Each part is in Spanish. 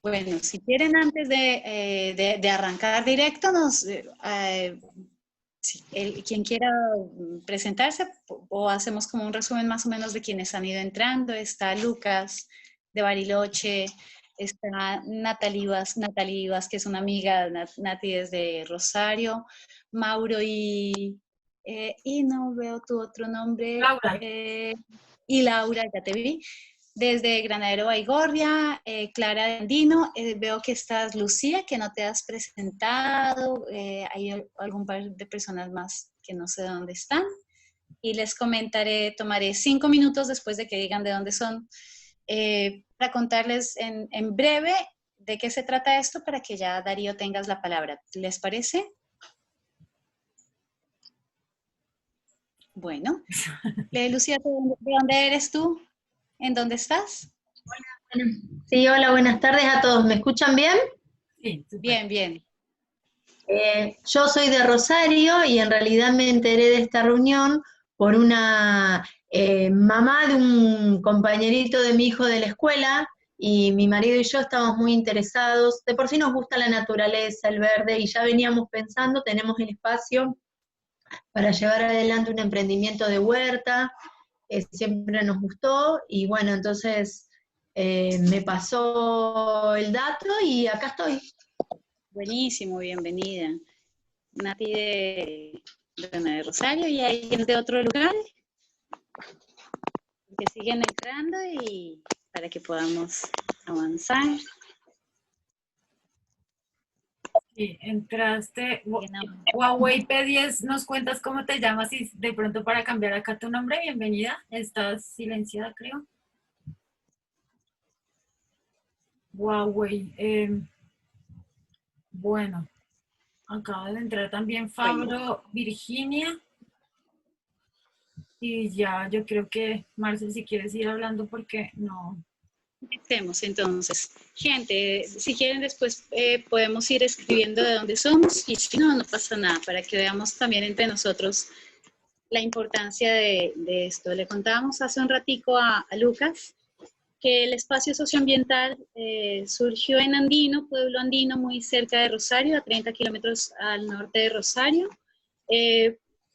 Bueno, si quieren antes de arrancar directo, quien quiera presentarse o hacemos como un resumen más o menos de quienes han ido entrando. Está Lucas de Bariloche, está Natalie Vaz, que es una amiga, Nati desde Rosario, Mauro y no veo tu otro nombre, Laura. Y Laura, ya te vi. Desde Granadero Baigorria, Clara de Andino, veo que estás Lucía, que no te has presentado, hay algún par de personas más que no sé dónde están, y les comentaré, tomaré 5 minutos después de que digan de dónde son, para contarles en breve de qué se trata esto, para que ya, Darío, tengas la palabra. ¿Les parece? Bueno. Lucía, ¿de dónde eres tú? ¿En dónde estás? Sí, hola, buenas tardes a todos. ¿Me escuchan bien? Sí, súper. Bien, bien. Yo soy de Rosario y en realidad me enteré de esta reunión por una mamá de un compañerito de mi hijo de la escuela, y mi marido y yo estamos muy interesados. De por sí nos gusta la naturaleza, el verde, y ya veníamos pensando, tenemos el espacio para llevar adelante un emprendimiento de huerta, siempre nos gustó, y bueno, entonces me pasó el dato y acá estoy. Buenísimo, bienvenida. Nati de Rosario, y alguien de otro lugar que siguen entrando y para que podamos avanzar. Sí, entraste. Huawei P10, ¿nos cuentas cómo te llamas y de pronto para cambiar acá tu nombre? Bienvenida. Estás silenciada, creo. Huawei. Bueno, acaba de entrar también Fabro, Virginia. Y ya, yo creo que, Marcel, si quieres ir hablando porque no. Empecemos entonces. Gente, si quieren después podemos ir escribiendo de dónde somos, y si no, no pasa nada, para que veamos también entre nosotros la importancia de esto. Le contábamos hace un ratico a Lucas que el espacio socioambiental surgió en Andino, pueblo andino muy cerca de Rosario, a 30 kilómetros al norte de Rosario,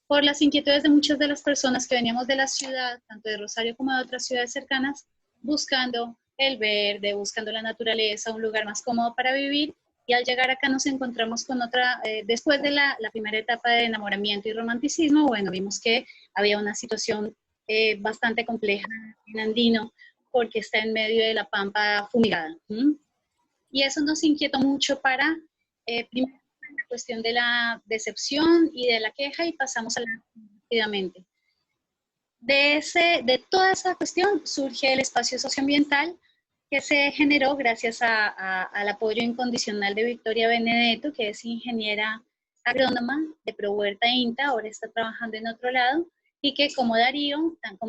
por las inquietudes de muchas de las personas que veníamos de la ciudad, tanto de Rosario como de otras ciudades cercanas, buscando el verde, buscando la naturaleza, un lugar más cómodo para vivir. Y al llegar acá nos encontramos con otra, después de la primera etapa de enamoramiento y romanticismo, bueno, vimos que había una situación bastante compleja en Andino, porque está en medio de la pampa fumigada. Y eso nos inquietó mucho para, primero, la cuestión de la decepción y de la queja, y pasamos a la rápidamente. De toda esa cuestión surge el espacio socioambiental, que se generó gracias al apoyo incondicional de Victoria Benedetto, que es ingeniera agrónoma de ProHuerta INTA, ahora está trabajando en otro lado, y que como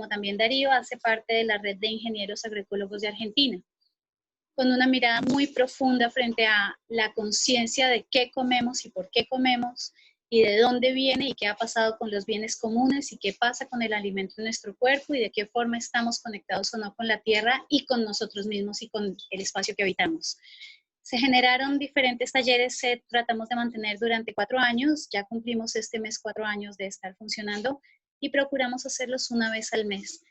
también Darío, hace parte de la red de ingenieros agroecólogos de Argentina, con una mirada muy profunda frente a la conciencia de qué comemos y por qué comemos, y de dónde viene y qué ha pasado con los bienes comunes y qué pasa con el alimento en nuestro cuerpo y de qué forma estamos conectados o no con la tierra y con nosotros mismos y con el espacio que habitamos. Se generaron diferentes talleres, tratamos de mantener durante 4 años, ya cumplimos este mes 4 años de estar funcionando, y procuramos hacerlos una vez al mes.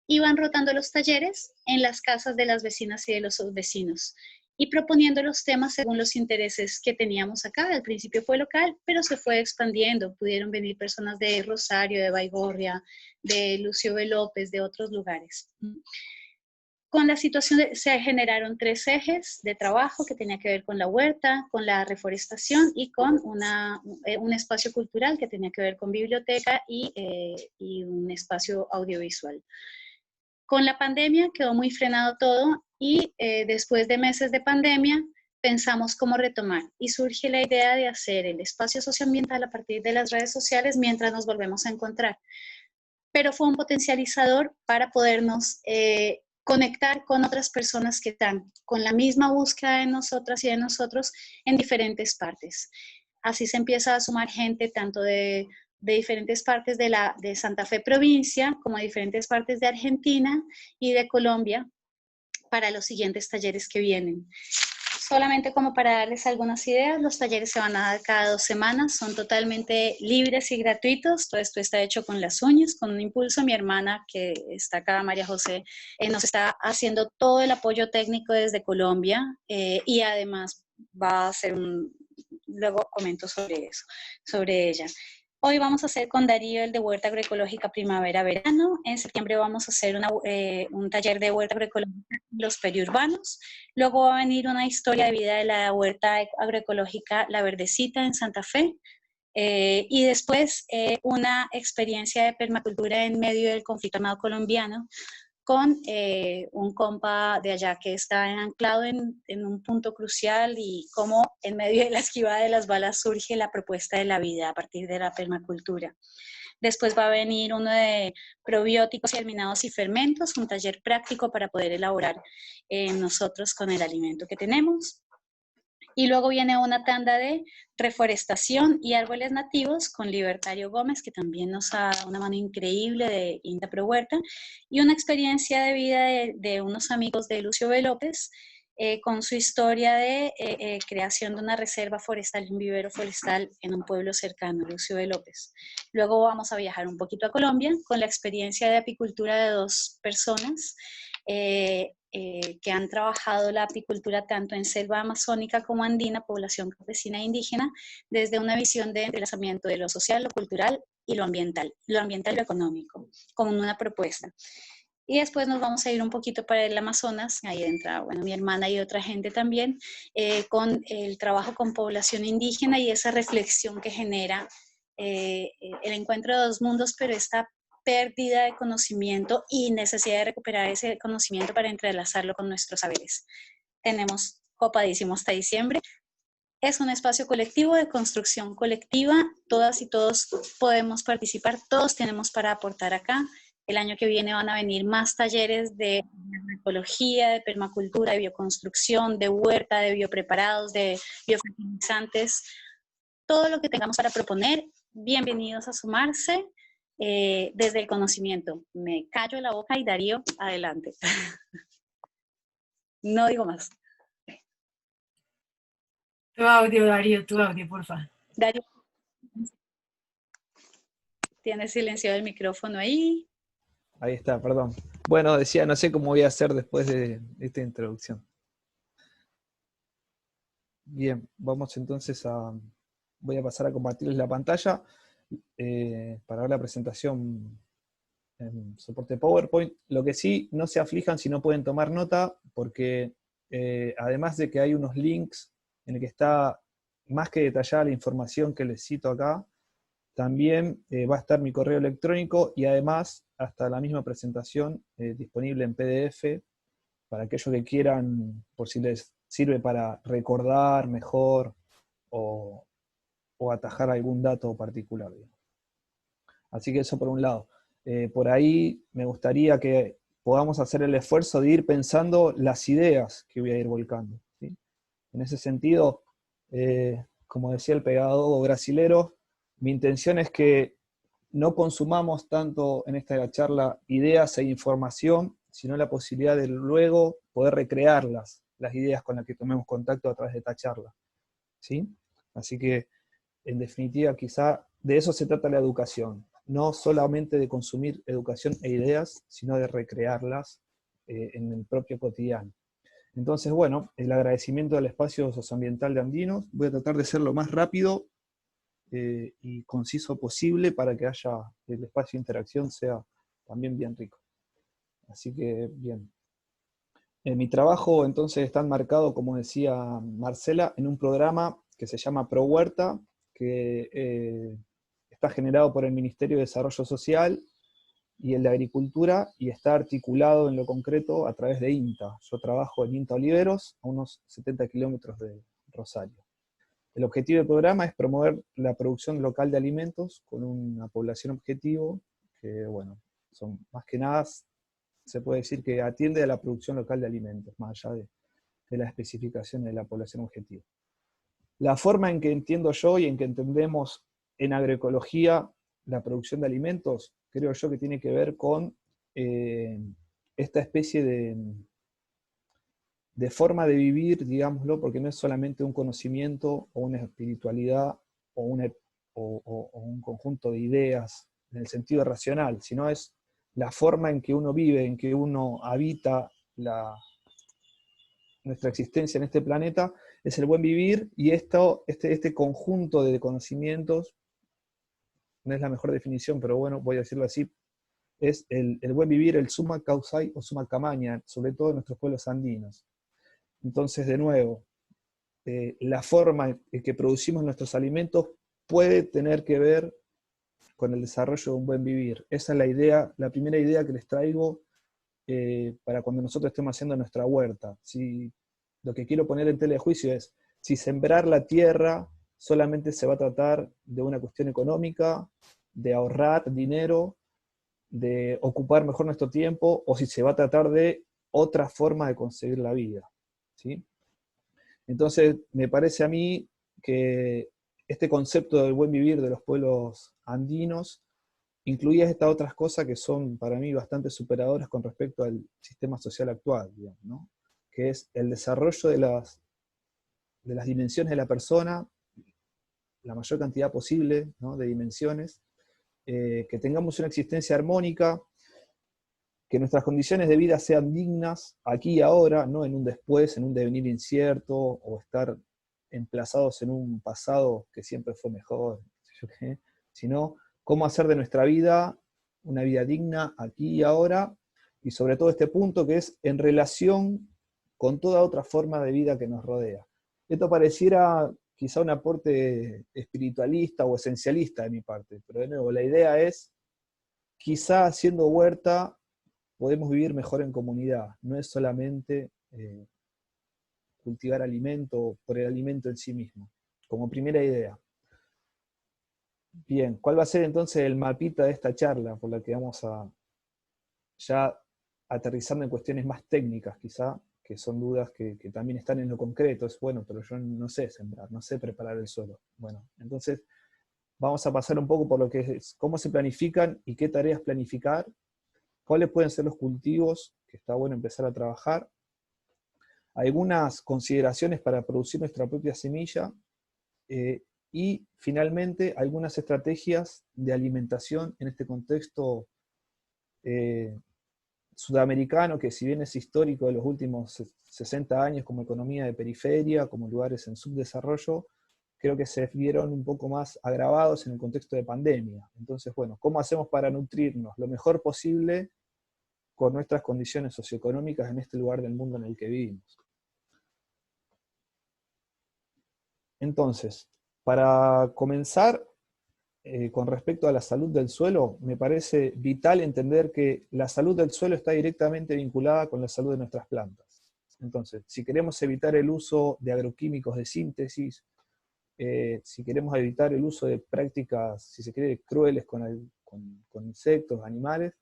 Iban rotando los talleres en las casas de las vecinas y de los vecinos, y proponiendo los temas según los intereses que teníamos acá. Al principio fue local, pero se fue expandiendo. Pudieron venir personas de Rosario, de Baigorria, de Lucio B. López, de otros lugares. Con la situación se generaron 3 ejes de trabajo que tenía que ver con la huerta, con la reforestación y con un espacio cultural que tenía que ver con biblioteca y un espacio audiovisual. Con la pandemia quedó muy frenado todo, y después de meses de pandemia pensamos cómo retomar, y surge la idea de hacer el espacio socioambiental a partir de las redes sociales mientras nos volvemos a encontrar. Pero fue un potencializador para podernos conectar con otras personas que están con la misma búsqueda de nosotras y de nosotros en diferentes partes. Así se empieza a sumar gente tanto de diferentes partes de Santa Fe provincia, como de diferentes partes de Argentina y de Colombia, para los siguientes talleres que vienen. solamente como para darles algunas ideas, los talleres se van a dar cada 2 semanas, son totalmente libres y gratuitos, todo esto está hecho con las uñas, con un impulso. Mi hermana, que está acá, María José, nos está haciendo todo el apoyo técnico desde Colombia, y además va a hacer luego comento sobre eso, sobre ella. Hoy vamos a hacer con Darío el de Huerta Agroecológica Primavera-Verano. En septiembre vamos a hacer un taller de huerta agroecológica en los periurbanos. Luego va a venir una historia de vida de la huerta agroecológica La Verdecita en Santa Fe. Y después una experiencia de permacultura en medio del conflicto armado colombiano, con un compa de allá que está anclado en un punto crucial, y cómo en medio de la esquivada de las balas surge la propuesta de la vida a partir de la permacultura. Después va a venir uno de probióticos, germinados y fermentos, un taller práctico para poder elaborar nosotros con el alimento que tenemos. Y luego viene una tanda de reforestación y árboles nativos con Libertario Gómez, que también nos ha dado una mano increíble, de INTA Pro Huerta, y una experiencia de vida de unos amigos de Lucio B. López, con su historia de creación de una reserva forestal, un vivero forestal en un pueblo cercano, Lucio B. López. Luego vamos a viajar un poquito a Colombia con la experiencia de apicultura de 2 personas, que han trabajado la apicultura tanto en selva amazónica como andina, población campesina e indígena, desde una visión de entrelazamiento de lo social, lo cultural y lo ambiental y lo económico, como una propuesta. Y después nos vamos a ir un poquito para el Amazonas, ahí entra, bueno, mi hermana y otra gente también, con el trabajo con población indígena y esa reflexión que genera el encuentro de 2 mundos, pero esta pérdida de conocimiento y necesidad de recuperar ese conocimiento para entrelazarlo con nuestros saberes. Tenemos copadísimo hasta diciembre. Es un espacio colectivo de construcción colectiva, todas y todos podemos participar, todos tenemos para aportar acá. El año que viene van a venir más talleres de ecología, de permacultura, de bioconstrucción, de huerta, de biopreparados, de biofertilizantes. Todo lo que tengamos para proponer, bienvenidos a sumarse desde el conocimiento. Me callo la boca y Darío, adelante. No digo más. Tu audio, Darío, tu audio, porfa. Darío, tiene silenciado el micrófono ahí. Ahí está, perdón. Bueno, decía, no sé cómo voy a hacer después de esta introducción. Bien, vamos entonces voy a pasar a compartirles la pantalla para ver la presentación en soporte PowerPoint. Lo que sí, no se aflijan si no pueden tomar nota, porque además de que hay unos links en el que está más que detallada la información que les cito acá, también va a estar mi correo electrónico y además hasta la misma presentación disponible en PDF para aquellos que quieran, por si les sirve para recordar mejor o atajar algún dato particular. Así que eso por un lado. Por ahí me gustaría que podamos hacer el esfuerzo de ir pensando las ideas que voy a ir volcando, ¿sí? En ese sentido, como decía el pedagogo brasilero, mi intención es que no consumamos tanto en esta charla ideas e información, sino la posibilidad de luego poder recrearlas, las ideas con las que tomemos contacto a través de esta charla, ¿sí? Así que, en definitiva, quizá de eso se trata la educación, no solamente de consumir educación e ideas, sino de recrearlas en el propio cotidiano. Entonces, bueno, el agradecimiento al espacio socioambiental de Andinos, voy a tratar de ser lo más rápido y conciso posible para que haya el espacio de interacción sea también bien rico. Así que, bien. Mi trabajo entonces está enmarcado, como decía Marcela, en un programa que se llama Pro Huerta, que está generado por el Ministerio de Desarrollo Social y el de Agricultura, y está articulado en lo concreto a través de INTA. Yo trabajo en INTA Oliveros, a unos 70 kilómetros de Rosario. El objetivo del programa es promover la producción local de alimentos con una población objetivo que, bueno, son más que nada, se puede decir que atiende a la producción local de alimentos, más allá de la especificación de la población objetivo. La forma en que entiendo yo y en que entendemos en agroecología la producción de alimentos, creo yo que tiene que ver con esta especie de forma de vivir, digámoslo, porque no es solamente un conocimiento o una espiritualidad o un conjunto de ideas en el sentido racional, sino es la forma en que uno vive, en que uno habita nuestra existencia en este planeta, es el buen vivir, y este conjunto de conocimientos, no es la mejor definición, pero bueno, voy a decirlo así, es el buen vivir, el summa causai o summa camaña, sobre todo en nuestros pueblos andinos. Entonces, de nuevo, la forma en que producimos nuestros alimentos puede tener que ver con el desarrollo de un buen vivir. Esa es la idea, la primera idea que les traigo para cuando nosotros estemos haciendo nuestra huerta. Si, lo que quiero poner en tela de juicio es, si sembrar la tierra solamente se va a tratar de una cuestión económica, de ahorrar dinero, de ocupar mejor nuestro tiempo, o si se va a tratar de otra forma de concebir la vida, ¿sí? Entonces, me parece a mí que este concepto del buen vivir de los pueblos andinos incluía estas otras cosas que son para mí bastante superadoras con respecto al sistema social actual, digamos, ¿no? Que es el desarrollo de las dimensiones de la persona, la mayor cantidad posible, ¿no?, de dimensiones, que tengamos una existencia armónica, que nuestras condiciones de vida sean dignas aquí y ahora, no en un después, en un devenir incierto, o estar emplazados en un pasado que siempre fue mejor, sino cómo hacer de nuestra vida una vida digna aquí y ahora, y sobre todo este punto que es en relación con toda otra forma de vida que nos rodea. Esto pareciera quizá un aporte espiritualista o esencialista de mi parte, pero de nuevo, la idea es, quizá haciendo huerta podemos vivir mejor en comunidad, no es solamente cultivar alimento por el alimento en sí mismo, como primera idea. Bien, ¿cuál va a ser entonces el mapita de esta charla, por la que vamos a ya aterrizando en cuestiones más técnicas quizá, que son dudas que también están en lo concreto? Es bueno, pero yo no sé sembrar, no sé preparar el suelo. Bueno, entonces vamos a pasar un poco por lo que es cómo se planifican y qué tareas planificar, cuáles pueden ser los cultivos que está bueno empezar a trabajar, algunas consideraciones para producir nuestra propia semilla, y finalmente algunas estrategias de alimentación en este contexto sudamericano, que si bien es histórico de los últimos 60 años como economía de periferia, como lugares en subdesarrollo, creo que se vieron un poco más agravados en el contexto de pandemia. Entonces, bueno, ¿cómo hacemos para nutrirnos lo mejor posible con nuestras condiciones socioeconómicas en este lugar del mundo en el que vivimos? Entonces, para comenzar, con respecto a la salud del suelo, me parece vital entender que la salud del suelo está directamente vinculada con la salud de nuestras plantas. Entonces, si queremos evitar el uso de agroquímicos de síntesis, si queremos evitar el uso de prácticas, si se quiere, crueles con insectos, animales,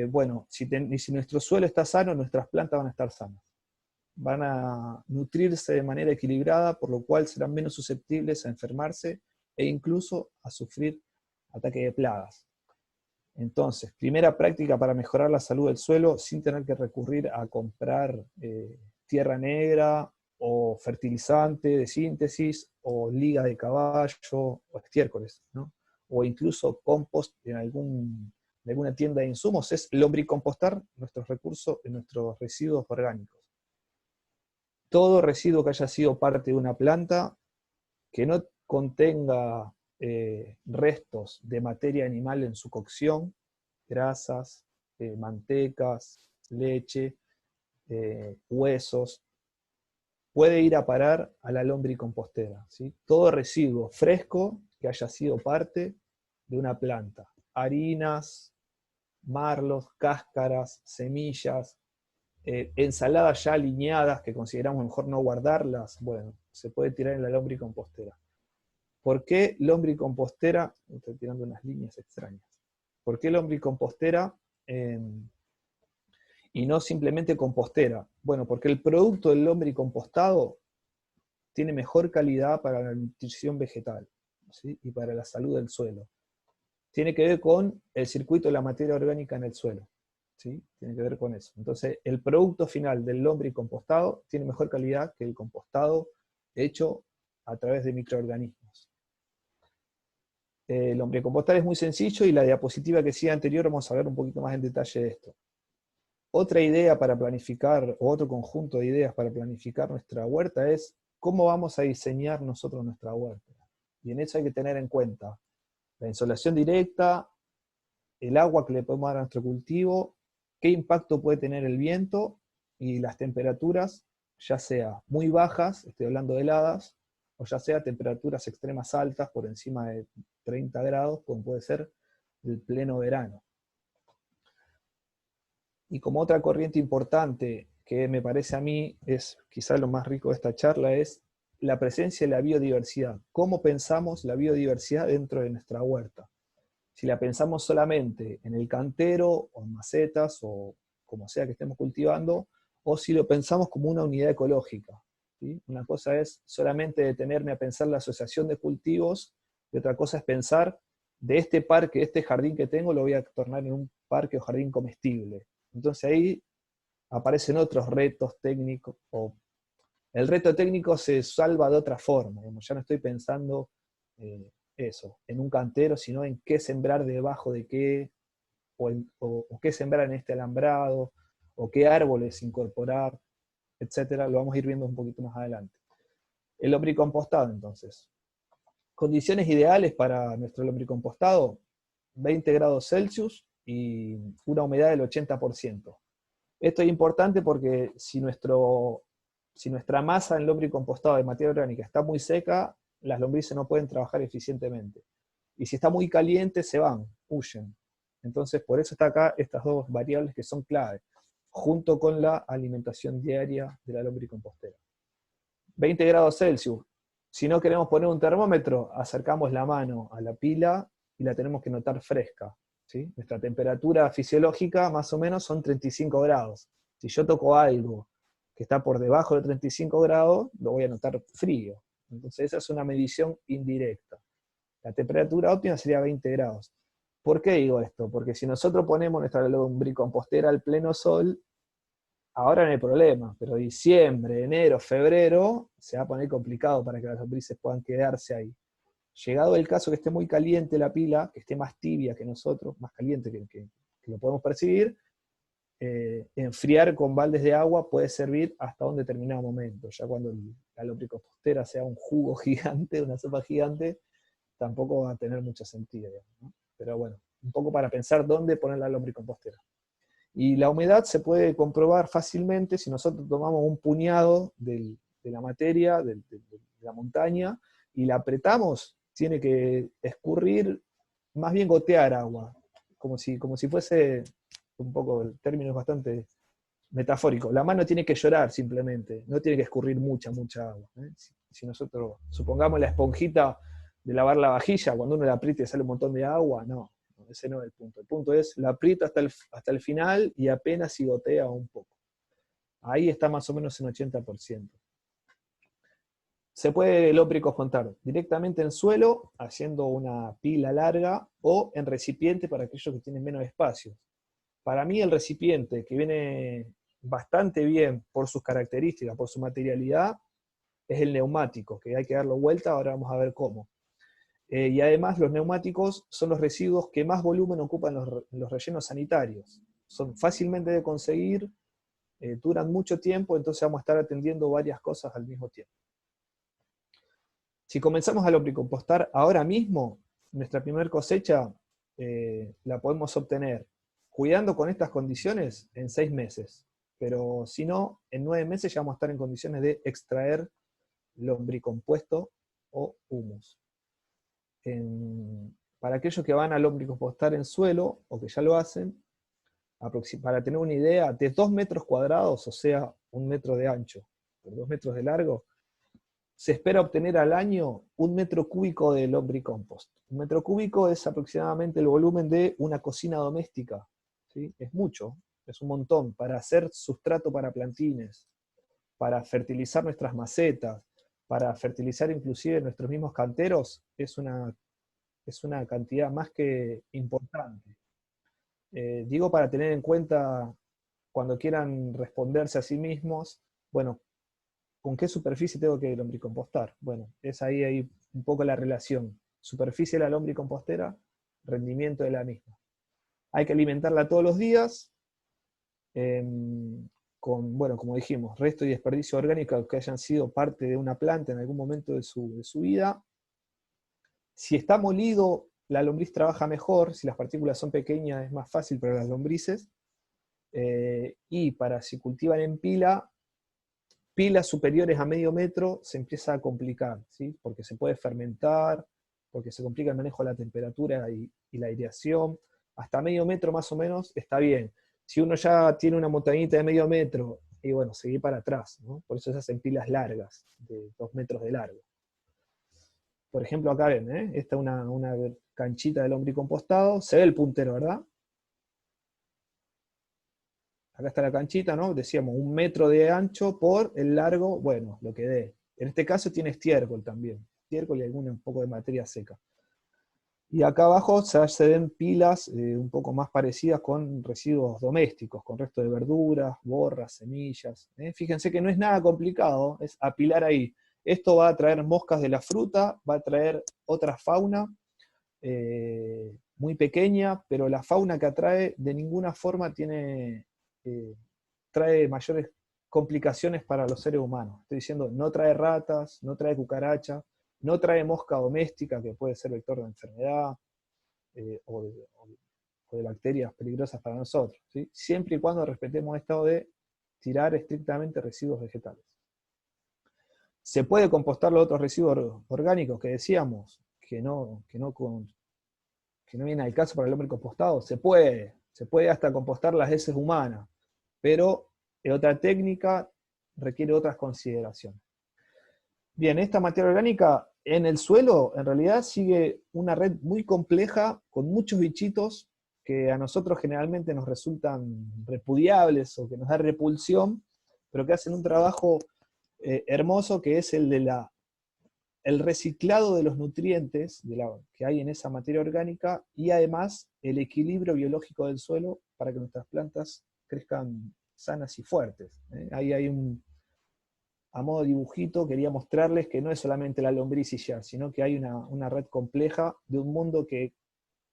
bueno, si nuestro suelo está sano, nuestras plantas van a estar sanas. Van a nutrirse de manera equilibrada, por lo cual serán menos susceptibles a enfermarse e incluso a sufrir ataques de plagas. Entonces, primera práctica para mejorar la salud del suelo sin tener que recurrir a comprar tierra negra o fertilizante de síntesis o liga de caballo o estiércoles, ¿no? O incluso compost en alguna tienda de insumos, es lombricompostar nuestros recursos, nuestros residuos orgánicos. Todo residuo que haya sido parte de una planta, que no contenga restos de materia animal en su cocción, grasas, mantecas, leche, huesos, puede ir a parar a la lombricompostera, ¿sí? Todo residuo fresco que haya sido parte de una planta, harinas, marlos, cáscaras, semillas, ensaladas ya alineadas que consideramos mejor no guardarlas, bueno, se puede tirar en la lombricompostera. ¿Por qué lombricompostera? Estoy tirando unas líneas extrañas. ¿Por qué lombricompostera y no simplemente compostera? Bueno, porque el producto del lombricompostado tiene mejor calidad para la nutrición vegetal, ¿sí? Y para la salud del suelo. Tiene que ver con el circuito de la materia orgánica en el suelo. ¿sí? Tiene que ver con eso. Entonces, el producto final del lombricompostado tiene mejor calidad que el compostado hecho a través de microorganismos. El lombricompostar es muy sencillo y la diapositiva que sigue anterior vamos a ver un poquito más en detalle de esto. Otra idea para planificar, o otro conjunto de ideas para planificar nuestra huerta es cómo vamos a diseñar nosotros nuestra huerta. Y en eso hay que tener en cuenta la insolación directa, el agua que le podemos dar a nuestro cultivo, qué impacto puede tener el viento y las temperaturas, ya sea muy bajas, estoy hablando de heladas, o ya sea temperaturas extremas altas por encima de 30 grados, como puede ser el pleno verano. Y como otra corriente importante que me parece a mí es quizá lo más rico de esta charla es la presencia de la biodiversidad. ¿Cómo pensamos la biodiversidad dentro de nuestra huerta? Si la pensamos solamente en el cantero, o en macetas, o como sea que estemos cultivando, o si lo pensamos como una unidad ecológica, ¿sí? Una cosa es solamente detenerme a pensar la asociación de cultivos, y otra cosa es pensar de este parque, este jardín que tengo, lo voy a tornar en un parque o jardín comestible. Entonces ahí aparecen otros retos técnicos, o el reto técnico se salva de otra forma, como ya no estoy pensando eso, en un cantero, sino en qué sembrar debajo de qué, o qué sembrar en este alambrado, o qué árboles incorporar, etcétera. Lo vamos a ir viendo un poquito más adelante. El lombricompostado, entonces. Condiciones ideales para nuestro lombricompostado: 20 grados Celsius y una humedad del 80%. Esto es importante porque si nuestra masa en lombricompostado de materia orgánica está muy seca, las lombrices no pueden trabajar eficientemente. Y si está muy caliente, se van, huyen. Entonces, por eso está acá estas dos variables que son clave, junto con la alimentación diaria de la lombricompostera. 20 grados Celsius. Si no queremos poner un termómetro, acercamos la mano a la pila y la tenemos que notar fresca, ¿sí? Nuestra temperatura fisiológica más o menos son 35 grados. Si yo toco algo que está por debajo de 35 grados, lo voy a notar frío. Entonces esa es una medición indirecta. La temperatura óptima sería 20 grados. ¿Por qué digo esto? Porque si nosotros ponemos nuestra lombricompostera al pleno sol, ahora no hay problema, pero diciembre, enero, febrero, se va a poner complicado para que las lombrices puedan quedarse ahí. Llegado el caso que esté muy caliente la pila, que esté más tibia que nosotros, más caliente que lo podemos percibir, enfriar con baldes de agua puede servir hasta un determinado momento. Ya cuando la lombricompostera sea un jugo gigante, una sopa gigante, tampoco va a tener mucho sentido, ¿no? Pero bueno, un poco para pensar dónde poner la lombricompostera. Y la humedad se puede comprobar fácilmente si nosotros tomamos un puñado de la materia, de la montaña, y la apretamos, tiene que escurrir, más bien gotear agua, como si fuese, un poco, el término es bastante metafórico, la mano tiene que llorar simplemente, no tiene que escurrir mucha agua. Si nosotros, supongamos la esponjita de lavar la vajilla, cuando uno la aprieta y sale un montón de agua, no, ese no es el punto. El punto es, la aprieto hasta el final y apenas si gotea un poco. Ahí está más o menos en 80%. Se puede lombricompostar directamente en suelo, haciendo una pila larga, o en recipiente para aquellos que tienen menos espacio. Para mí el recipiente, que viene bastante bien por sus características, por su materialidad, es el neumático, que hay que darlo vuelta, ahora vamos a ver cómo. Y además los neumáticos son los residuos que más volumen ocupan los rellenos sanitarios. Son fácilmente de conseguir, duran mucho tiempo, entonces vamos a estar atendiendo varias cosas al mismo tiempo. Si comenzamos a lombricompostar ahora mismo, nuestra primera cosecha la podemos obtener cuidando con estas condiciones en 6 meses. Pero si no, en 9 meses ya vamos a estar en condiciones de extraer lombricompuesto o humus. Para aquellos que van a lombricompostar en suelo, o que ya lo hacen, para tener una idea, de 2 metros cuadrados, o sea, 1 metro de ancho, por 2 metros de largo, se espera obtener al año 1 metro cúbico de lombricompost. 1 metro cúbico es aproximadamente el volumen de una cocina doméstica, ¿sí? Es mucho, es un montón, para hacer sustrato para plantines, para fertilizar nuestras macetas, para fertilizar inclusive nuestros mismos canteros, es una cantidad más que importante. Digo para tener en cuenta cuando quieran responderse a sí mismos, bueno, ¿con qué superficie tengo que lombricompostar? Bueno, es ahí un poco la relación. Superficie de la lombricompostera, rendimiento de la misma. Hay que alimentarla todos los días, con, bueno, como dijimos, resto y desperdicio orgánico que hayan sido parte de una planta en algún momento de su vida. Si está molido, la lombriz trabaja mejor, si las partículas son pequeñas es más fácil para las lombrices. Y si cultivan en pilas superiores a medio metro se empieza a complicar, ¿sí? Porque se puede fermentar, porque se complica el manejo de la temperatura y la aireación. Hasta medio metro más o menos está bien. Si uno ya tiene una montañita de medio metro, y bueno, seguir para atrás, ¿no? Por eso se hacen pilas largas, de 2 metros de largo. Por ejemplo, acá ven, esta es una canchita de lombricompostado, se ve el puntero, ¿verdad? Acá está la canchita, ¿no? Decíamos 1 metro de ancho por el largo, bueno, lo que dé. En este caso tiene estiércol también, estiércol y un poco de materia seca. Y acá abajo se ven pilas un poco más parecidas con residuos domésticos, con restos de verduras, borras, semillas. Fíjense que no es nada complicado, es apilar ahí. Esto va a traer moscas de la fruta, va a traer otra fauna muy pequeña, pero la fauna que atrae de ninguna forma trae mayores complicaciones para los seres humanos. Estoy diciendo, no trae ratas, no trae cucaracha, no trae mosca doméstica, que puede ser vector de enfermedad, o de bacterias peligrosas para nosotros, ¿sí? Siempre y cuando respetemos esto de tirar estrictamente residuos vegetales. Se puede compostar los otros residuos orgánicos que decíamos, que no vienen al caso para el hombre compostado. Se puede hasta compostar las heces humanas, pero otra técnica requiere otras consideraciones. Bien, esta materia orgánica en el suelo en realidad sigue una red muy compleja con muchos bichitos que a nosotros generalmente nos resultan repudiables o que nos da repulsión, pero que hacen un trabajo hermoso, que es el reciclado de los nutrientes que hay en esa materia orgánica, y además el equilibrio biológico del suelo para que nuestras plantas crezcan sanas y fuertes. Ahí hay a modo dibujito, quería mostrarles que no es solamente la lombriz y ya, sino que hay una red compleja de un mundo que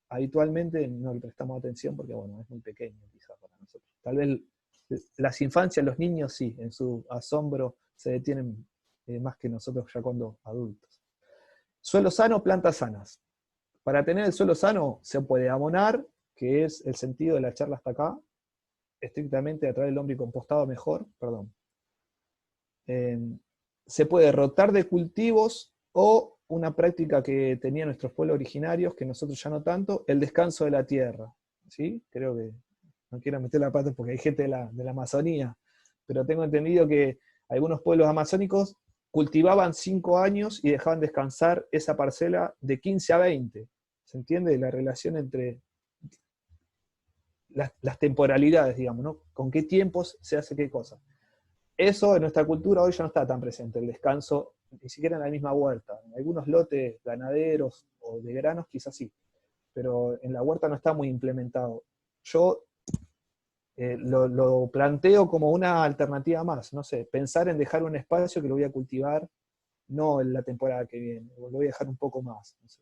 habitualmente no le prestamos atención porque, bueno, es muy pequeño quizás para nosotros. Tal vez las infancias, los niños sí, en su asombro se detienen más que nosotros ya cuando adultos. Suelo sano, plantas sanas. Para tener el suelo sano se puede abonar, que es el sentido de la charla hasta acá, estrictamente a través del lombricompostado mejor, perdón. Se puede rotar de cultivos, o una práctica que tenían nuestros pueblos originarios, que nosotros ya no tanto, el descanso de la tierra. ¿Sí? Creo que no quiero meter la pata porque hay gente de la Amazonía, pero tengo entendido que algunos pueblos amazónicos cultivaban 5 años y dejaban descansar esa parcela de 15 a 20. ¿Se entiende? La relación entre las temporalidades, digamos, ¿no? Con qué tiempos se hace qué cosa. Eso en nuestra cultura hoy ya no está tan presente, el descanso, ni siquiera en la misma huerta. En algunos lotes ganaderos o de granos quizás sí, pero en la huerta no está muy implementado. Yo lo planteo como una alternativa más, no sé, pensar en dejar un espacio que lo voy a cultivar, no en la temporada que viene, lo voy a dejar un poco más. No sé.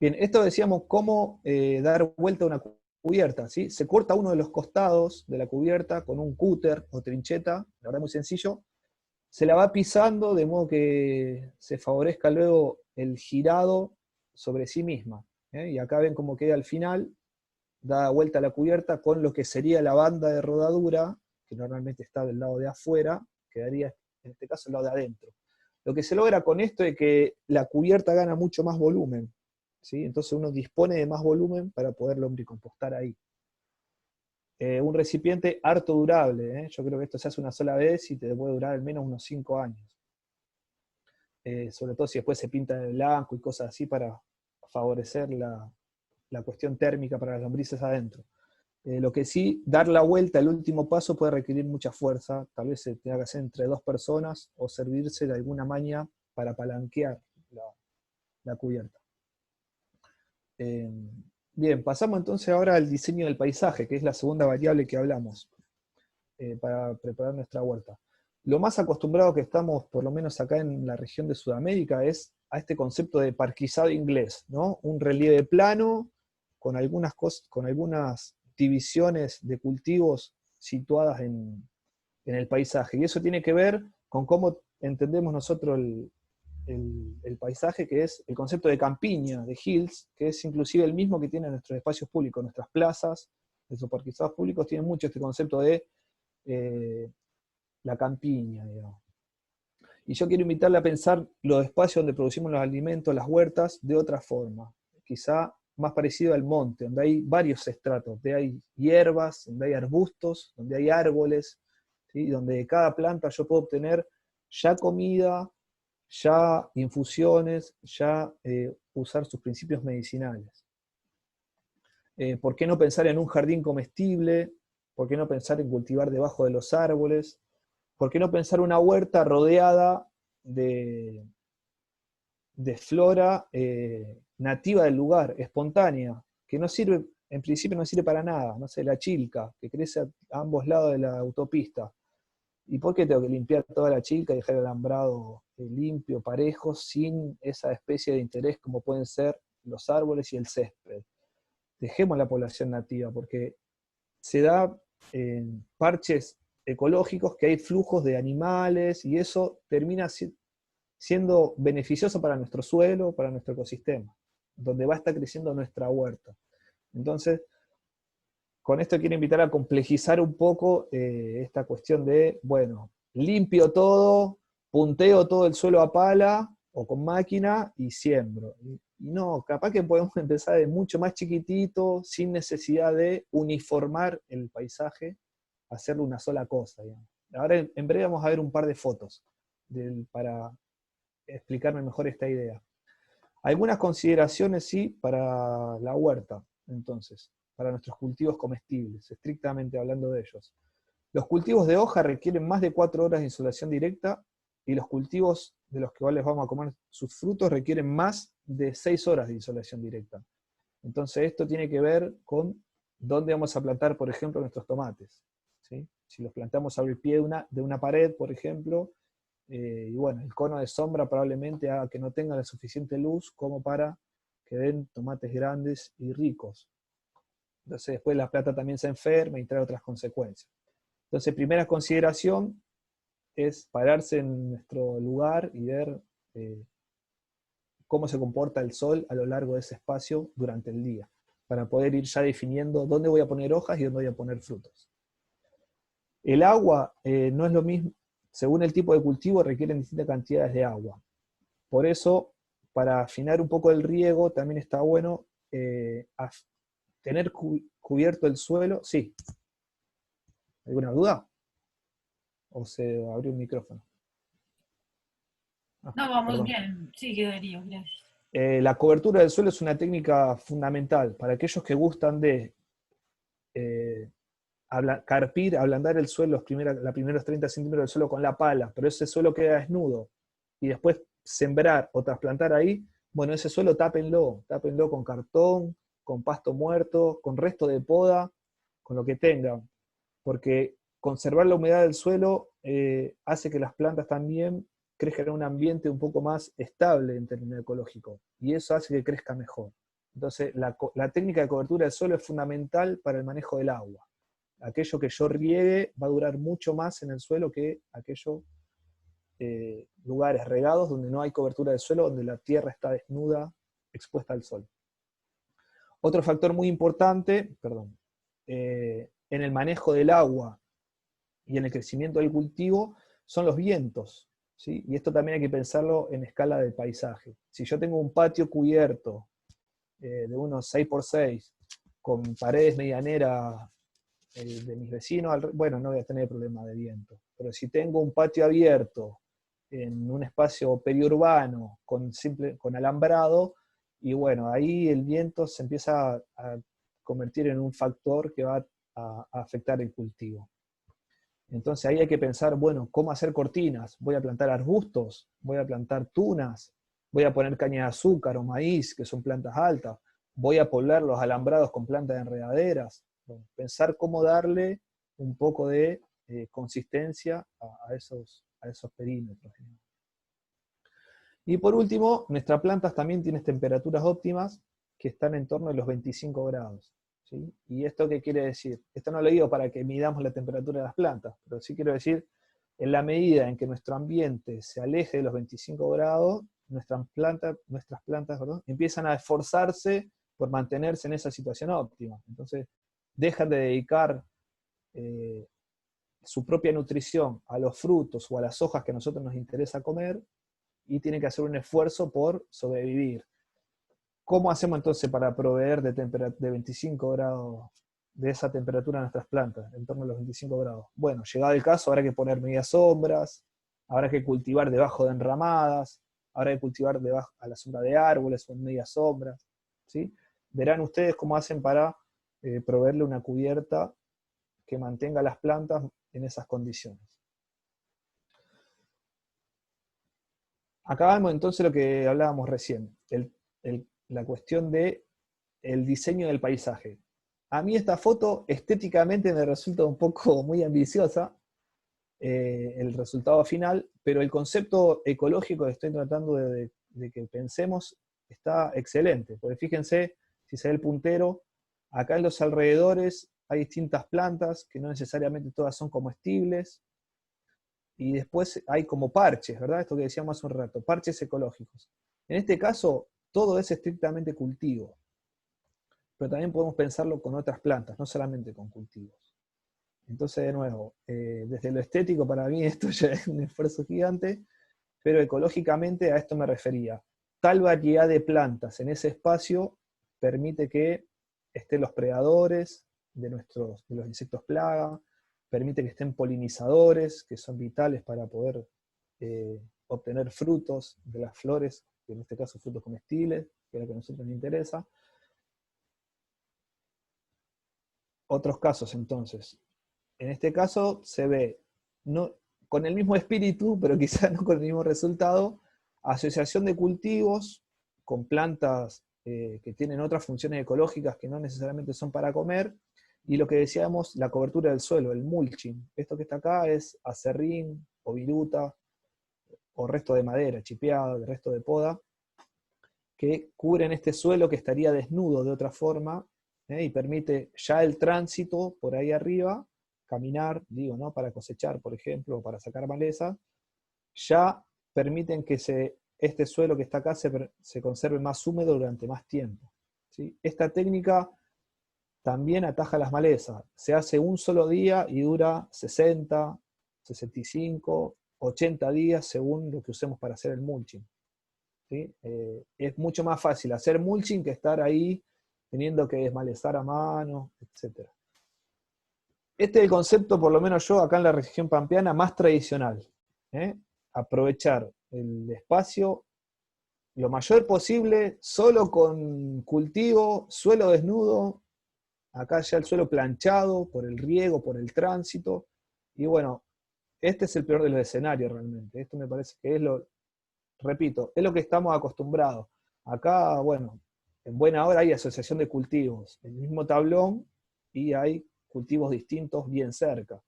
Bien, esto decíamos cómo dar vuelta a una cubierta, ¿sí? Se corta uno de los costados de la cubierta con un cúter o trincheta, la verdad muy sencillo, se la va pisando de modo que se favorezca luego el girado sobre sí misma, y acá ven cómo queda al final, da vuelta a la cubierta con lo que sería la banda de rodadura, que normalmente está del lado de afuera, quedaría en este caso el lado de adentro. Lo que se logra con esto es que la cubierta gana mucho más volumen, ¿sí? Entonces uno dispone de más volumen para poder lombricompostar ahí. Un recipiente harto durable, yo creo que esto se hace una sola vez y te puede durar al menos unos 5 años. Sobre todo si después se pinta de blanco y cosas así para favorecer la cuestión térmica para las lombrices adentro. Lo que sí, dar la vuelta, el último paso, puede requerir mucha fuerza, tal vez se tenga que hacer entre 2 personas, o servirse de alguna maña para palanquear la cubierta. Bien, pasamos entonces ahora al diseño del paisaje, que es la segunda variable que hablamos para preparar nuestra huerta. Lo más acostumbrado que estamos, por lo menos acá en la región de Sudamérica, es a este concepto de parquizado inglés, ¿no? Un relieve plano con algunas divisiones de cultivos situadas en el paisaje. Y eso tiene que ver con cómo entendemos nosotros el paisaje, que es el concepto de campiña, de hills, que es inclusive el mismo que tienen nuestros espacios públicos, nuestras plazas, nuestros parquizados públicos, tienen mucho este concepto de la campiña, digamos. Y yo quiero invitarle a pensar los espacios donde producimos los alimentos, las huertas, de otra forma, quizá más parecido al monte, donde hay varios estratos, donde hay hierbas, donde hay arbustos, donde hay árboles, ¿sí? Donde de cada planta yo puedo obtener ya comida, ya infusiones, ya usar sus principios medicinales. ¿Por qué no pensar en un jardín comestible? ¿Por qué no pensar en cultivar debajo de los árboles? ¿Por qué no pensar una huerta rodeada de flora nativa del lugar, espontánea, que no sirve, en principio no sirve para nada? No sé, la chilca, que crece a ambos lados de la autopista. ¿Y por qué tengo que limpiar toda la chilca y dejar el alambrado limpio, parejo, sin esa especie de interés como pueden ser los árboles y el césped? Dejemos la población nativa, porque se da en parches ecológicos que hay flujos de animales, y eso termina siendo beneficioso para nuestro suelo, para nuestro ecosistema, donde va a estar creciendo nuestra huerta. Entonces, con esto quiero invitar a complejizar un poco esta cuestión de, bueno, limpio todo, punteo todo el suelo a pala o con máquina y siembro. Y no, capaz que podemos empezar de mucho más chiquitito, sin necesidad de uniformar el paisaje, hacerlo una sola cosa, digamos. Ahora en breve vamos a ver un par de fotos para explicarme mejor esta idea. Algunas consideraciones, sí, para la huerta, entonces, para nuestros cultivos comestibles, estrictamente hablando de ellos. Los cultivos de hoja requieren más de 4 horas de insolación directa, y los cultivos de los que les vamos a comer sus frutos requieren más de 6 horas de insolación directa. Entonces esto tiene que ver con dónde vamos a plantar, por ejemplo, nuestros tomates, ¿sí? Si los plantamos sobre el pie de una pared, por ejemplo, y bueno, el cono de sombra probablemente haga que no tenga la suficiente luz como para que den tomates grandes y ricos. Entonces después la planta también se enferma y trae otras consecuencias. Entonces, primera consideración es pararse en nuestro lugar y ver cómo se comporta el sol a lo largo de ese espacio durante el día, para poder ir ya definiendo dónde voy a poner hojas y dónde voy a poner frutos. El agua no es lo mismo, según el tipo de cultivo requieren distintas cantidades de agua. Por eso, para afinar un poco el riego, también está bueno tener cubierto el suelo. Sí. ¿Alguna duda? ¿O se abrió un micrófono? No, vamos bien. Sigue, Darío, gracias. La cobertura del suelo es una técnica fundamental para aquellos que gustan de carpir, ablandar el suelo, los primeros 30 centímetros del suelo con la pala, pero ese suelo queda desnudo, y después sembrar o trasplantar ahí. Bueno, ese suelo tápenlo con cartón, con pasto muerto, con resto de poda, con lo que tengan, porque conservar la humedad del suelo hace que las plantas también crezcan en un ambiente un poco más estable en términos ecológicos, y eso hace que crezca mejor. Entonces, la técnica de cobertura del suelo es fundamental para el manejo del agua. Aquello que yo riegue va a durar mucho más en el suelo que aquellos lugares regados donde no hay cobertura del suelo, donde la tierra está desnuda, expuesta al sol. Otro factor muy importante, en el manejo del agua y en el crecimiento del cultivo son los vientos, ¿sí? Y esto también hay que pensarlo en escala del paisaje. Si yo tengo un patio cubierto de unos 6x6, con paredes medianeras de mis vecinos, bueno, no voy a tener problema de viento. Pero si tengo un patio abierto en un espacio periurbano con alambrado, y bueno, ahí el viento se empieza a convertir en un factor que va a afectar el cultivo. Entonces ahí hay que pensar, bueno, ¿cómo hacer cortinas? ¿Voy a plantar arbustos? ¿Voy a plantar tunas? ¿Voy a poner caña de azúcar o maíz, que son plantas altas? voy a poblar los alambrados con plantas de enredaderas. Bueno, pensar cómo darle un poco de consistencia a esos perímetros. Y por último, nuestras plantas también tienen temperaturas óptimas que están en torno a los 25 grados. ¿Sí? ¿Y esto qué quiere decir? Esto no lo digo para que midamos la temperatura de las plantas, pero sí quiero decir, en la medida en que nuestro ambiente se aleje de los 25 grados, nuestras plantas empiezan a esforzarse por mantenerse en esa situación óptima. Entonces, dejan de dedicar su propia nutrición a los frutos o a las hojas que a nosotros nos interesa comer, y tienen que hacer un esfuerzo por sobrevivir. ¿Cómo hacemos entonces para proveer de 25 grados, de esa temperatura a nuestras plantas, en torno a los 25 grados? Bueno, llegado el caso, habrá que poner medias sombras, habrá que cultivar debajo de enramadas, habrá que cultivar debajo a la sombra de árboles o en medias sombras, ¿sí? Verán ustedes cómo hacen para proveerle una cubierta que mantenga las plantas en esas condiciones. Acá vemos entonces lo que hablábamos recién, la cuestión del diseño del paisaje. A mí esta foto estéticamente me resulta un poco muy ambiciosa, el resultado final, pero el concepto ecológico que estoy tratando de que pensemos está excelente, porque fíjense, si se ve el puntero, acá en los alrededores hay distintas plantas, que no necesariamente todas son comestibles, y después hay como parches, ¿verdad? Esto que decíamos hace un rato, parches ecológicos. En este caso, todo es estrictamente cultivo, pero también podemos pensarlo con otras plantas, no solamente con cultivos. Entonces, de nuevo, desde lo estético para mí esto ya es un esfuerzo gigante, pero ecológicamente a esto me refería. Tal variedad de plantas en ese espacio permite que estén los predadores de los insectos plaga, permite que estén polinizadores, que son vitales para poder obtener frutos de las flores, en este caso frutos comestibles, que es lo que a nosotros nos interesa. Otros casos entonces. En este caso se ve, no, con el mismo espíritu, pero quizás no con el mismo resultado, asociación de cultivos con plantas que tienen otras funciones ecológicas que no necesariamente son para comer, y lo que decíamos, la cobertura del suelo, el mulching. Esto que está acá es acerrín, o viruta, o resto de madera, chipeada, de resto de poda, que cubren este suelo que estaría desnudo de otra forma, y permite ya el tránsito por ahí arriba, caminar, digo, ¿no? Para cosechar, por ejemplo, o para sacar maleza, ya permiten que este suelo que está acá se conserve más húmedo durante más tiempo, ¿sí? Esta técnica también ataja las malezas. Se hace un solo día y dura 60, 65, 80 días según lo que usemos para hacer el mulching, ¿sí? Es mucho más fácil hacer mulching que estar ahí teniendo que desmalezar a mano, etc. Este es el concepto, por lo menos yo, acá en la región pampeana, más tradicional. Aprovechar el espacio lo mayor posible, solo con cultivo, suelo desnudo, acá ya el suelo planchado por el riego, por el tránsito, y bueno, este es el peor de los escenarios realmente. Esto me parece que es repito, es lo que estamos acostumbrados. Acá, bueno, en buena hora hay asociación de cultivos, el mismo tablón, y hay cultivos distintos bien cerca.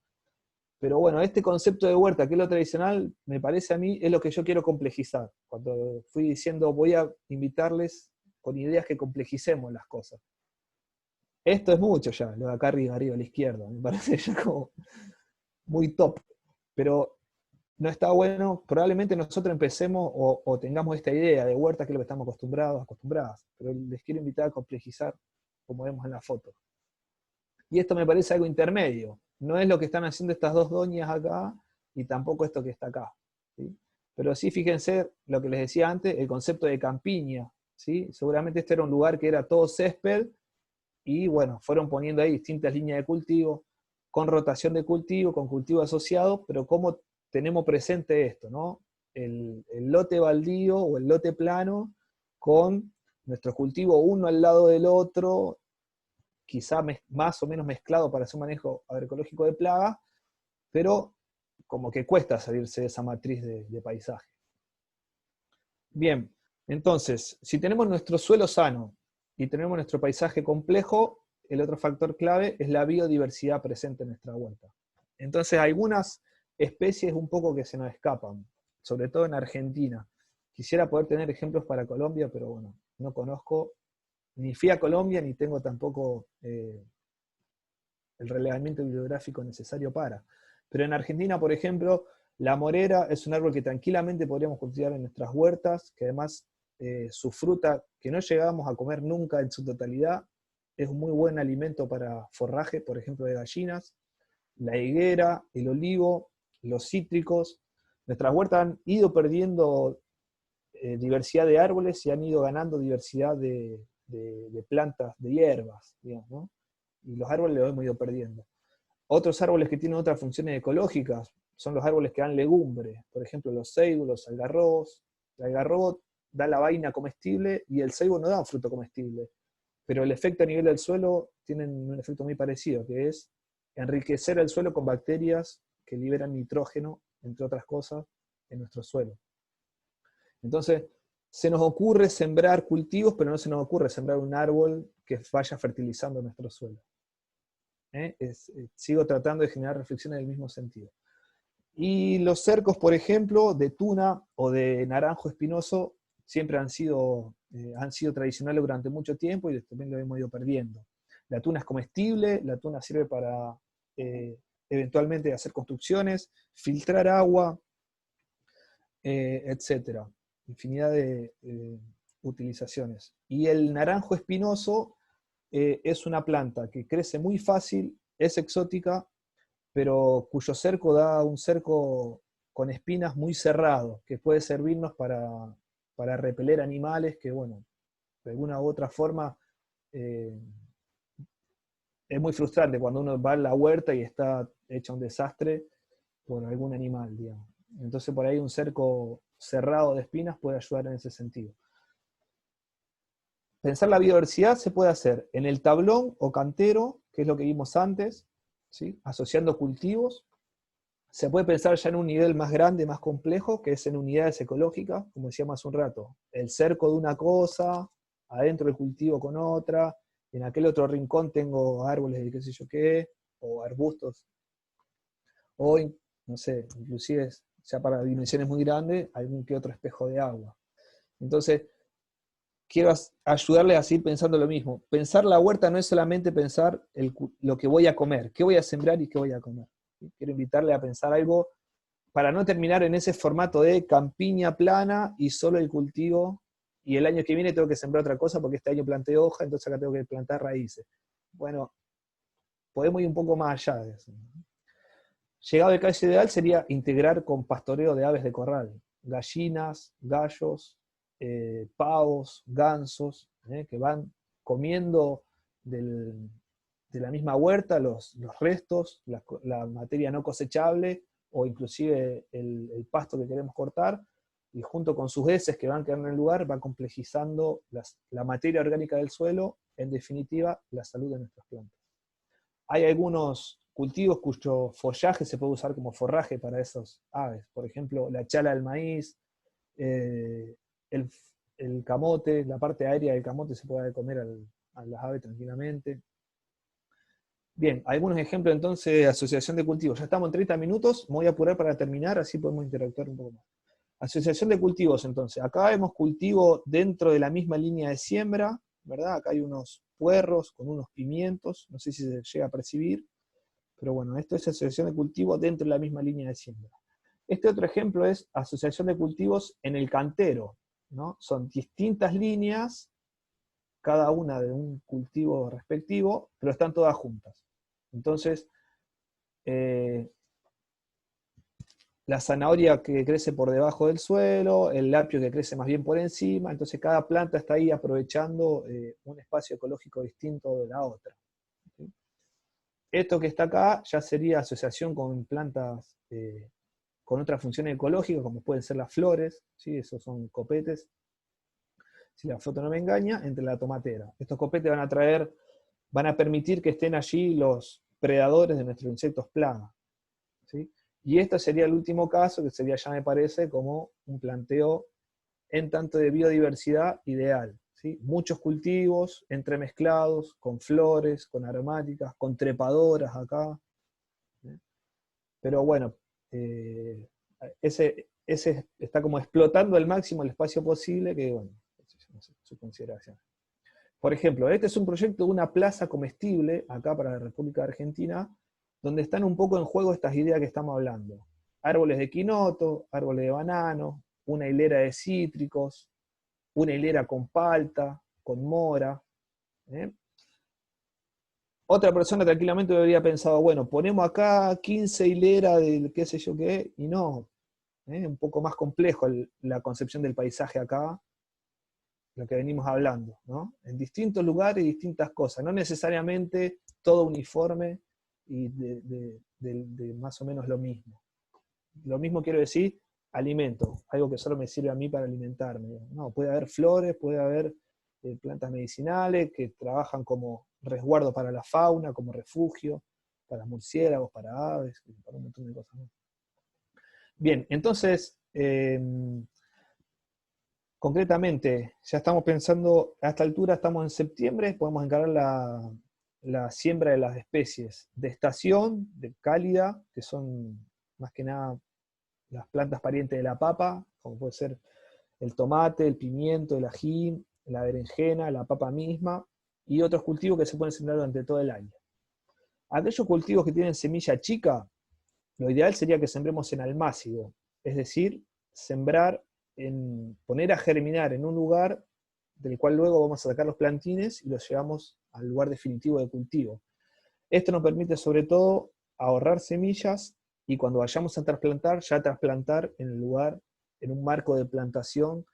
Pero bueno, este concepto de huerta, que es lo tradicional, me parece a mí, es lo que yo quiero complejizar. Cuando fui diciendo, voy a invitarles con ideas que complejicemos las cosas. Esto es mucho ya, lo de acá arriba a la izquierda, me parece ya como muy top. Pero no está bueno, probablemente nosotros empecemos o tengamos esta idea de huerta, que es lo que estamos acostumbradas, pero les quiero invitar a complejizar, como vemos en la foto. Y esto me parece algo intermedio, no es lo que están haciendo estas dos doñas acá, y tampoco esto que está acá, ¿sí? Pero sí, fíjense lo que les decía antes, el concepto de campiña, ¿sí? Seguramente este era un lugar que era todo césped, y bueno, fueron poniendo ahí distintas líneas de cultivo, con rotación de cultivo, con cultivo asociado, pero cómo tenemos presente esto, ¿no? El lote baldío o el lote plano con nuestro cultivo uno al lado del otro, quizá más o menos mezclado para hacer un manejo agroecológico de plagas, pero como que cuesta salirse de esa matriz de paisaje. Bien, entonces, si tenemos nuestro suelo sano, y tenemos nuestro paisaje complejo, el otro factor clave es la biodiversidad presente en nuestra huerta. Entonces, algunas especies un poco que se nos escapan, sobre todo en Argentina. Quisiera poder tener ejemplos para Colombia, pero bueno, no conozco, ni fui a Colombia, ni tengo tampoco el relevamiento bibliográfico necesario para. Pero en Argentina, por ejemplo, la morera es un árbol que tranquilamente podríamos cultivar en nuestras huertas, que además su fruta, que no llegamos a comer nunca en su totalidad, es un muy buen alimento para forraje, por ejemplo, de gallinas. La higuera, el olivo, los cítricos. Nuestras huertas han ido perdiendo diversidad de árboles y han ido ganando diversidad de plantas, de hierbas, digamos, ¿no? Y los árboles los hemos ido perdiendo. Otros árboles que tienen otras funciones ecológicas son los árboles que dan legumbre, por ejemplo los ceibos, los algarrobos. El algarrobo da la vaina comestible y el ceibo no da un fruto comestible, pero el efecto a nivel del suelo tiene un efecto muy parecido, que es enriquecer el suelo con bacterias que liberan nitrógeno, entre otras cosas, en nuestro suelo. Entonces, se nos ocurre sembrar cultivos, pero no se nos ocurre sembrar un árbol que vaya fertilizando nuestro suelo. Sigo tratando de generar reflexiones del mismo sentido. Y los cercos, por ejemplo, de tuna o de naranjo espinoso, siempre han sido tradicionales durante mucho tiempo y también lo hemos ido perdiendo. La tuna es comestible, la tuna sirve para eventualmente hacer construcciones, filtrar agua, etc. Infinidad de utilizaciones. Y el naranjo espinoso es una planta que crece muy fácil, es exótica, pero cuyo cerco da un cerco con espinas muy cerrado, que puede servirnos para repeler animales que, bueno, de alguna u otra forma es muy frustrante cuando uno va a la huerta y está hecha un desastre por algún animal, digamos. Entonces por ahí un cerco cerrado de espinas puede ayudar en ese sentido. Pensar la biodiversidad se puede hacer en el tablón o cantero, que es lo que vimos antes, ¿sí? Asociando cultivos. Se puede pensar ya en un nivel más grande, más complejo, que es en unidades ecológicas, como decíamos hace un rato. El cerco de una cosa, adentro del cultivo con otra, en aquel otro rincón tengo árboles de qué sé yo qué, o arbustos. O, no sé, inclusive ya para dimensiones muy grandes, algún que otro espejo de agua. Entonces, quiero ayudarles a seguir pensando lo mismo. Pensar la huerta no es solamente pensar lo que voy a comer, qué voy a sembrar y qué voy a comer. Quiero invitarle a pensar algo para no terminar en ese formato de campiña plana y solo el cultivo, y el año que viene tengo que sembrar otra cosa porque este año planté hoja, entonces acá tengo que plantar raíces. Bueno, podemos ir un poco más allá de eso. Llegado el caso ideal sería integrar con pastoreo de aves de corral, gallinas, gallos, pavos, gansos, que van comiendo de la misma huerta los restos, la materia no cosechable, o inclusive el pasto que queremos cortar, y junto con sus heces que van quedando en el lugar, va complejizando la materia orgánica del suelo, en definitiva, la salud de nuestras plantas. Hay algunos cultivos cuyo follaje se puede usar como forraje para esos aves, por ejemplo, la chala del maíz, el camote, la parte aérea del camote se puede comer a las aves tranquilamente. Bien, algunos ejemplos entonces de asociación de cultivos. Ya estamos en 30 minutos, me voy a apurar para terminar, así podemos interactuar un poco más. Asociación de cultivos entonces. Acá vemos cultivo dentro de la misma línea de siembra, ¿verdad? Acá hay unos puerros con unos pimientos, no sé si se llega a percibir, pero bueno, esto es asociación de cultivos dentro de la misma línea de siembra. Este otro ejemplo es asociación de cultivos en el cantero, ¿no? Son distintas líneas, cada una de un cultivo respectivo, pero están todas juntas. Entonces, la zanahoria que crece por debajo del suelo, el apio que crece más bien por encima, entonces cada planta está ahí aprovechando un espacio ecológico distinto de la otra. ¿Sí? Esto que está acá ya sería asociación con plantas con otras funciones ecológicas, como pueden ser las flores, ¿sí? Esos son copetes, si la foto no me engaña, entre la tomatera. Estos copetes van a permitir que estén allí los predadores de nuestros insectos plaga. ¿Sí? Y este sería el último caso, que sería, ya me parece, como un planteo en tanto de biodiversidad ideal. ¿sí? Muchos cultivos entremezclados, con flores, con aromáticas, con trepadoras acá. Pero bueno, ese está como explotando al máximo el espacio posible, que bueno, no sé, su consideración. Por ejemplo, este es un proyecto de una plaza comestible, acá para la República Argentina, donde están un poco en juego estas ideas que estamos hablando. Árboles de quinoto, árboles de banano, una hilera de cítricos, una hilera con palta, con mora. Otra persona tranquilamente habría pensado, bueno, ponemos acá 15 hileras de qué sé yo qué, y no. Un poco más complejo la concepción del paisaje acá, lo que venimos hablando, ¿no? En distintos lugares distintas cosas, no necesariamente todo uniforme y de más o menos lo mismo. Lo mismo quiero decir, alimento, algo que solo me sirve a mí para alimentarme. No, puede haber flores, puede haber plantas medicinales que trabajan como resguardo para la fauna, como refugio, para murciélagos, para aves, para un montón de cosas más. Bien, entonces, concretamente, ya estamos pensando, a esta altura estamos en septiembre, podemos encarar la siembra de las especies de estación, de cálida, que son más que nada las plantas parientes de la papa, como puede ser el tomate, el pimiento, el ají, la berenjena, la papa misma, y otros cultivos que se pueden sembrar durante todo el año. Aquellos cultivos que tienen semilla chica, lo ideal sería que sembremos en almácigo, es decir, poner a germinar en un lugar del cual luego vamos a sacar los plantines y los llevamos al lugar definitivo de cultivo. Esto nos permite sobre todo ahorrar semillas y cuando vayamos a trasplantar, ya trasplantar en el lugar, en un marco de plantación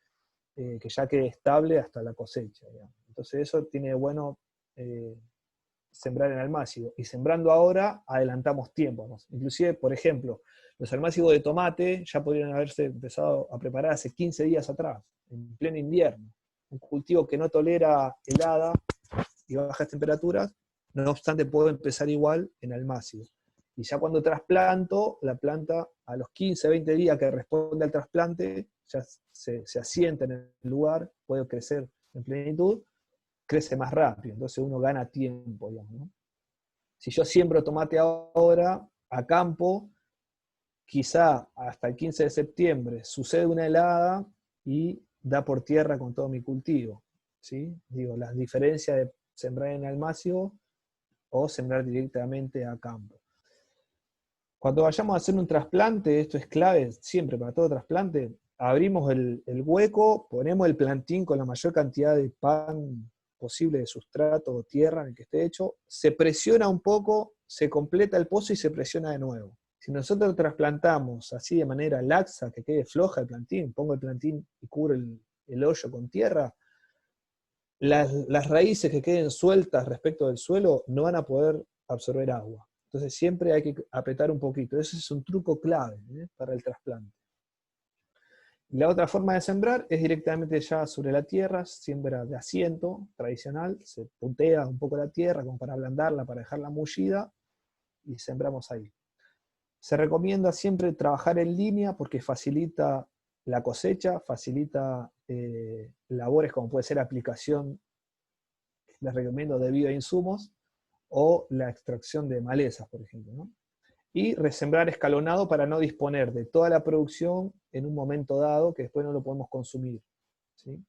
que ya quede estable hasta la cosecha, digamos. Entonces eso tiene de bueno sembrar en almácigo. Y sembrando ahora, adelantamos tiempo, ¿no? Inclusive, por ejemplo, los almácigos de tomate ya podrían haberse empezado a preparar hace 15 días atrás, en pleno invierno. Un cultivo que no tolera helada y bajas temperaturas, no obstante puedo empezar igual en almácigo. Y ya cuando trasplanto, la planta a los 15, 20 días que responde al trasplante, ya se asienta en el lugar, puede crecer en plenitud, crece más rápido, entonces uno gana tiempo, digamos, ¿no? Si yo siembro tomate ahora, a campo, quizá hasta el 15 de septiembre sucede una helada y da por tierra con todo mi cultivo, ¿sí? Digo, las diferencias de sembrar en almácigo o sembrar directamente a campo. Cuando vayamos a hacer un trasplante, esto es clave siempre para todo trasplante, abrimos el hueco, ponemos el plantín con la mayor cantidad de pan posible de sustrato o tierra en el que esté hecho, se presiona un poco, se completa el pozo y se presiona de nuevo. Si nosotros trasplantamos así de manera laxa, que quede floja el plantín, pongo el plantín y cubro el hoyo con tierra, las raíces que queden sueltas respecto del suelo no van a poder absorber agua. Entonces siempre hay que apretar un poquito. Ese es un truco clave para el trasplante. La otra forma de sembrar es directamente ya sobre la tierra, siembra de asiento tradicional, se puntea un poco la tierra como para ablandarla, para dejarla mullida, y sembramos ahí. Se recomienda siempre trabajar en línea porque facilita la cosecha, facilita labores como puede ser aplicación, les recomiendo de bioinsumos, o la extracción de malezas, por ejemplo, ¿no? Y resembrar escalonado para no disponer de toda la producción en un momento dado que después no lo podemos consumir, ¿sí?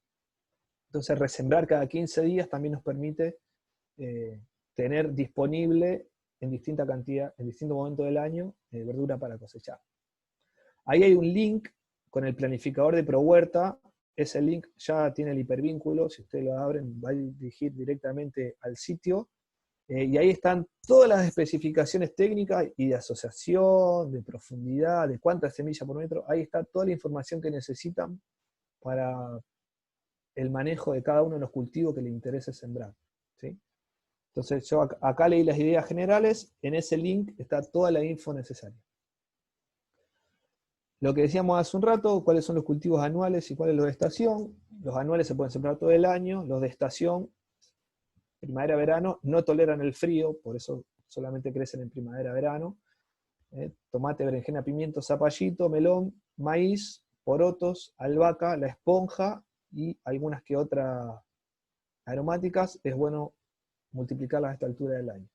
Entonces resembrar cada 15 días también nos permite tener disponible en distinta cantidad, en distintos momentos del año, verdura para cosechar. Ahí hay un link con el planificador de ProHuerta. Ese link ya tiene el hipervínculo, si ustedes lo abren va a dirigir directamente al sitio. Y ahí están todas las especificaciones técnicas y de asociación, de profundidad, de cuántas semillas por metro. Ahí está toda la información que necesitan para el manejo de cada uno de los cultivos que les interese sembrar, ¿sí? Entonces yo acá leí las ideas generales, en ese link está toda la info necesaria. Lo que decíamos hace un rato, cuáles son los cultivos anuales y cuáles los de estación. Los anuales se pueden sembrar todo el año, los de estación, primavera-verano, no toleran el frío, por eso solamente crecen en primavera-verano. Tomate, berenjena, pimiento, zapallito, melón, maíz, porotos, albahaca, la esponja y algunas que otras aromáticas, es bueno multiplicarlas a esta altura del año.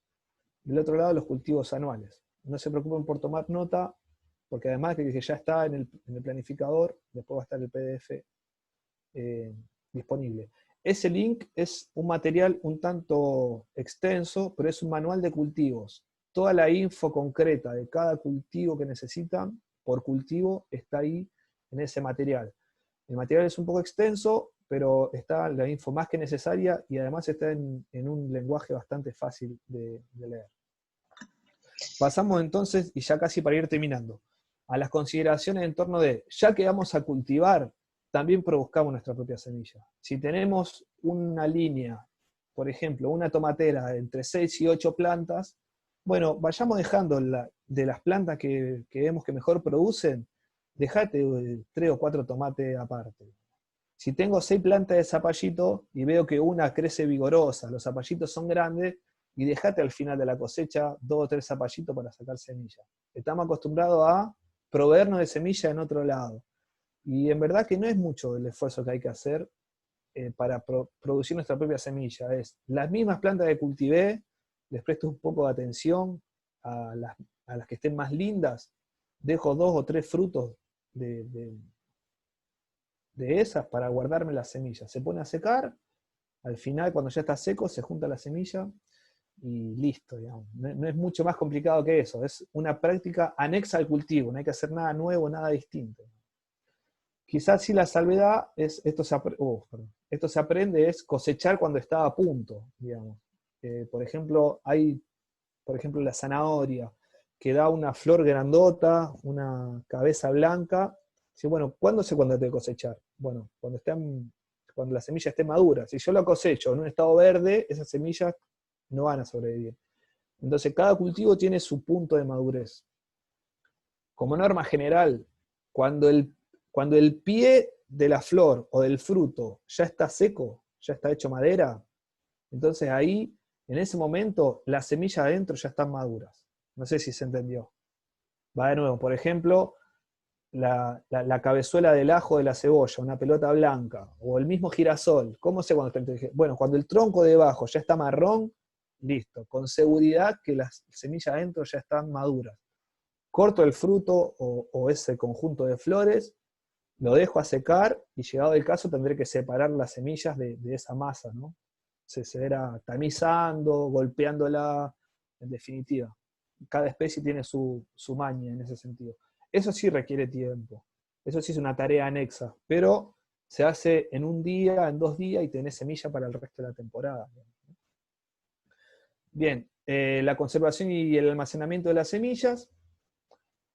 Del otro lado, los cultivos anuales. No se preocupen por tomar nota, porque además de que ya está en el planificador, después va a estar el PDF disponible. Ese link es un material un tanto extenso, pero es un manual de cultivos. Toda la info concreta de cada cultivo que necesitan, por cultivo, está ahí en ese material. El material es un poco extenso, pero está la info más que necesaria y además está en un lenguaje bastante fácil de leer. Pasamos entonces, y ya casi para ir terminando, a las consideraciones en torno de, ya que vamos a cultivar, también produzcamos nuestra propia semilla. Si tenemos una línea, por ejemplo, una tomatera entre 6 y 8 plantas, bueno, vayamos dejando de las plantas que vemos que mejor producen, dejate 3 o 4 tomates aparte. Si tengo 6 plantas de zapallito y veo que una crece vigorosa, los zapallitos son grandes, y dejate al final de la cosecha 2 o 3 zapallitos para sacar semilla. Estamos acostumbrados a proveernos de semilla en otro lado. Y en verdad que no es mucho el esfuerzo que hay que hacer para producir nuestra propia semilla. Es las mismas plantas que cultivé, les presto un poco de atención a las que estén más lindas, dejo 2 o 3 frutos de esas para guardarme las semillas. Se pone a secar, al final cuando ya está seco se junta la semilla y listo, digamos. No es mucho más complicado que eso, es una práctica anexa al cultivo, no hay que hacer nada nuevo, nada distinto. Quizás sí la salvedad es, esto se aprende, es cosechar cuando está a punto, digamos. Por ejemplo, hay la zanahoria, que da una flor grandota, una cabeza blanca. Sí, bueno, ¿cuándo sé cuándo tengo que cosechar? Bueno, cuando la semilla esté madura. Si yo la cosecho en un estado verde, esas semillas no van a sobrevivir. Entonces, cada cultivo tiene su punto de madurez. Como norma general, cuando el pie de la flor o del fruto ya está seco, ya está hecho madera, entonces ahí, en ese momento, las semillas adentro ya están maduras. No sé si se entendió. Va de nuevo, por ejemplo, la cabezuela del ajo de la cebolla, una pelota blanca, o el mismo girasol. ¿Cómo sé cuando está inteligente? Bueno, cuando el tronco de abajo ya está marrón, listo, con seguridad que las semillas adentro ya están maduras. Corto el fruto o ese conjunto de flores, lo dejo a secar y llegado el caso tendré que separar las semillas de esa masa, ¿no? Se verá tamizando, golpeándola, en definitiva. Cada especie tiene su maña en ese sentido. Eso sí requiere tiempo, eso sí es una tarea anexa, pero se hace en un día, en 2 días y tenés semilla para el resto de la temporada. Bien, la conservación y el almacenamiento de las semillas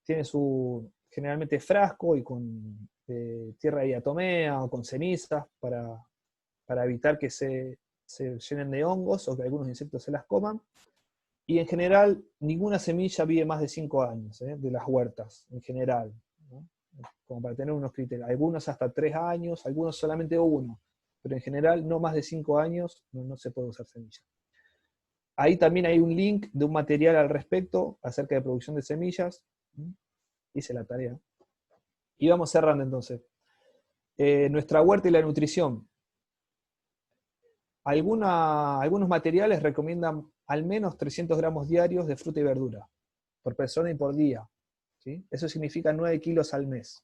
tiene su generalmente frasco y con tierra diatomea o con cenizas para evitar que se llenen de hongos o que algunos insectos se las coman. Y en general, ninguna semilla vive más de 5 años, de las huertas, en general, ¿no? Como para tener unos criterios. Algunos hasta 3 años, algunos solamente 1, pero en general no más de 5 años no se puede usar semilla. Ahí también hay un link de un material al respecto, acerca de producción de semillas. Hice la tarea. Y vamos cerrando entonces. Nuestra huerta y la nutrición. Algunos materiales recomiendan al menos 300 gramos diarios de fruta y verdura, por persona y por día. ¿Sí? Eso significa 9 kilos al mes.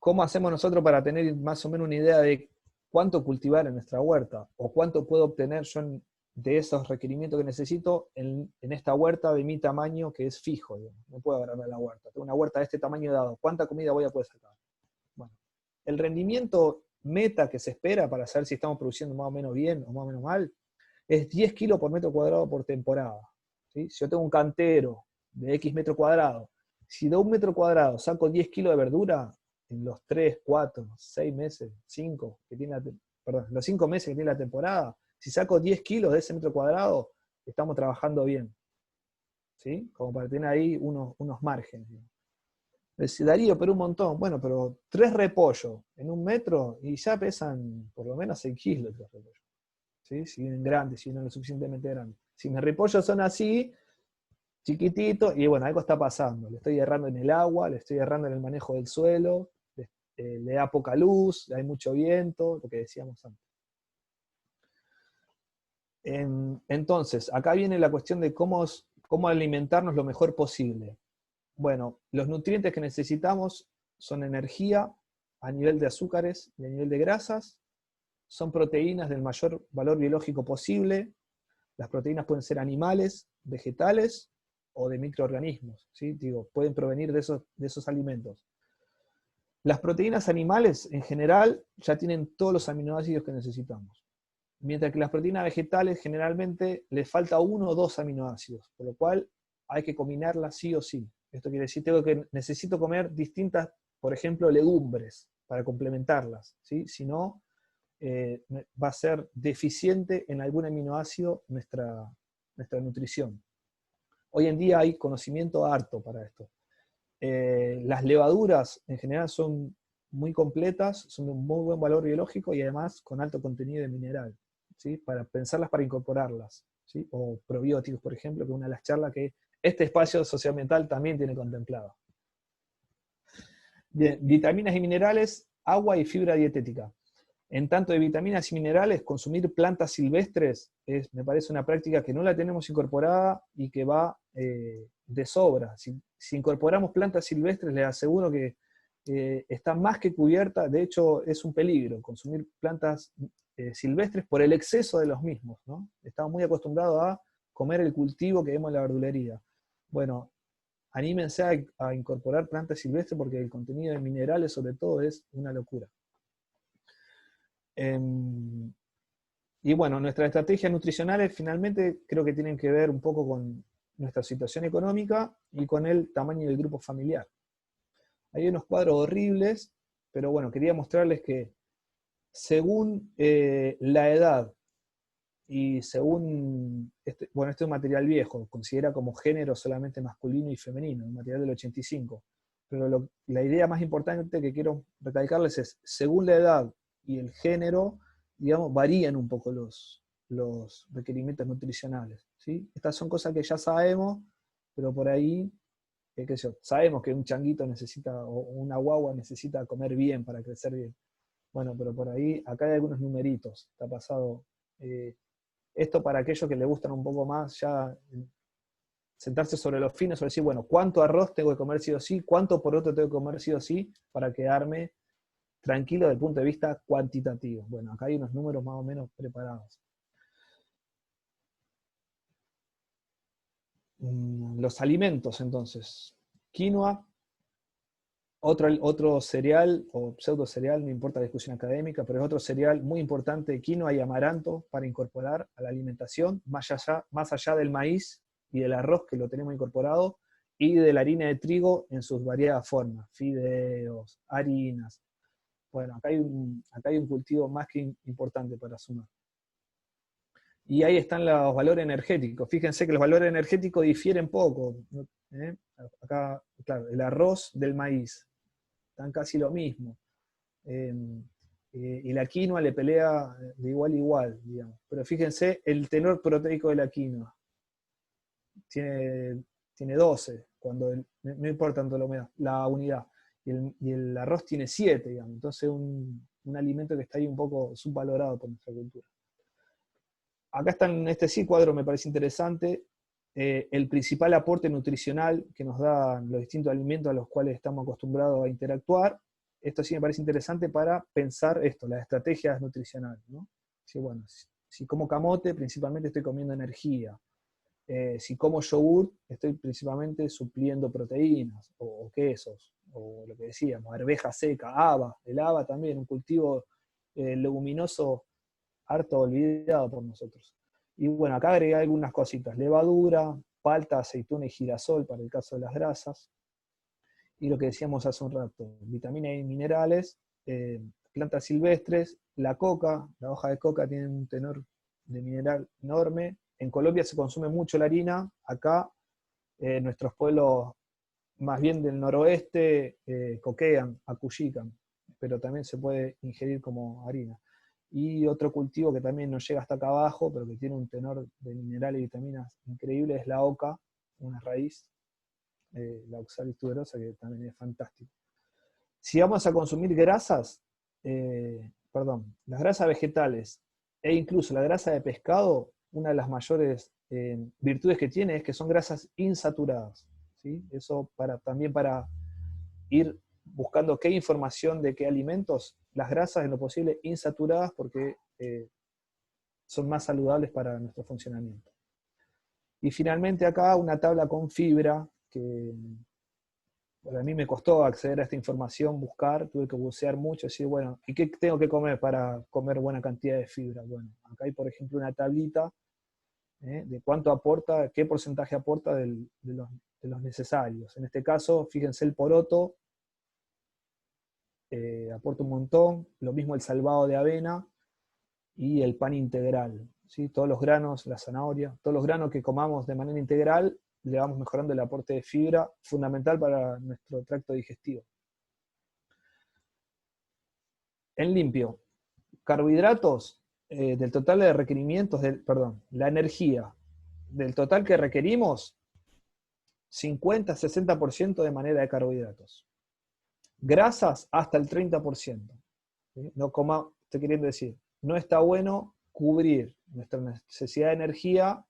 ¿Cómo hacemos nosotros para tener más o menos una idea de cuánto cultivar en nuestra huerta? ¿O cuánto puedo obtener yo de esos requerimientos que necesito en esta huerta de mi tamaño que es fijo? Digamos. No puedo agrandar la huerta. Tengo una huerta de este tamaño dado. ¿Cuánta comida voy a poder sacar? Bueno, el rendimiento meta que se espera para saber si estamos produciendo más o menos bien o más o menos mal, es 10 kilos por metro cuadrado por temporada. ¿Sí? Si yo tengo un cantero de X metro cuadrado, si de 1 metro cuadrado saco 10 kilos de verdura, en los 3, 4, 6 meses, 5, los 5 meses que tiene la temporada, si saco 10 kilos de ese metro cuadrado, estamos trabajando bien. ¿Sí? Como para tener ahí unos márgenes. Decía, Darío, pero un montón. Bueno, pero 3 repollos en 1 metro y ya pesan por lo menos 6 kilos 3 repollos. ¿Sí? Si vienen grandes, si vienen lo suficientemente grandes. Si mis repollos son así, chiquititos, y bueno, algo está pasando. Le estoy errando en el agua, le estoy errando en el manejo del suelo, le da poca luz, hay mucho viento, lo que decíamos antes. Entonces, acá viene la cuestión de cómo alimentarnos lo mejor posible. Bueno, los nutrientes que necesitamos son energía a nivel de azúcares y a nivel de grasas, son proteínas del mayor valor biológico posible. Las proteínas pueden ser animales, vegetales o de microorganismos, ¿sí? Digo, pueden provenir de esos alimentos. Las proteínas animales, en general, ya tienen todos los aminoácidos que necesitamos. Mientras que las proteínas vegetales, generalmente, les falta 1 o 2 aminoácidos, por lo cual hay que combinarlas sí o sí. Esto quiere decir que necesito comer distintas, por ejemplo, legumbres, para complementarlas, ¿sí? Si no, va a ser deficiente en algún aminoácido nuestra nutrición. Hoy en día hay conocimiento harto para esto. Las levaduras en general son muy completas, son de un muy buen valor biológico y además con alto contenido de mineral, ¿sí? Para pensarlas, para incorporarlas, ¿sí? O probióticos, por ejemplo, que es una de las charlas que este espacio socioambiental también tiene contemplado. Bien, vitaminas y minerales, agua y fibra dietética. En tanto de vitaminas y minerales, consumir plantas silvestres me parece una práctica que no la tenemos incorporada y que va de sobra. Si incorporamos plantas silvestres, les aseguro que está más que cubierta. De hecho, es un peligro consumir plantas silvestres por el exceso de los mismos, ¿no? Estamos muy acostumbrados a comer el cultivo que vemos en la verdulería. Bueno, anímense a incorporar plantas silvestres porque el contenido de minerales, sobre todo, es una locura. Y bueno, nuestras estrategias nutricionales finalmente creo que tienen que ver un poco con nuestra situación económica y con el tamaño del grupo familiar. Hay unos cuadros horribles, pero bueno, quería mostrarles que según la edad y según, este es un material viejo, considera como género solamente masculino y femenino, un material del 85, pero la idea más importante que quiero recalcarles es, según la edad y el género, digamos, varían un poco los requerimientos nutricionales, ¿sí? Estas son cosas que ya sabemos, pero por ahí, qué sé yo, sabemos que un changuito necesita, o una guagua necesita comer bien para crecer bien. Bueno, pero por ahí, acá hay algunos numeritos, está pasado. Esto para aquellos que les gustan un poco más, ya sentarse sobre los fines, sobre decir, bueno, ¿cuánto arroz tengo que comer sí o sí? ¿Cuánto poroto tengo que comer sí o sí? Para quedarme tranquilo desde el punto de vista cuantitativo. Bueno, acá hay unos números más o menos preparados. Los alimentos, entonces. Quinoa, otro cereal, o pseudo cereal, no importa la discusión académica, pero es otro cereal muy importante, quinoa y amaranto, para incorporar a la alimentación, más allá del maíz y del arroz, que lo tenemos incorporado, y de la harina de trigo en sus variadas formas, fideos, harinas. Bueno, acá hay un cultivo más que importante para sumar. Y ahí están los valores energéticos. Fíjense que los valores energéticos difieren poco. Acá, claro, el arroz del maíz, están casi lo mismo. Y la quinoa le pelea de igual a igual, digamos. Pero fíjense el tenor proteico de la quinoa. Tiene 12, no importa tanto la unidad. Y el arroz tiene 7, digamos. Entonces un alimento que está ahí un poco subvalorado por nuestra cultura. Acá está en este cuadro, me parece interesante, el principal aporte nutricional que nos dan los distintos alimentos a los cuales estamos acostumbrados a interactuar. Esto sí me parece interesante para pensar las estrategias nutricionales, ¿no? Sí, bueno, si como camote, principalmente estoy comiendo energía. Si como yogur, estoy principalmente supliendo proteínas, o quesos, o lo que decíamos, arveja seca, haba. El haba también, un cultivo leguminoso harto olvidado por nosotros. Y bueno, acá agregué algunas cositas: levadura, palta, aceituna y girasol para el caso de las grasas. Y lo que decíamos hace un rato, vitaminas y minerales, plantas silvestres, la coca, la hoja de coca tiene un tenor de mineral enorme. En Colombia se consume mucho la harina, acá nuestros pueblos más bien del noroeste coquean, acullican, pero también se puede ingerir como harina. Y otro cultivo que también nos llega hasta acá abajo, pero que tiene un tenor de minerales y vitaminas increíble, es la oca, una raíz, la oxalis tuberosa, que también es fantástico. Si vamos a consumir grasas, las grasas vegetales e incluso la grasa de pescado, una de las mayores virtudes que tiene es que son grasas insaturadas, ¿sí? Eso también para ir buscando qué información de qué alimentos, las grasas en lo posible insaturadas porque son más saludables para nuestro funcionamiento. Y finalmente acá una tabla con fibra, que a mí me costó acceder a esta información, buscar, tuve que bucear mucho, decir, bueno, ¿y qué tengo que comer para comer buena cantidad de fibra? Bueno, acá hay por ejemplo una tablita de cuánto aporta, qué porcentaje aporta de los necesarios. En este caso, fíjense el poroto, aporta un montón, lo mismo el salvado de avena y el pan integral, ¿sí? Todos los granos, la zanahoria, todos los granos que comamos de manera integral, le vamos mejorando el aporte de fibra, fundamental para nuestro tracto digestivo. En limpio, carbohidratos, del total de requerimientos, la energía, del total que requerimos, 50-60% de manera de carbohidratos. Grasas hasta el 30%. ¿Sí? No coma, estoy queriendo decir, no está bueno cubrir nuestra necesidad de energía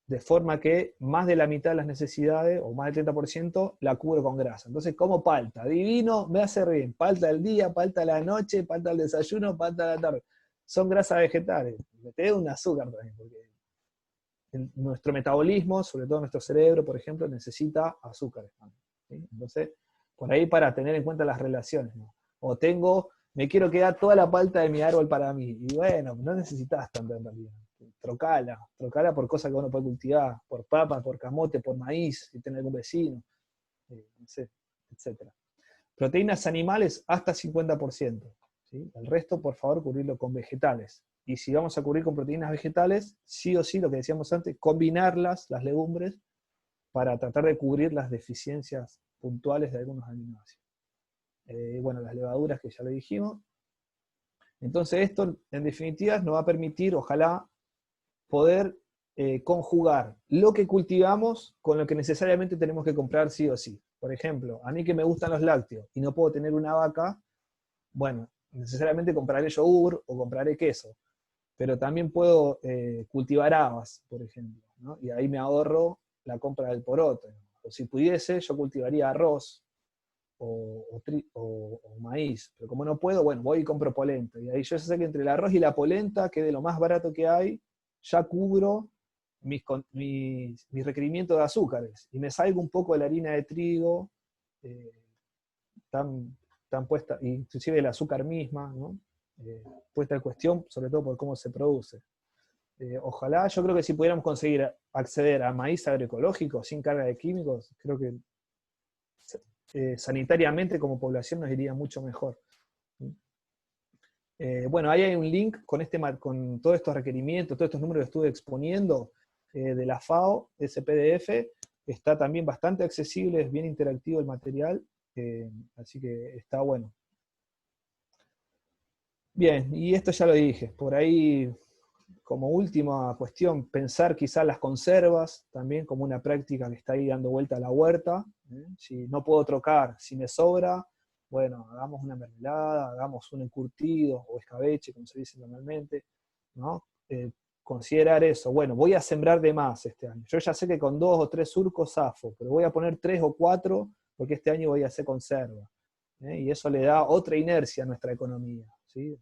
de forma que más de la mitad de las necesidades, o más del 30%, la cubro con grasa. Entonces, como palta, divino, me hace bien. Palta del día, palta de la noche, palta del desayuno, palta de la tarde. Son grasas vegetales. Meté un azúcar también, porque nuestro metabolismo, sobre todo nuestro cerebro, por ejemplo, necesita azúcares. ¿Sí? Entonces, por ahí para tener en cuenta las relaciones, ¿no? O me quiero quedar toda la palta de mi árbol para mí. Y bueno, no necesitas tanto en realidad. Trocala por cosas que uno puede cultivar, por papa, por camote, por maíz, si tiene algún vecino, no sé, etc. Proteínas animales hasta 50%. ¿Sí? El resto, por favor, cubrirlo con vegetales. Y si vamos a cubrir con proteínas vegetales, sí o sí, lo que decíamos antes, combinarlas, las legumbres, para tratar de cubrir las deficiencias puntuales de algunos aminoácidos. Bueno, las levaduras que ya lo dijimos. Entonces esto, en definitiva, nos va a permitir, ojalá, poder conjugar lo que cultivamos con lo que necesariamente tenemos que comprar sí o sí. Por ejemplo, a mí que me gustan los lácteos y no puedo tener una vaca, bueno, necesariamente compraré yogur o compraré queso, pero también puedo cultivar habas, por ejemplo, ¿no? Y ahí me ahorro la compra del poroto. O si pudiese, yo cultivaría arroz o maíz, pero como no puedo, bueno, voy y compro polenta. Y ahí yo sé que entre el arroz y la polenta, que es de lo más barato que hay, ya cubro mis requerimientos de azúcares. Y me salgo un poco de la harina de trigo, tan puesta, inclusive el azúcar misma, ¿no? Puesta en cuestión, sobre todo por cómo se produce. Ojalá, yo creo que si pudiéramos conseguir acceder a maíz agroecológico sin carga de químicos, creo que sanitariamente como población nos iría mucho mejor. Bueno, ahí hay un link con todos estos requerimientos, todos estos números que estuve exponiendo de la FAO, ese PDF, está también bastante accesible, es bien interactivo el material, así que está bueno. Bien, y esto ya lo dije, por ahí como última cuestión, pensar quizás las conservas, también como una práctica que está ahí dando vuelta a la huerta. Si no puedo trocar, si me sobra, bueno, hagamos una mermelada, hagamos un encurtido o escabeche, como se dice normalmente, ¿no? Considerar eso, bueno, voy a sembrar de más este año. Yo ya sé que con 2 o 3 surcos zafo, pero voy a poner 3 o 4 porque este año voy a hacer conserva. Y eso le da otra inercia a nuestra economía, ¿sí?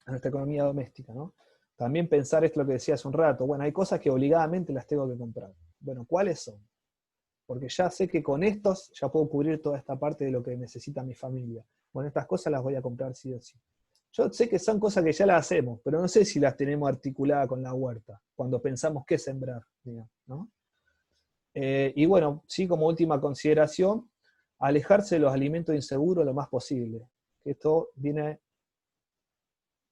A nuestra economía doméstica, ¿no? También pensar esto lo que decía hace un rato, bueno, hay cosas que obligadamente las tengo que comprar. Bueno, ¿cuáles son? Porque ya sé que con estos ya puedo cubrir toda esta parte de lo que necesita mi familia. Bueno, estas cosas las voy a comprar sí o sí. Yo sé que son cosas que ya las hacemos, pero no sé si las tenemos articuladas con la huerta, cuando pensamos qué sembrar, digamos, ¿no? Y bueno, sí, como última consideración, alejarse de los alimentos inseguros lo más posible. Esto viene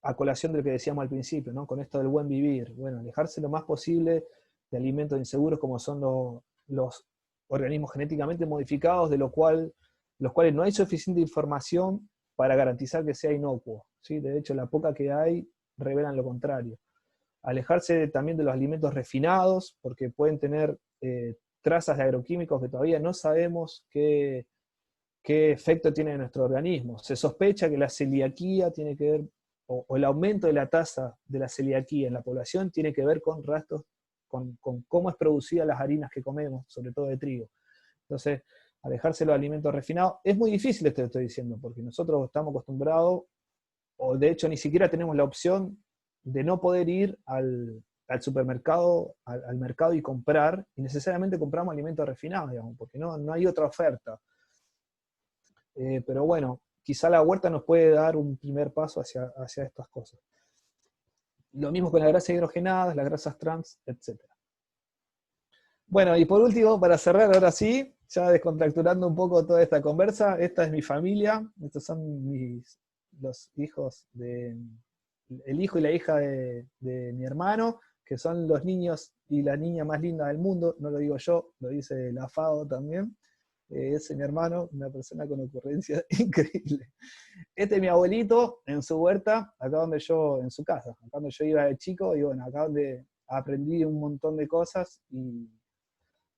a colación de lo que decíamos al principio, ¿no? Con esto del buen vivir. Bueno, alejarse lo más posible de alimentos inseguros como son los organismos genéticamente modificados, los cuales no hay suficiente información para garantizar que sea inocuo, ¿sí? De hecho, la poca que hay revelan lo contrario. Alejarse también de los alimentos refinados, porque pueden tener trazas de agroquímicos que todavía no sabemos qué efecto tiene en nuestro organismo. Se sospecha que la celiaquía tiene que ver o el aumento de la tasa de la celiaquía en la población tiene que ver con rastros, con cómo es producida las harinas que comemos, sobre todo de trigo. Entonces, alejarse de los alimentos refinados, es muy difícil esto que estoy diciendo, porque nosotros estamos acostumbrados, o de hecho ni siquiera tenemos la opción de no poder ir al supermercado, al mercado y comprar, y necesariamente compramos alimentos refinados, digamos, porque no hay otra oferta. Pero bueno, quizá la huerta nos puede dar un primer paso hacia estas cosas. Lo mismo con las grasas hidrogenadas, las grasas trans, etc. Bueno, y por último, para cerrar ahora sí, ya descontracturando un poco toda esta conversa, esta es mi familia, estos son los hijos el hijo y la hija de mi hermano, que son los niños y la niña más linda del mundo, no lo digo yo, lo dice la FAO también. Ese es mi hermano, una persona con ocurrencia increíble. Este es mi abuelito en su huerta, en su casa, acá donde yo iba de chico, y bueno, acá donde aprendí un montón de cosas, y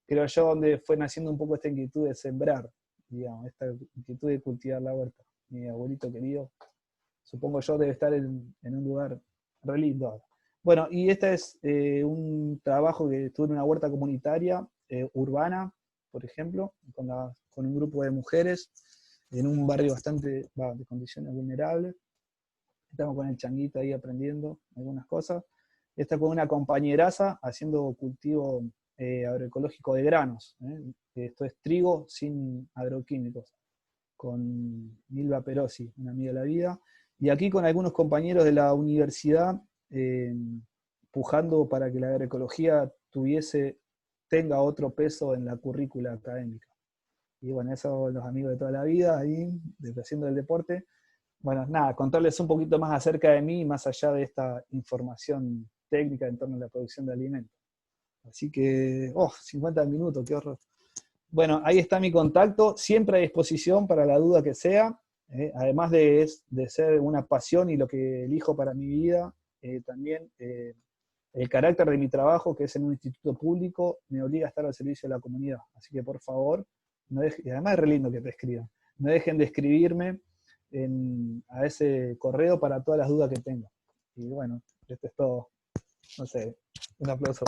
creo yo donde fue naciendo un poco esta inquietud de sembrar, digamos, esta inquietud de cultivar la huerta. Mi abuelito querido, supongo yo debe estar en un lugar re lindo ahora. Bueno, y este es un trabajo que tuve en una huerta comunitaria urbana, por ejemplo, con un grupo de mujeres, en un barrio de condiciones vulnerables. Estamos con el changuito ahí aprendiendo algunas cosas. Está con una compañeraza haciendo cultivo agroecológico de granos. Esto es trigo sin agroquímicos, con Milva Perosi, una amiga de la vida. Y aquí con algunos compañeros de la universidad, pujando para que la agroecología tenga otro peso en la currícula académica. Y bueno, esos son los amigos de toda la vida, ahí, haciendo el deporte. Bueno, nada, contarles un poquito más acerca de mí, más allá de esta información técnica en torno a la producción de alimentos. Así que, 50 minutos, qué horror. Bueno, ahí está mi contacto, siempre a disposición para la duda que sea, además de ser una pasión y lo que elijo para mi vida, también el carácter de mi trabajo, que es en un instituto público, me obliga a estar al servicio de la comunidad. Así que por favor, y además es re lindo que te escriban, no dejen de escribirme a ese correo para todas las dudas que tengan. Y bueno, esto es todo. No sé, un aplauso.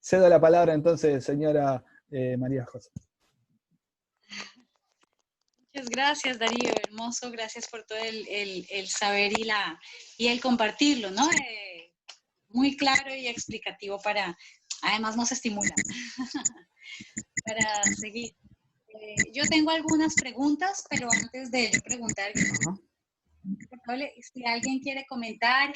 Cedo la palabra entonces, señora María José. Muchas gracias, Darío, hermoso, gracias por todo el saber y el compartirlo, ¿no? Muy claro y explicativo además nos estimula para seguir. Yo tengo algunas preguntas, pero antes de yo preguntar, si alguien quiere comentar,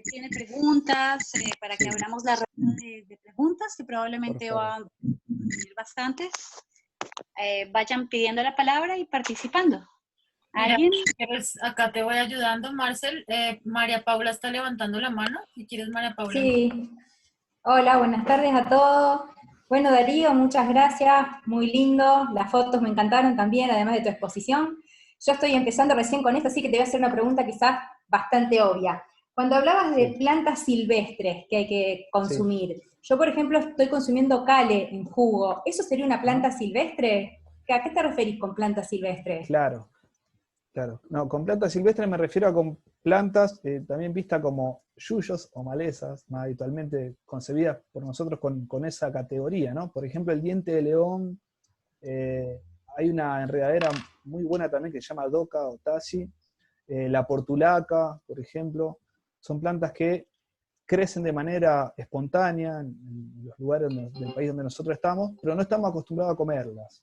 tiene preguntas, para que abramos la ronda de preguntas, que probablemente va a ser bastantes. Vayan pidiendo la palabra y participando. ¿Alguien? Acá te voy ayudando, Marcel. María Paula está levantando la mano. Si quieres, María Paula. Sí. Hola, buenas tardes a todos. Bueno, Darío, muchas gracias. Muy lindo. Las fotos me encantaron también, además de tu exposición. Yo estoy empezando recién con esto, así que te voy a hacer una pregunta quizás bastante obvia. Cuando hablabas de plantas silvestres que hay que consumir, yo, por ejemplo, estoy consumiendo cale en jugo. ¿Eso sería una planta silvestre? ¿A qué te referís con plantas silvestres? Claro. No, con plantas silvestres me refiero a con plantas también vistas como yuyos o malezas, más habitualmente concebidas por nosotros con esa categoría, ¿no? Por ejemplo, el diente de león, hay una enredadera muy buena también que se llama doca o tasi, la portulaca, por ejemplo, son plantas que crecen de manera espontánea en los lugares del país donde nosotros estamos, pero no estamos acostumbrados a comerlas.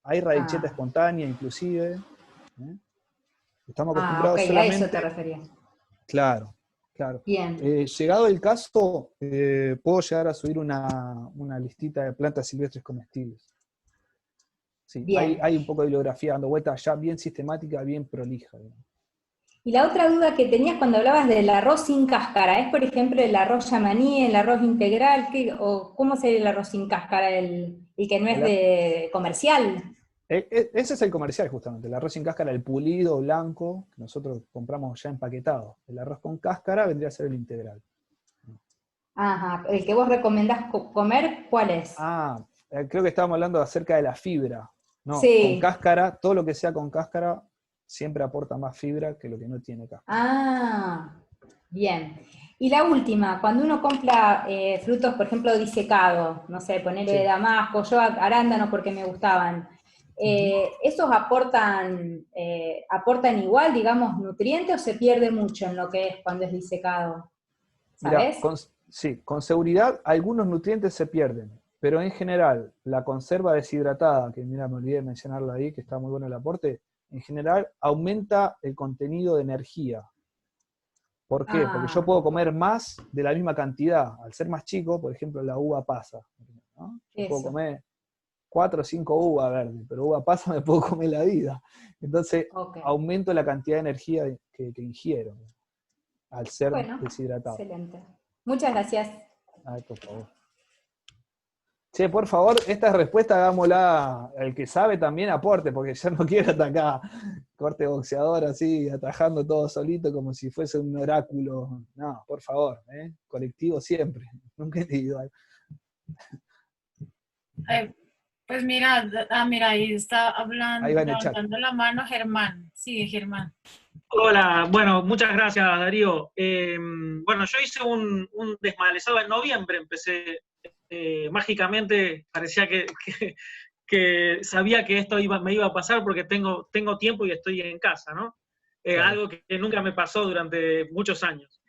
Hay radicheta espontánea inclusive. Estamos acostumbrados solamente... a eso te referías. Claro. Bien. Llegado el caso, puedo llegar a subir una listita de plantas silvestres comestibles. Sí, hay un poco de bibliografía dando vueltas ya bien sistemática, bien prolija. Digamos. Y la otra duda que tenías cuando hablabas del arroz sin cáscara, ¿es por ejemplo el arroz yamaní, el arroz integral? ¿O cómo sería el arroz sin cáscara, el que no es de comercial? Ese es el comercial justamente, el arroz sin cáscara, el pulido blanco, que nosotros compramos ya empaquetado. El arroz con cáscara vendría a ser el integral. Ajá, el que vos recomendás comer, ¿cuál es? Creo que estábamos hablando acerca de la fibra. No, sí. Con cáscara, todo lo que sea con cáscara siempre aporta más fibra que lo que no tiene cáscara. Ah, bien. Y la última, cuando uno compra frutos, por ejemplo, disecados, no sé, ponerle Sí. damasco, yo arándanos porque me gustaban, ¿esos aportan igual, digamos, nutrientes o se pierde mucho en lo que es cuando es disecado? Mira, ¿Sabes? sí, con seguridad algunos nutrientes se pierden, pero en general la conserva deshidratada, que mira, me olvidé de mencionarlo ahí, que está muy bueno el aporte, en general aumenta el contenido de energía. ¿Por qué? Porque yo Ah, puedo comer más de la misma cantidad. Al ser más chico, por ejemplo, la uva pasa, ¿no? Yo puedo eso, comer 4 o 5 uvas verdes, pero uva pasa me puedo comer la vida. Entonces ok. aumento la cantidad de energía que ingiero al ser Bueno, deshidratado. excelente. Muchas gracias. Ay, por favor. Che, por favor, esta respuesta hagámosla, el que sabe también aporte, porque yo no quiero atacar corte boxeador así, atajando todo solito como si fuese un oráculo. No, por favor, colectivo siempre, nunca individual. Pues mira, mira, ahí está Ahí va en el chat. levantando la mano Germán. Sí, Germán. Hola, bueno, muchas gracias, Darío. Bueno, yo hice un desmalezado en noviembre, empecé mágicamente, parecía que sabía que esto me iba a pasar porque tengo tiempo y estoy en casa, ¿no? Claro. Algo que nunca me pasó durante muchos años.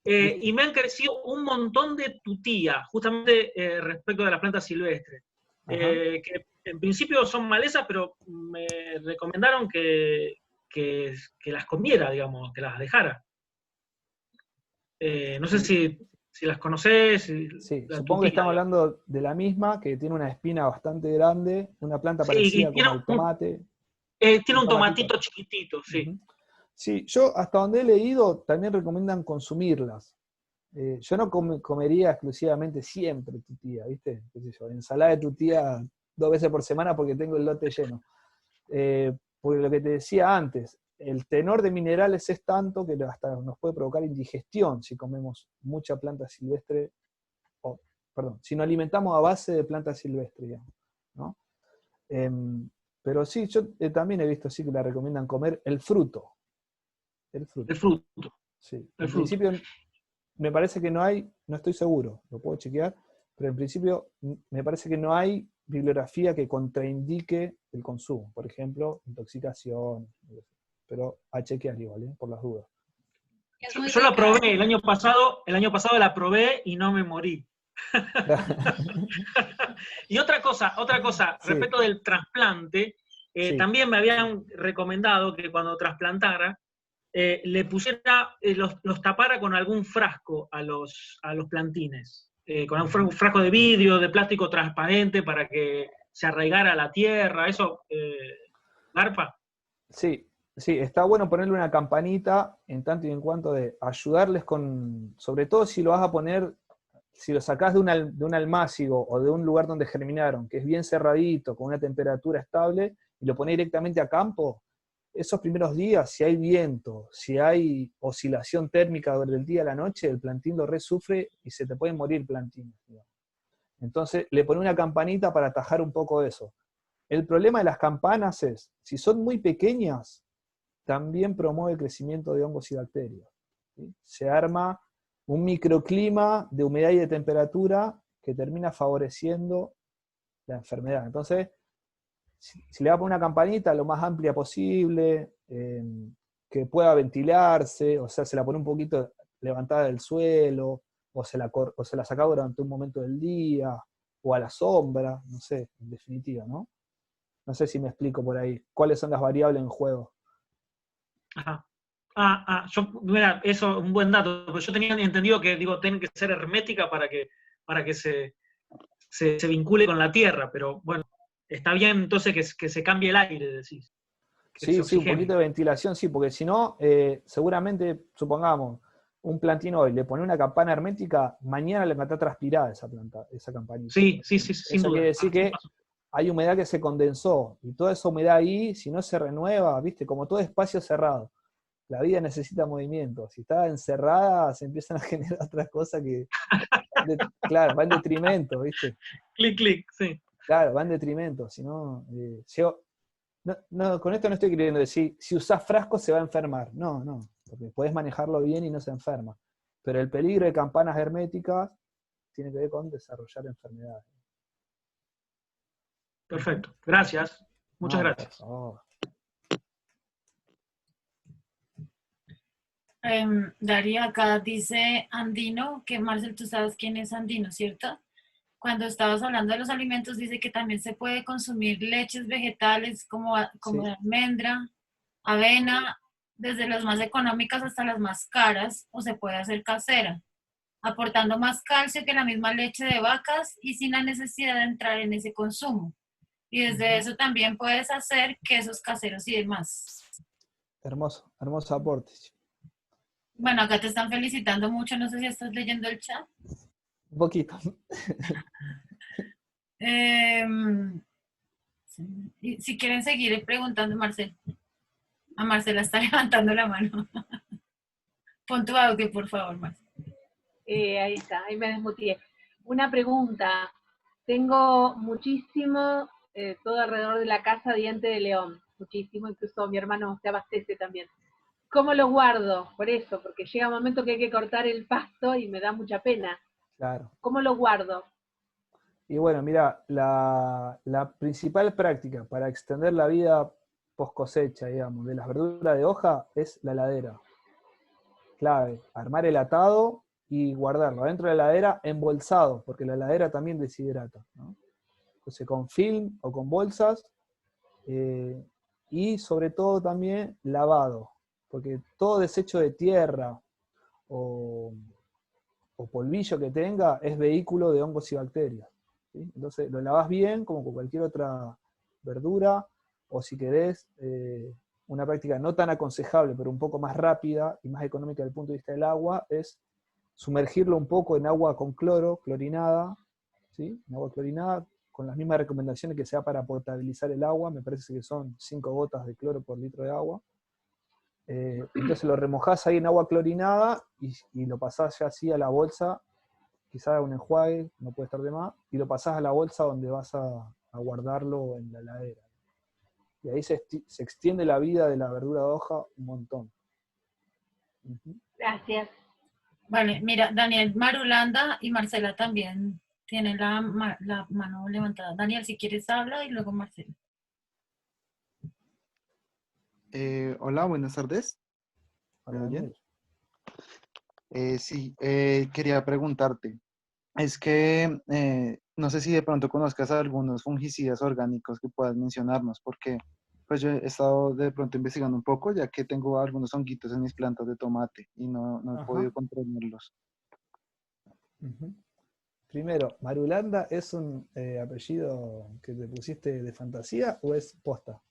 Y me han crecido un montón de tutías, justamente respecto de las plantas silvestres, que en principio son malezas, pero me recomendaron que las comiera, digamos, que las dejara. No sé si las conocés. Sí, La supongo que tutía, estamos digamos. hablando de la misma, que tiene una espina bastante grande, una planta Sí, y parecida como el tomate. tiene un tomatito tomatito. chiquitito, sí. Uh-huh. Sí, yo hasta donde he leído también recomiendan consumirlas. Yo no comería exclusivamente siempre tutía, ¿viste? ¿Qué sé yo? Ensalada de tutía 2 veces por semana porque tengo el lote lleno. Porque lo que te decía antes, el tenor de minerales es tanto que hasta nos puede provocar indigestión si comemos mucha planta silvestre, perdón, si nos alimentamos a base de planta silvestre, digamos, ¿no? Pero sí, yo también he visto sí que la recomiendan comer el fruto. El fruto. El fruto. Sí. El En fruto. principio, me parece que no hay, no estoy seguro, lo puedo chequear, pero en principio me parece que no hay bibliografía que contraindique el consumo. Por ejemplo, intoxicación, pero a chequear igual, por las dudas. Yo la probé el año pasado la probé y no me morí. Y otra cosa, Sí. respecto del trasplante, Sí. también me habían recomendado que cuando trasplantara, le pusiera, los tapara con algún frasco a los plantines, con un frasco de vidrio, de plástico transparente para que se arraigara a la tierra, eso, garpa. Sí, sí, está bueno ponerle una campanita en tanto y en cuanto de ayudarles con, sobre todo si lo vas a poner, si lo sacás de un almácigo o de un lugar donde germinaron, que es bien cerradito, con una temperatura estable, y lo ponés directamente a campo, esos primeros días, si hay viento, si hay oscilación térmica durante el día a la noche, el plantín lo resufre y se te pueden morir plantines. Entonces, le pones una campanita para atajar un poco eso. El problema de las campanas es, si son muy pequeñas, también promueve el crecimiento de hongos y bacterias. ¿Sí? Se arma un microclima de humedad y de temperatura que termina favoreciendo la enfermedad. Entonces, si le va a poner una campanita lo más amplia posible, que pueda ventilarse, o sea, se la pone un poquito levantada del suelo, o se la saca durante un momento del día, o a la sombra, no sé, en definitiva, ¿no? No sé si me explico por ahí. ¿Cuáles son las variables en juego? Ajá. Mira, eso es un buen dato, pero yo tenía entendido que, digo, tiene que ser hermética para que se vincule con la tierra, pero bueno, está bien entonces que se cambie el aire, decís. Que se Sí, sí, un oxigene. poquito de ventilación, sí, porque si no, seguramente, supongamos, un plantín hoy le pone una campana hermética, mañana le mata transpirada esa campanita. Sí, sin Eso duda. quiere decir que hay humedad que se condensó, y toda esa humedad ahí, si no se renueva, viste, como todo espacio cerrado, la vida necesita movimiento. Si está encerrada, se empiezan a generar otras cosas que, claro, va en detrimento, viste. Clic, sí. Claro, va en detrimento, si no, No, con esto no estoy queriendo decir, si usás frasco se va a enfermar. No, porque podés manejarlo bien y no se enferma. Pero el peligro de campanas herméticas tiene que ver con desarrollar enfermedades. Perfecto, gracias. Muchas gracias. Por favor. Darío, acá dice Andino, que Marcel, tú sabes quién es Andino, ¿cierto? Cuando estabas hablando de los alimentos, dice que también se puede consumir leches vegetales como Sí. de almendra, avena, desde las más económicas hasta las más caras, o se puede hacer casera, aportando más calcio que la misma leche de vacas y sin la necesidad de entrar en ese consumo. Y desde eso también puedes hacer quesos caseros y demás. Hermoso aporte. Bueno, acá te están felicitando mucho, no sé si estás leyendo el chat. Un poquito. Y si quieren seguir preguntando, Marcel. A Marcela está levantando la mano. Pon tu audio, por favor, Marcela. Ahí está, ahí me desmuteé. Una pregunta. Tengo muchísimo, todo alrededor de la casa, diente de león. Muchísimo, incluso mi hermano se abastece también. ¿Cómo lo guardo? Por eso, porque llega un momento que hay que cortar el pasto y me da mucha pena. Claro. ¿Cómo lo guardo? Y bueno, mira, la principal práctica para extender la vida post cosecha, digamos, de las verduras de hoja es la heladera. Clave, armar el atado y guardarlo adentro de la heladera embolsado, porque la heladera también deshidrata, ¿no? Entonces con film o con bolsas, y sobre todo también lavado, porque todo desecho de tierra o polvillo que tenga es vehículo de hongos y bacterias, ¿sí? Entonces lo lavás bien, como con cualquier otra verdura, o si querés, una práctica no tan aconsejable, pero un poco más rápida y más económica desde el punto de vista del agua, es sumergirlo un poco en agua con cloro, clorinada, ¿sí? En agua clorinada, con las mismas recomendaciones que se da para potabilizar el agua, me parece que son 5 gotas de cloro por litro de agua. Entonces lo remojás ahí en agua clorinada y lo pasás ya así a la bolsa, quizás un enjuague, no puede estar de más, y lo pasás a la bolsa donde vas a guardarlo en la heladera. Y ahí se extiende la vida de la verdura de hoja un montón. Gracias. Vale, mira, Daniel Marulanda y Marcela también tienen la mano levantada. Daniel, si quieres habla y luego Marcela. Hola, buenas tardes. ¿Me oyen? Sí, quería preguntarte. Es que no sé si de pronto conozcas algunos fungicidas orgánicos que puedas mencionarnos, porque pues yo he estado de pronto investigando un poco, ya que tengo algunos honguitos en mis plantas de tomate y no he podido controlarlos. Primero, ¿Marulanda es un apellido que te pusiste de fantasía o es posta?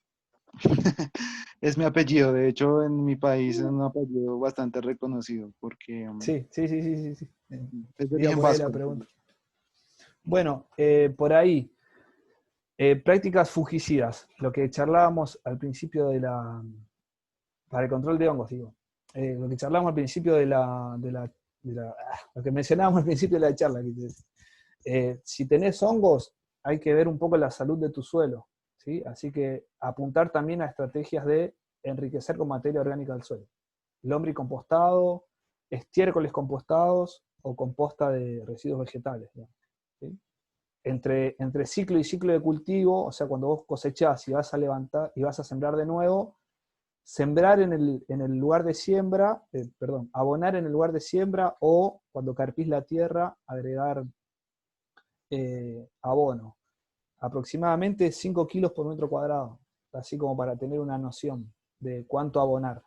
Es mi apellido, de hecho en mi país es un apellido bastante reconocido, porque Sí. es de Iba origen por ahí la vasco. pregunta. Bueno, por ahí, prácticas fungicidas, lo que charlábamos al principio para el control de hongos, digo. Lo que charlábamos al principio lo que mencionábamos al principio de la charla. Si tenés hongos, hay que ver un poco la salud de tu suelo, ¿sí? Así que apuntar también a estrategias de enriquecer con materia orgánica del suelo. Lombricompostado, estiércoles compostados o composta de residuos vegetales, ¿sí? Entre ciclo y ciclo de cultivo, o sea, cuando vos cosechás y vas a levantar y vas a sembrar de nuevo, sembrar en el lugar de siembra, abonar en el lugar de siembra, o cuando carpís la tierra, agregar abono. Aproximadamente 5 kilos por metro cuadrado, así como para tener una noción de cuánto abonar.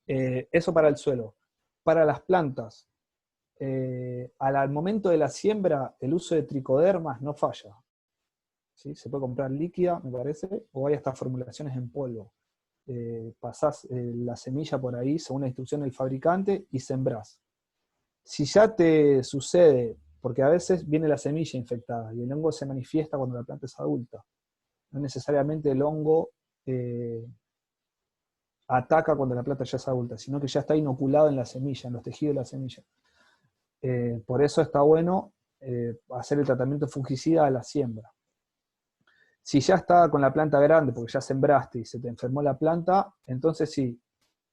Eso para el suelo. Para las plantas, al momento de la siembra, el uso de tricodermas no falla. ¿Sí? Se puede comprar líquida, me parece, o hay hasta formulaciones en polvo. Pasás la semilla por ahí según la instrucción del fabricante y sembrás. Si ya te sucede, porque a veces viene la semilla infectada y el hongo se manifiesta cuando la planta es adulta. No necesariamente el hongo ataca cuando la planta ya es adulta, sino que ya está inoculado en la semilla, en los tejidos de la semilla. Por eso está bueno hacer el tratamiento fungicida a la siembra. Si ya está con la planta grande, porque ya sembraste y se te enfermó la planta, entonces sí,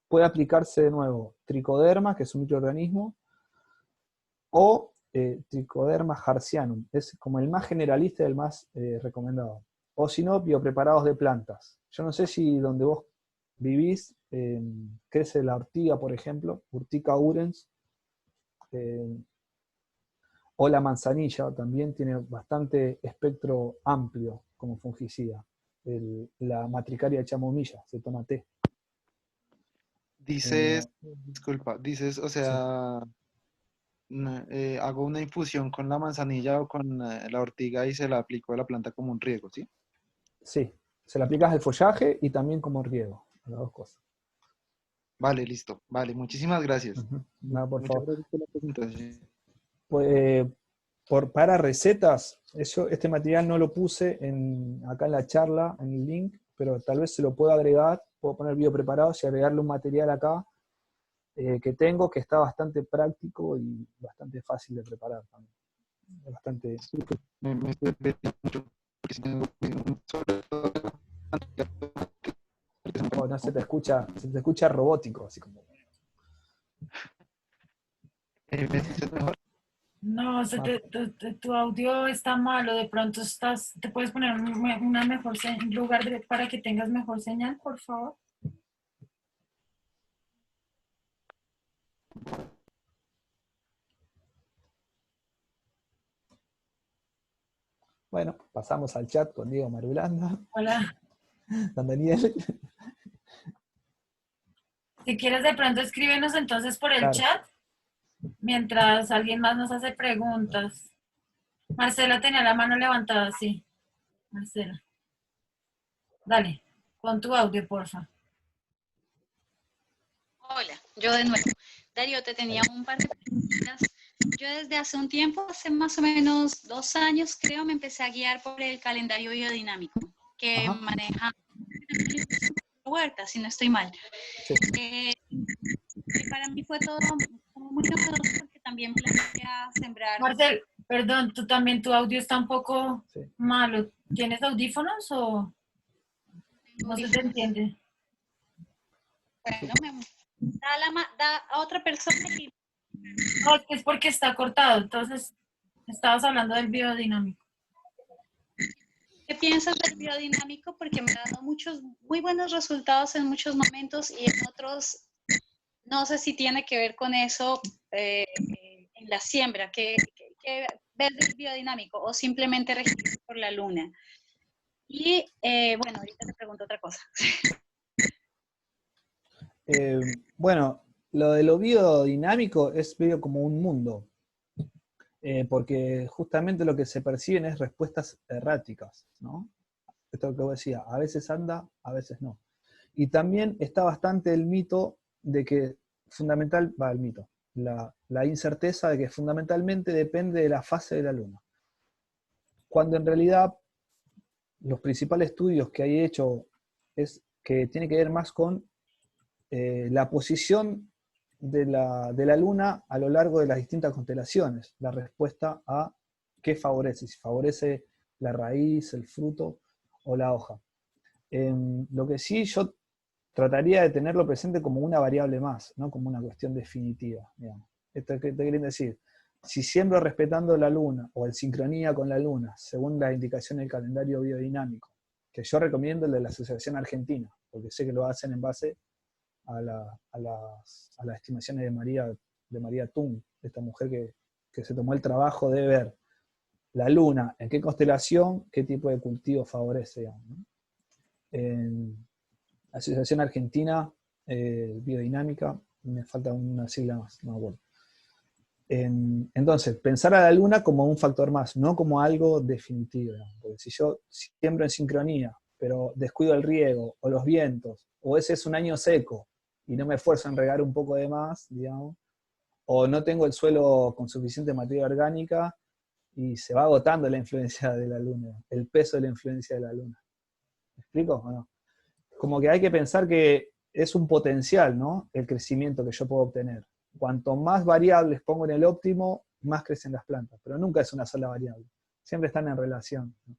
puede aplicarse de nuevo tricoderma, que es un microorganismo, o Trichoderma harzianum, es como el más generalista y el más recomendado. O si no, biopreparados de plantas. Yo no sé si donde vos vivís crece la ortiga, por ejemplo, Urtica urens, o la manzanilla, también tiene bastante espectro amplio como fungicida. La matricaria de chamomilla, se toma té. Dices, disculpa, o Sí. sea, hago una infusión con la manzanilla o con la ortiga y se la aplico a la planta como un riego, ¿sí? Sí, se le aplicas el follaje y también como riego, las dos cosas. Vale, listo. Vale, muchísimas gracias. Nada, por Muchas favor. gracias por la presentación. Pues, para recetas, este material no lo puse acá en la charla, en el link, pero tal vez se lo puedo agregar, puedo poner biopreparados y agregarle un material acá que tengo, que está bastante práctico y bastante fácil de preparar también. Bastante... Me estoy perdiendo mucho, porque si tengo sobre todo Oh, no se te escucha robótico, así como... ¿me escuchas mejor? No, tu audio está malo, de pronto te puedes poner una mejor lugar para que tengas mejor señal, por favor. Bueno, pasamos al chat con Diego Marulanda, Hola. con Daniel. Si quieres de pronto escríbenos entonces por el Claro. chat, mientras alguien más nos hace preguntas. Marcela tenía la mano levantada, sí. Marcela. Dale, pon tu audio, porfa. Hola, yo de nuevo. Darío, te tenía un par de preguntas. Yo desde hace un tiempo, hace más o menos 2 años, creo, me empecé a guiar por el calendario biodinámico que maneja Huerta, si no estoy mal. Sí. Y para mí fue todo como muy novedoso porque también plantea sembrar. Marcel, perdón, tu audio está un poco malo. ¿Tienes audífonos o no se te entiende? Bueno, da a otra persona y... No, es porque está cortado, entonces estabas hablando del biodinámico. ¿Qué piensas del biodinámico? Porque me ha dado muchos, muy buenos resultados en muchos momentos y en otros, no sé si tiene que ver con eso en la siembra. ¿Qué ves del biodinámico o simplemente regido por la luna? Y bueno, ahorita te pregunto otra cosa. Bueno, lo de lo biodinámico es medio como un mundo, porque justamente lo que se perciben es respuestas erráticas, ¿no? Esto es lo que vos decías, a veces anda, a veces no. Y también está bastante el mito de que el mito, la incerteza de que fundamentalmente depende de la fase de la luna. Cuando en realidad los principales estudios que hay hecho es que tiene que ver más con la posición de la luna a lo largo de las distintas constelaciones, la respuesta a qué favorece, si favorece la raíz, el fruto o la hoja. Lo que sí yo trataría de tenerlo presente como una variable más, no como una cuestión definitiva. Digamos. ¿Esto qué te quieren decir? Si siembro respetando la luna o en sincronía con la luna, según la indicación del calendario biodinámico, que yo recomiendo el de la Asociación Argentina, porque sé que lo hacen en base a las estimaciones de María Tung, esta mujer que se tomó el trabajo de ver la luna, en qué constelación, qué tipo de cultivo favorece, digamos, ¿no? En la Asociación Argentina Biodinámica, me falta una sigla más, no me acuerdo. Entonces, pensar a la luna como un factor más, no como algo definitivo, digamos, porque si yo siembro en sincronía, pero descuido el riego, o los vientos, o ese es un año seco, y no me esfuerzo en regar un poco de más, digamos, o no tengo el suelo con suficiente materia orgánica, y se va agotando la influencia de la luna, el peso de la influencia de la luna. ¿Me explico o no? Como que hay que pensar que es un potencial, ¿no? El crecimiento que yo puedo obtener. Cuanto más variables pongo en el óptimo, más crecen las plantas, pero nunca es una sola variable, siempre están en relación, ¿no?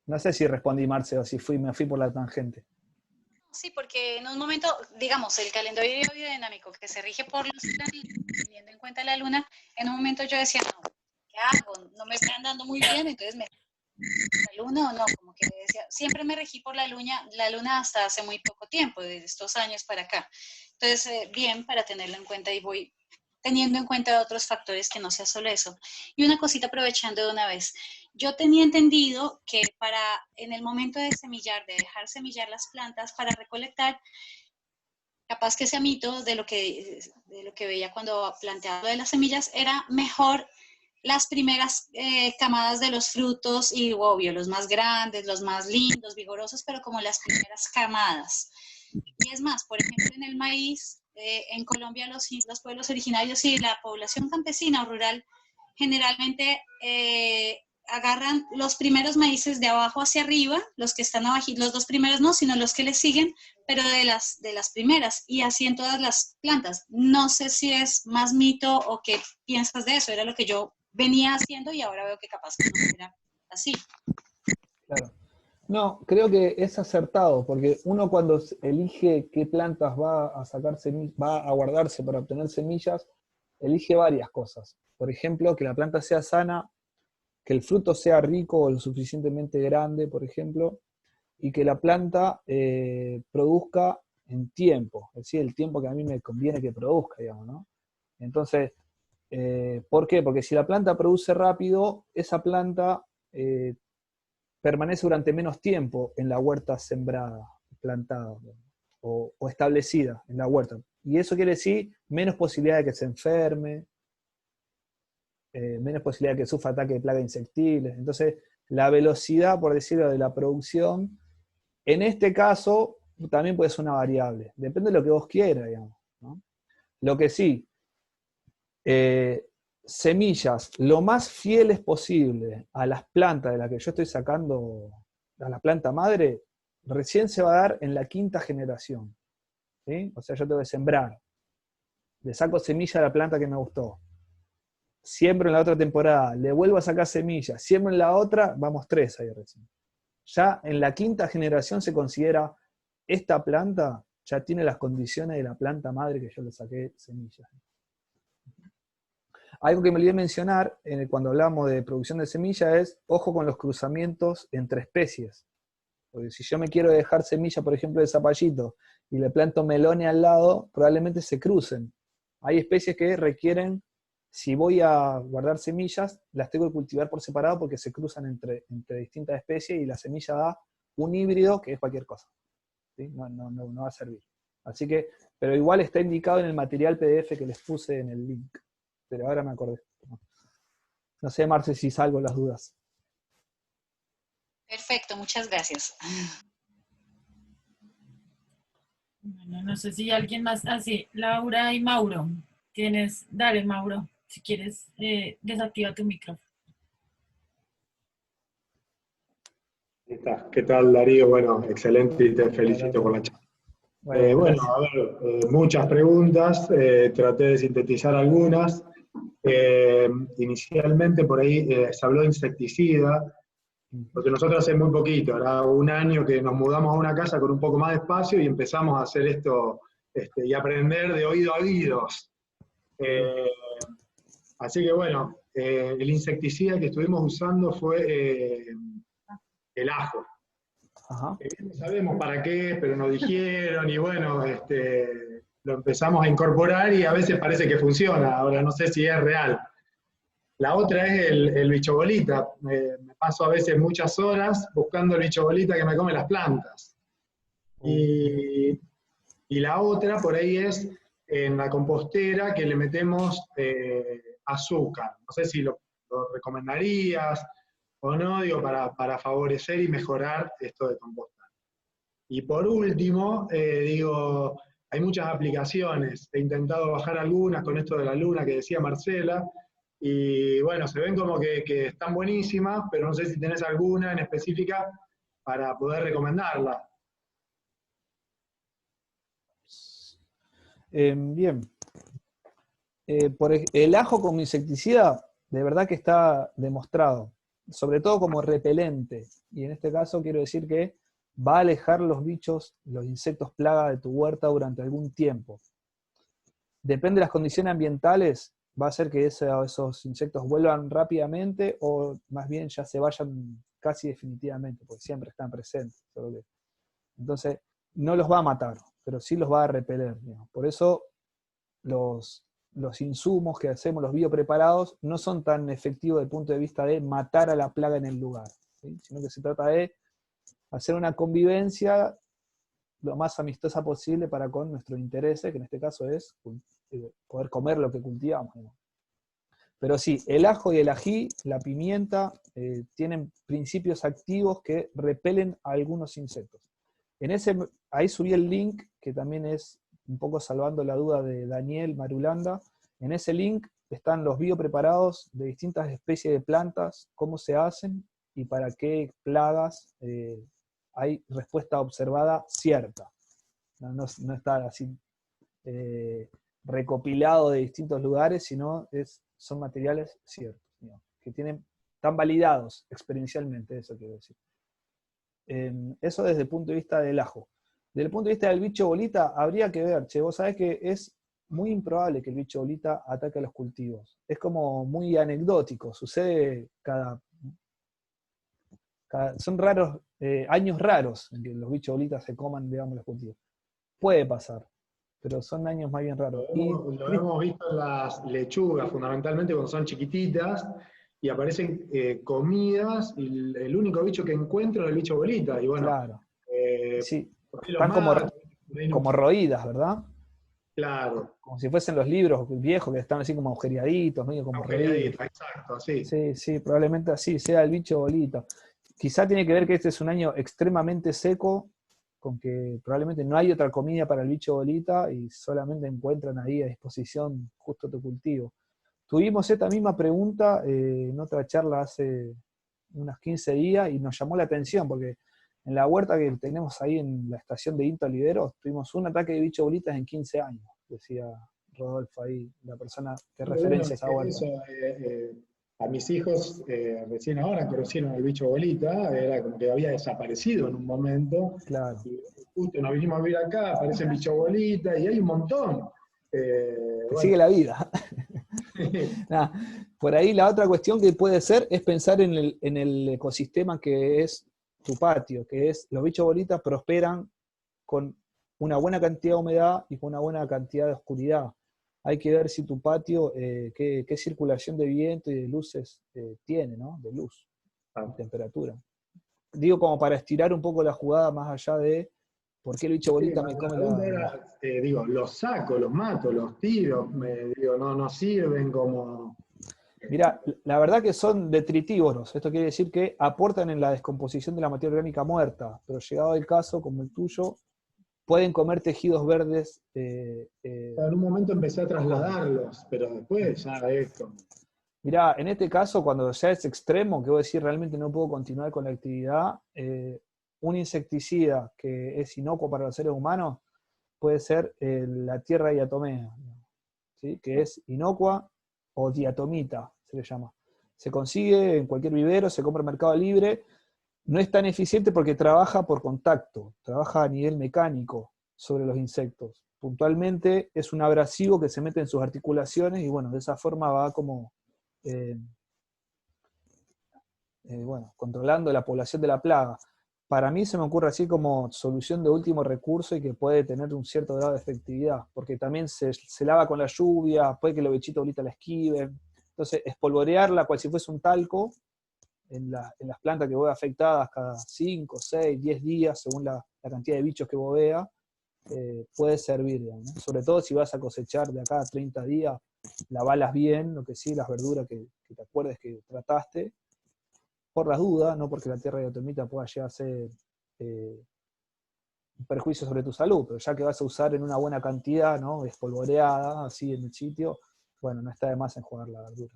No sé si respondí, Marce, o si me fui por la tangente. Sí, porque en un momento, digamos, el calendario biodinámico que se rige por los planetas, teniendo en cuenta la luna, en un momento yo decía, no, ¿qué hago? No me están dando muy bien, entonces me la luna o no, como que decía, siempre me regí por la luna hasta hace muy poco tiempo, desde estos años para acá. Entonces, bien, para tenerlo en cuenta y voy teniendo en cuenta otros factores que no sea solo eso. Y una cosita aprovechando de una vez, yo tenía entendido que en el momento de semillar, de dejar semillar las plantas para recolectar, capaz que sea mito de lo que veía cuando planteaba lo de las semillas, era mejor las primeras camadas de los frutos y obvio, los más grandes, los más lindos, vigorosos, pero como las primeras camadas. Y es más, por ejemplo, en el maíz, en Colombia los pueblos originarios y la población campesina o rural generalmente agarran los primeros maíces de abajo hacia arriba, los que están abajo, los dos primeros no, sino los que les siguen, pero de las primeras, y así en todas las plantas. No sé si es más mito o qué piensas de eso, era lo que yo venía haciendo y ahora veo que capaz que no era así. Claro. No, creo que es acertado, porque uno cuando elige qué plantas va a sacar va a guardarse para obtener semillas, elige varias cosas. Por ejemplo, que la planta sea sana, que el fruto sea rico o lo suficientemente grande, por ejemplo, y que la planta produzca en tiempo, es decir, el tiempo que a mí me conviene que produzca, digamos, ¿no? Entonces, ¿por qué? Porque si la planta produce rápido, esa planta permanece durante menos tiempo en la huerta sembrada, plantada o establecida en la huerta. Y eso quiere decir menos posibilidad de que se enferme, menos posibilidad de que sufra ataque de plagas insectibles. Entonces, la velocidad, por decirlo, de la producción, en este caso, también puede ser una variable. Depende de lo que vos quieras, digamos, ¿no? Lo que sí, semillas lo más fieles posible a las plantas de las que yo estoy sacando, a la planta madre, recién se va a dar en la 5ª generación, ¿sí? O sea, yo tengo que sembrar, le saco semilla a la planta que me gustó, siembro en la otra temporada, le vuelvo a sacar semillas, siembro en la otra, vamos 3 ahí recién. Ya en la 5ª generación se considera, esta planta ya tiene las condiciones de la planta madre que yo le saqué semillas. Algo que me olvidé mencionar cuando hablamos de producción de semillas es, ojo con los cruzamientos entre especies. Porque si yo me quiero dejar semilla, por ejemplo, de zapallito, y le planto melones al lado, probablemente se crucen. Hay especies que requieren, si voy a guardar semillas, las tengo que cultivar por separado porque se cruzan entre distintas especies y la semilla da un híbrido que es cualquier cosa, ¿sí? No va a servir. Así que, pero igual está indicado en el material PDF que les puse en el link. Pero ahora me acordé. No sé, Marce, si salgo las dudas. Perfecto, muchas gracias. Bueno, no sé si alguien más, sí, Laura y Mauro. Dale, Mauro, si quieres, desactiva tu micrófono. ¿Qué tal, Darío? Bueno, excelente y te felicito por la charla. Bueno, a ver, muchas preguntas, traté de sintetizar algunas. Inicialmente por ahí se habló de insecticida, porque nosotros hace muy poquito, era un año que nos mudamos a una casa con un poco más de espacio y empezamos a hacer esto y aprender de oído a oídos. Así que bueno, el insecticida que estuvimos usando fue el ajo. Ajá. No sabemos para qué, pero nos dijeron y bueno, lo empezamos a incorporar y a veces parece que funciona, ahora no sé si es real. La otra es el bicho bolita. Me paso a veces muchas horas buscando el bicho bolita que me come las plantas. Y la otra por ahí es en la compostera que le metemos azúcar. No sé si lo recomendarías o no, digo, para favorecer y mejorar esto de compostar. Y por último, digo, hay muchas aplicaciones. He intentado bajar algunas con esto de la luna que decía Marcela, y bueno, se ven como que están buenísimas, pero no sé si tenés alguna en específica para poder recomendarla. Bien. El ajo como insecticida, de verdad que está demostrado. sobre todo como repelente. Y en este caso quiero decir que va a alejar los bichos, los insectos plaga de tu huerta durante algún tiempo. Depende de las condiciones ambientales, va a hacer que esos insectos vuelvan rápidamente o más bien ya se vayan casi definitivamente, porque siempre están presentes. Entonces, no los va a matar, pero sí los va a repeler. Digamos. Por eso los insumos que hacemos, los biopreparados, no son tan efectivos desde el punto de vista de matar a la plaga en el lugar, ¿sí? Sino que se trata de hacer una convivencia lo más amistosa posible para con nuestros intereses, que en este caso es poder comer lo que cultivamos. ¿No? Pero sí, el ajo y el ají, la pimienta, tienen principios activos que repelen a algunos insectos. Ahí subí el link, que también es un poco salvando la duda de Daniel Marulanda. En ese link están los biopreparados de distintas especies de plantas, cómo se hacen y para qué plagas hay respuesta observada cierta. No está así recopilado de distintos lugares, sino son materiales ciertos, digamos, que están validados experiencialmente, eso quiero decir. Eso desde el punto de vista del ajo. Desde el punto de vista del bicho bolita, habría que ver, vos sabés que es muy improbable que el bicho bolita ataque a los cultivos. Es como muy anecdótico, sucede son raros, años raros en que los bichos bolitas se coman, digamos, los cultivos. Puede pasar, pero son años más bien raros. Lo hemos visto en las lechugas, fundamentalmente cuando son chiquititas, y aparecen comidas, y el único bicho que encuentro es el bicho bolita. Y bueno, claro. Sí. Están como roídas, ¿verdad? Claro. Como si fuesen los libros viejos que están así como agujereaditos, medio como roídos. Exacto, así. Sí, probablemente así sea el bicho bolita. Quizá tiene que ver que este es un año extremadamente seco, con que probablemente no hay otra comida para el bicho bolita y solamente encuentran ahí a disposición justo tu cultivo. Tuvimos esta misma pregunta en otra charla hace unos 15 días y nos llamó la atención porque en la huerta que tenemos ahí en la estación de Inta Oliveros tuvimos un ataque de bicho bolitas en 15 años, decía Rodolfo ahí, la persona que referencia esa huerta. Eso, a mis hijos recién ahora conocieron al bicho bolita, era como que había desaparecido en un momento. Claro. Y justo nos vinimos a vivir acá, aparece el bicho bolita y hay un montón. Bueno. Sigue la vida. Nah, por ahí la otra cuestión que puede ser es pensar en el ecosistema que es tu patio, que es los bichos bolitas prosperan con una buena cantidad de humedad y con una buena cantidad de oscuridad. Hay que ver si tu patio, qué circulación de viento y de luces tiene, ¿no? De luz, de temperatura. Digo como para estirar un poco la jugada más allá de por qué el bicho bolita me come la... Digo, los saco, los mato, los tiro, no sirven como... Mirá, la verdad que son detritívoros. Esto quiere decir que aportan en la descomposición de la materia orgánica muerta, pero llegado el caso, como el tuyo, pueden comer tejidos verdes. En un momento empecé a trasladarlos, pero después ya esto. Mirá, en este caso, cuando ya es extremo, que voy a decir realmente no puedo continuar con la actividad, un insecticida que es inocuo para los seres humanos puede ser la tierra diatomea, ¿sí? Que es inocua o diatomita, se le llama. Se consigue en cualquier vivero, se compra en Mercado Libre. No es tan eficiente porque trabaja por contacto, trabaja a nivel mecánico sobre los insectos. Puntualmente es un abrasivo que se mete en sus articulaciones y bueno, de esa forma va como controlando la población de la plaga. Para mí se me ocurre así como solución de último recurso y que puede tener un cierto grado de efectividad, porque también se lava con la lluvia, puede que los bichitos bolitas la esquiven. Entonces, espolvorearla cual si fuese un talco en las plantas que vos veas afectadas cada 5, 6, 10 días, según la cantidad de bichos que vos veas, puede servir, ¿no? Sobre todo si vas a cosechar de acá a 30 días, lavalas bien, lo que sí, las verduras que te acuerdes que trataste, por las dudas, no porque la tierra diatomita pueda llegar a ser un perjuicio sobre tu salud, pero ya que vas a usar en una buena cantidad, ¿no? Espolvoreada, así en el sitio, bueno, no está de más enjuagar la verdura.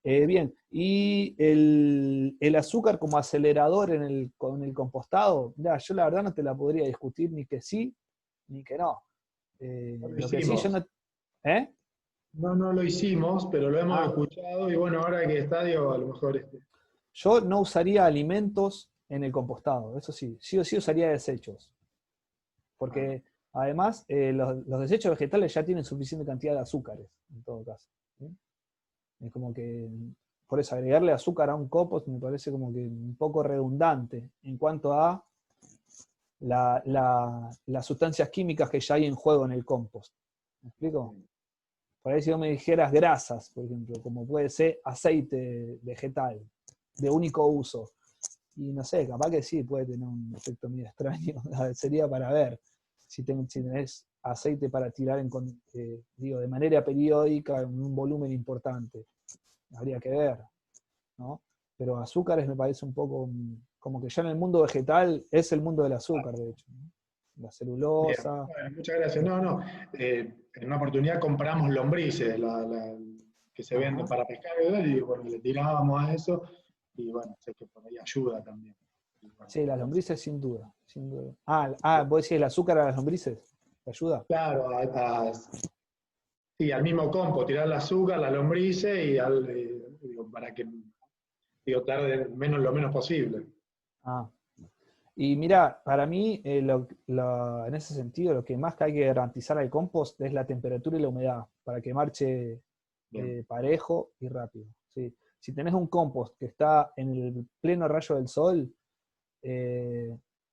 Bien, y el azúcar como acelerador con el compostado, mirá, yo la verdad no te la podría discutir ni que sí, ni que no. Lo que sí yo no... No, no lo hicimos, pero lo hemos Ah. escuchado y bueno, ahora que está, digo, a lo mejor Yo no usaría alimentos en el compostado, eso sí o sí usaría desechos. Porque además los desechos vegetales ya tienen suficiente cantidad de azúcares, en todo caso. ¿Sí? Es como que, por eso, agregarle azúcar a un compost me parece como que un poco redundante en cuanto a las sustancias químicas que ya hay en juego en el compost. ¿Me explico? Por ahí si vos me dijeras grasas, por ejemplo, como puede ser aceite vegetal, de único uso, y no sé, capaz que sí, puede tener un efecto medio extraño, sería para ver si tenés aceite para tirar digo, de manera periódica en un volumen importante. Habría que ver, ¿no? Pero azúcares me parece un poco como que ya en el mundo vegetal es el mundo del azúcar, de hecho, ¿no? La bien. celulosa. Bueno, muchas gracias. No, no. En una oportunidad compramos lombrices que se venden Ajá. para pescar y bueno, le tirábamos a eso y bueno, sé que por ahí ayuda también. Y, bueno, Sí, las lombrices sin duda, sin duda. ¿Vos decís el azúcar a las lombrices? ¿Te ayuda? claro, sí, al mismo compo, tirar el azúcar, las lombrices y digo, para que tarde lo menos posible. Ah. Y mira, para mí, en ese sentido, lo que más que hay que garantizar al compost es la temperatura y la humedad, para que marche Bien. parejo y rápido. ¿Sí? Si tenés un compost que está en el pleno rayo del sol,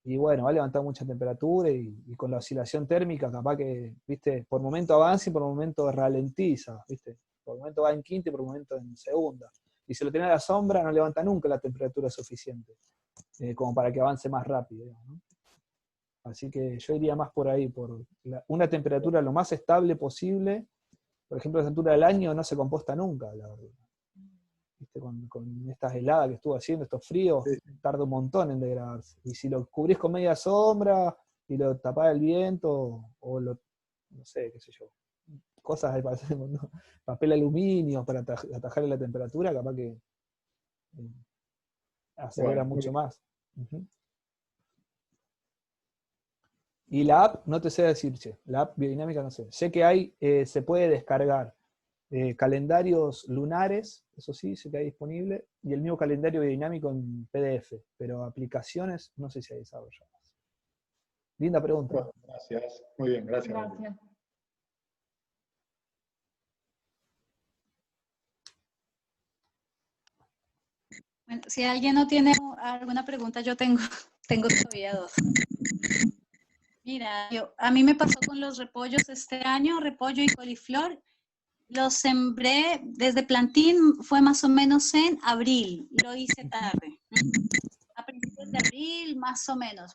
y bueno, va a levantar mucha temperatura y con la oscilación térmica, capaz que, viste, por momento avanza y por momento ralentiza, viste. Por momento va en quinta y por momento en segunda. Y si lo tenés a la sombra, no levanta nunca la temperatura suficiente, como para que avance más rápido, ¿no? Así que yo iría más por ahí, por una temperatura lo más estable posible. Por ejemplo, a esa altura del año no se composta nunca, la verdad. ¿Viste? Con estas heladas que estuvo haciendo, estos fríos, Sí. tarda un montón en degradarse. Y si lo cubrís con media sombra y lo tapás del viento, no sé, qué sé yo, cosas de ¿no? Papel aluminio para atajarle la temperatura, capaz que acelera Bueno, muy mucho bien. más. Uh-huh. Y la app, no te sé decir, che, la app biodinámica no sé. Sé que se puede descargar calendarios lunares, eso sí, sé que hay disponible, y el mismo calendario biodinámico en PDF, pero aplicaciones no sé si hay desarrolladas. Linda pregunta. Bueno, gracias. Muy bien, gracias. Gracias. Bueno, si alguien no tiene alguna pregunta, yo tengo todavía dos. Mira, a mí me pasó con los repollos este año, repollo y coliflor. Los sembré desde plantín, fue más o menos en abril, lo hice tarde. A principios de abril, más o menos.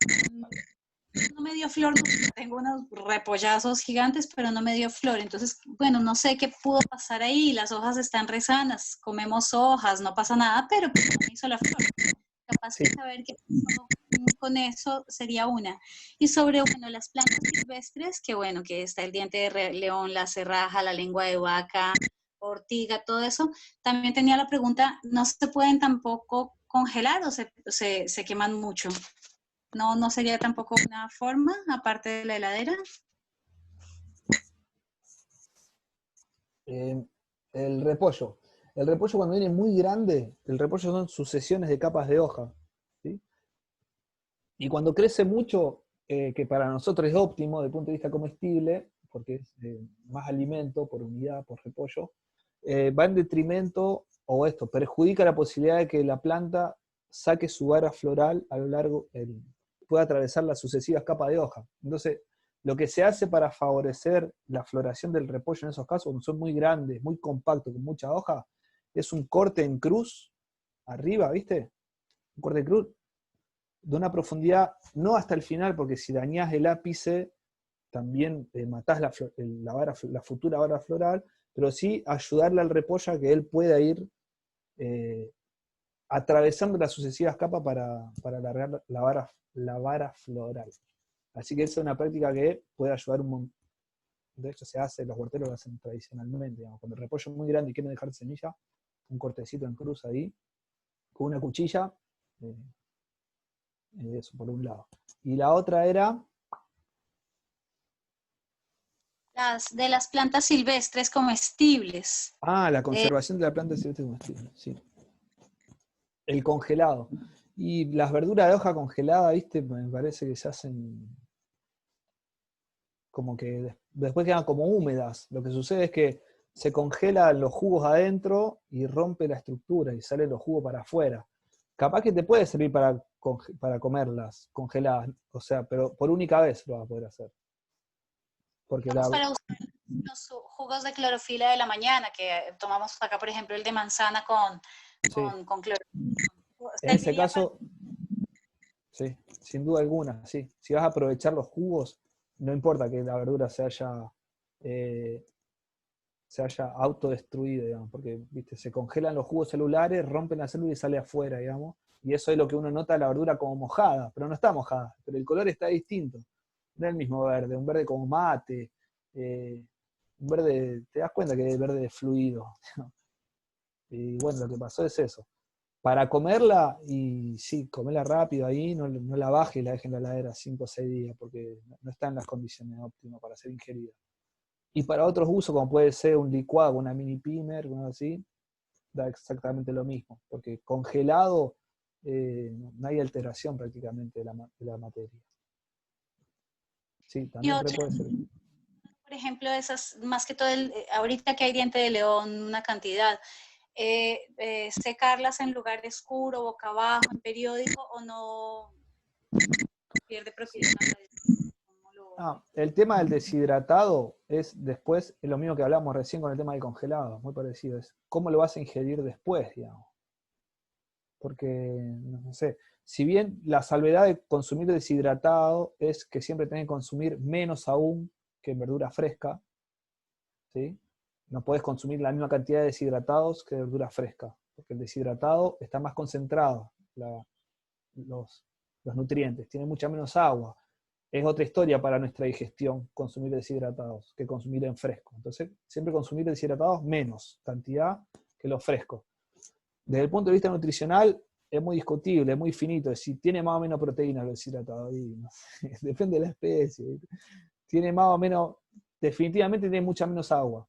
No me dio flor, tengo unos repollazos gigantes, pero no me dio flor. Entonces, bueno, no sé qué pudo pasar ahí, las hojas están re sanas, comemos hojas, no pasa nada, pero pues no me hizo la flor. Capaz Sí. que saber qué pasó con eso sería una. Y sobre, bueno, las plantas silvestres, que bueno, que está el diente de león, la cerraja, la lengua de vaca, ortiga, todo eso. También tenía la pregunta, ¿no se pueden tampoco congelar o se queman mucho? No sería tampoco una forma, aparte de la heladera. El repollo. El repollo cuando viene muy grande, el repollo son sucesiones de capas de hoja. ¿Sí? Y cuando crece mucho, que para nosotros es óptimo desde el punto de vista comestible, porque es más alimento por unidad, por repollo, va en detrimento, o esto, perjudica la posibilidad de que la planta saque su vara floral a lo largo, pueda atravesar las sucesivas capas de hoja. Entonces, lo que se hace para favorecer la floración del repollo en esos casos, cuando son muy grandes, muy compactos, con mucha hoja, es un corte en cruz, arriba, ¿viste? Un corte en cruz, de una profundidad, no hasta el final, porque si dañás el ápice, también matás la futura vara floral, pero sí ayudarle al repollo a que él pueda ir atravesando las sucesivas capas para alargar la vara floral. Así que esa es una práctica que puede ayudar un montón. De hecho, se hace, los huerteros lo hacen tradicionalmente. Digamos. Cuando el repollo es muy grande y quieren dejar semilla, un cortecito en cruz ahí, con una cuchilla, eso por un lado. Y la otra era... de las plantas silvestres comestibles. Ah, la conservación de la planta silvestre comestible, sí. El congelado. Y las verduras de hoja congelada, viste, me parece que se hacen como que después quedan como húmedas. Lo que sucede es que se congelan los jugos adentro y rompe la estructura y salen los jugos para afuera. Capaz que te puede servir para comerlas congeladas, o sea, pero por única vez lo vas a poder hacer. Porque Para usar los jugos de clorofila de la mañana, que tomamos acá, por ejemplo, el de manzana con clorofila. En ese caso, sí, sin duda alguna, sí. Si vas a aprovechar los jugos, no importa que la verdura se haya autodestruido, digamos, porque ¿viste? Se congelan los jugos celulares, rompen la célula y sale afuera, digamos, y eso es lo que uno nota de la verdura como mojada, pero no está mojada, pero el color está distinto, no es el mismo verde, un verde como mate, un verde, te das cuenta que es verde fluido, y bueno, lo que pasó es eso. Para comerla, y sí, comerla rápido ahí, no la baje y la deje en la heladera 5 o 6 días, porque no está en las condiciones óptimas para ser ingerida. Y para otros usos, como puede ser un licuado, una mini pimer, algo así, da exactamente lo mismo, porque congelado no hay alteración prácticamente de la materia. Sí, también puede ser. Por ejemplo, esas, más que todo, ahorita que hay diente de león, una cantidad, secarlas en lugar oscuro, boca abajo, en periódico, o no pierde propiedad. El tema del deshidratado es lo mismo que hablamos recién con el tema del congelado, muy parecido, es cómo lo vas a ingerir después, digamos. Porque, no sé, si bien la salvedad de consumir deshidratado es que siempre tenés que consumir menos aún que en verdura fresca, ¿sí? No podés consumir la misma cantidad de deshidratados que de verdura fresca, porque el deshidratado está más concentrado, los nutrientes, tiene mucha menos agua. Es otra historia para nuestra digestión consumir deshidratados que consumir en fresco. Entonces, siempre consumir deshidratados menos cantidad que los frescos. Desde el punto de vista nutricional, es muy discutible, es muy finito. Si tiene más o menos proteína los deshidratados, no sé, depende de la especie. Tiene más o menos, definitivamente tiene mucha menos agua.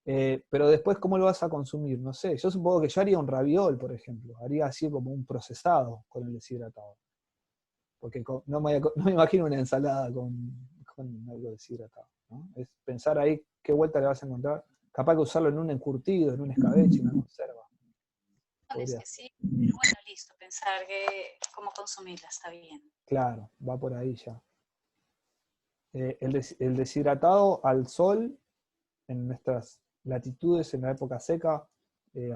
Pero después, ¿cómo lo vas a consumir? No sé, yo supongo que yo haría un raviol, por ejemplo. Haría así como un procesado con el deshidratado. Porque no me imagino una ensalada con algo deshidratado, ¿no? Es pensar ahí qué vuelta le vas a encontrar. Capaz que usarlo en un encurtido, en un escabeche, en una conserva. Es que sí, pero bueno, listo, pensar cómo consumirla, está bien. Claro, va por ahí ya. El deshidratado al sol, en nuestras latitudes, en la época seca,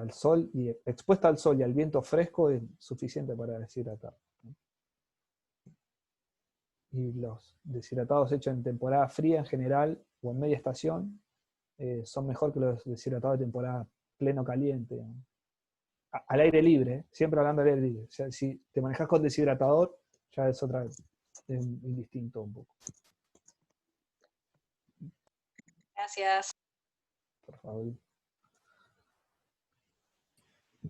al sol, y expuesta al sol y al viento fresco, es suficiente para deshidratar. Y los deshidratados hechos en temporada fría en general, o en media estación, son mejor que los deshidratados de temporada pleno caliente. ¿No? Al aire libre, siempre hablando al aire libre. O sea, si te manejas con deshidratador, ya es indistinto un poco. Gracias. Por favor.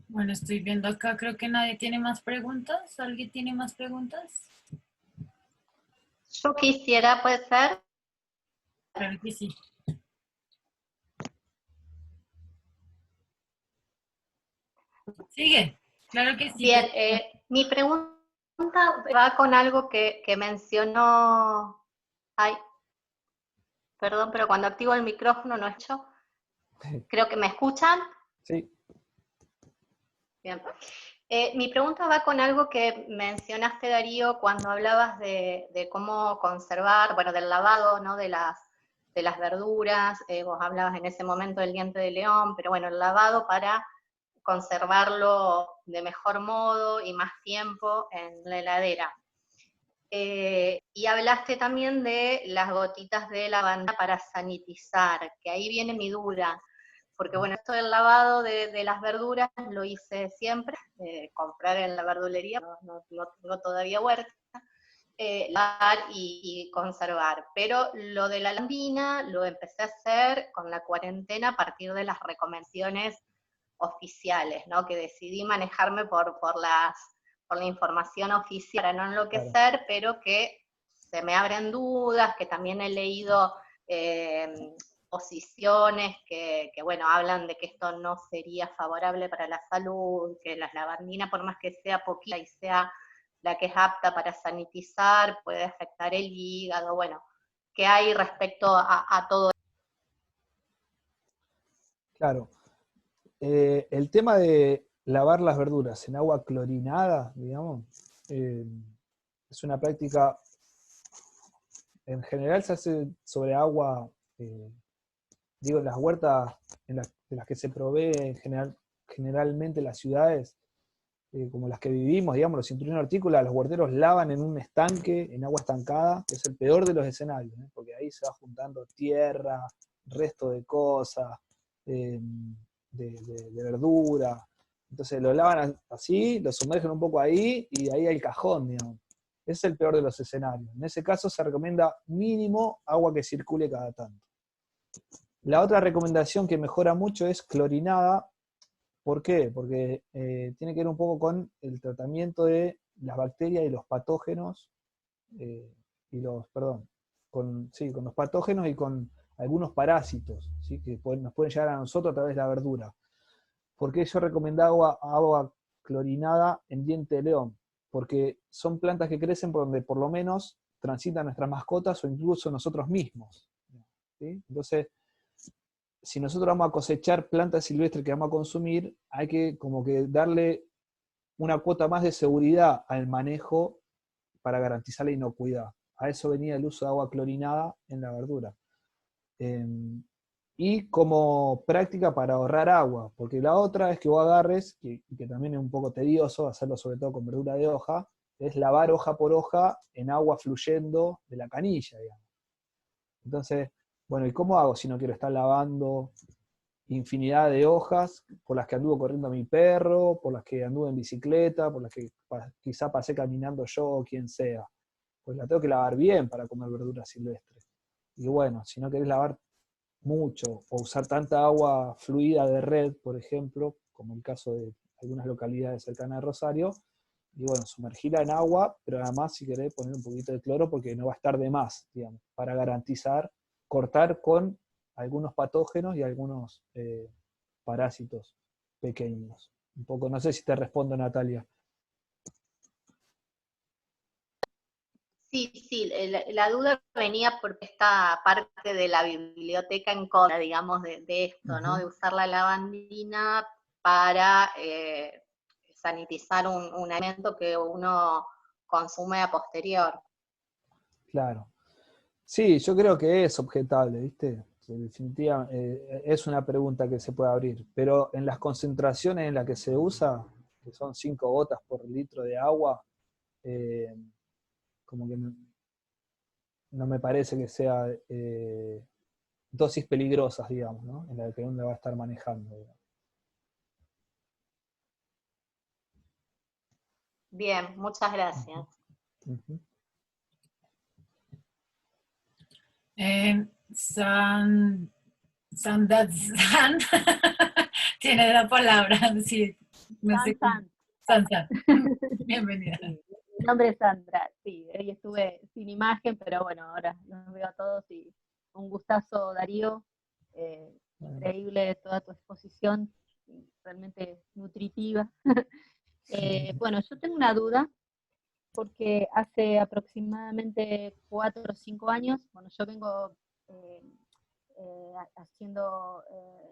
Bueno, estoy viendo acá, creo que nadie tiene más preguntas. ¿Alguien tiene más preguntas? Yo quisiera, ¿puede ser? Claro que sí. Sigue, claro que sí. Bien, mi pregunta va con algo que mencionó. Ay, perdón, pero cuando activo el micrófono no he hecho. Creo que me escuchan. Sí. Bien. Mi pregunta va con algo que mencionaste, Darío, cuando hablabas de cómo conservar, bueno, del lavado, ¿no? de las verduras. Vos hablabas en ese momento del diente de león, pero bueno, el lavado para conservarlo de mejor modo y más tiempo en la heladera. Y hablaste también de las gotitas de lavanda para sanitizar, que ahí viene mi duda, porque bueno, esto del lavado de las verduras lo hice siempre, comprar en la verdulería, no tengo todavía huerta, lavar y conservar, pero lo de la lavandina lo empecé a hacer con la cuarentena a partir de las recomendaciones oficiales, ¿no? Que decidí manejarme por la información oficial para no enloquecer, pero que se me abren dudas, que también he leído posiciones que, bueno, hablan de que esto no sería favorable para la salud, que la lavandina, por más que sea poquita y sea la que es apta para sanitizar, puede afectar el hígado, bueno, ¿qué hay respecto a todo esto? Claro. El tema de lavar las verduras en agua clorinada, digamos, es una práctica, en general se hace sobre agua, digo, en las huertas de las que se provee generalmente en las ciudades, como las que vivimos, digamos, los cinturones hortícolas, los huerteros lavan en un estanque, en agua estancada, que es el peor de los escenarios, porque ahí se va juntando tierra, resto de cosas, de verdura. Entonces lo lavan así, lo sumergen un poco ahí, y ahí el cajón, digamos. Ese es el peor de los escenarios. En ese caso se recomienda mínimo agua que circule cada tanto. La otra recomendación que mejora mucho es clorinada. ¿Por qué? Porque tiene que ver un poco con el tratamiento de las bacterias y los patógenos, con los patógenos y con algunos parásitos, ¿sí? Que nos pueden llegar a nosotros a través de la verdura. ¿Por qué yo recomendaba agua clorinada en diente de león? Porque son plantas que crecen por donde por lo menos transitan nuestras mascotas o incluso nosotros mismos, ¿sí? Entonces, si nosotros vamos a cosechar plantas silvestres que vamos a consumir, hay que como que darle una cuota más de seguridad al manejo para garantizar la inocuidad. A eso venía el uso de agua clorinada en la verdura. Y como práctica para ahorrar agua, porque la otra es que vos agarres, y que también es un poco tedioso, hacerlo sobre todo con verdura de hoja, es lavar hoja por hoja en agua fluyendo de la canilla, digamos. Entonces, bueno, ¿y cómo hago si no quiero estar lavando infinidad de hojas por las que anduvo corriendo mi perro, por las que anduve en bicicleta, por las que quizá pasé caminando yo o quien sea? Pues la tengo que lavar bien para comer verduras silvestres. Y bueno, si no querés lavar mucho o usar tanta agua fluida de red, por ejemplo, como el caso de algunas localidades cercanas de Rosario, y bueno, sumergirla en agua, pero además si querés poner un poquito de cloro porque no va a estar de más, digamos, para garantizar, cortar con algunos patógenos y algunos parásitos pequeños. Un poco, no sé si te respondo, Natalia. Sí, la duda venía porque esta parte de la biblioteca en contra, digamos, de esto, ¿no? De usar la lavandina para sanitizar un alimento que uno consume a posterior. Claro. Sí, yo creo que es objetable, ¿viste? En definitiva, es una pregunta que se puede abrir, pero en las concentraciones en las que se usa, que son 5 gotas por litro de agua, como que no me parece que sea dosis peligrosas, digamos, ¿no? En la que uno va a estar manejando, digamos. Bien, muchas gracias. Uh-huh. Sandazan tiene la palabra, sí. San. Bienvenida. Sí, mi nombre es Sandra, sí, hoy estuve sin imagen, pero bueno, ahora los veo a todos y un gustazo, Darío, increíble toda tu exposición, realmente nutritiva. Bueno, yo tengo una duda, porque hace aproximadamente 4 o 5 años, bueno, yo vengo haciendo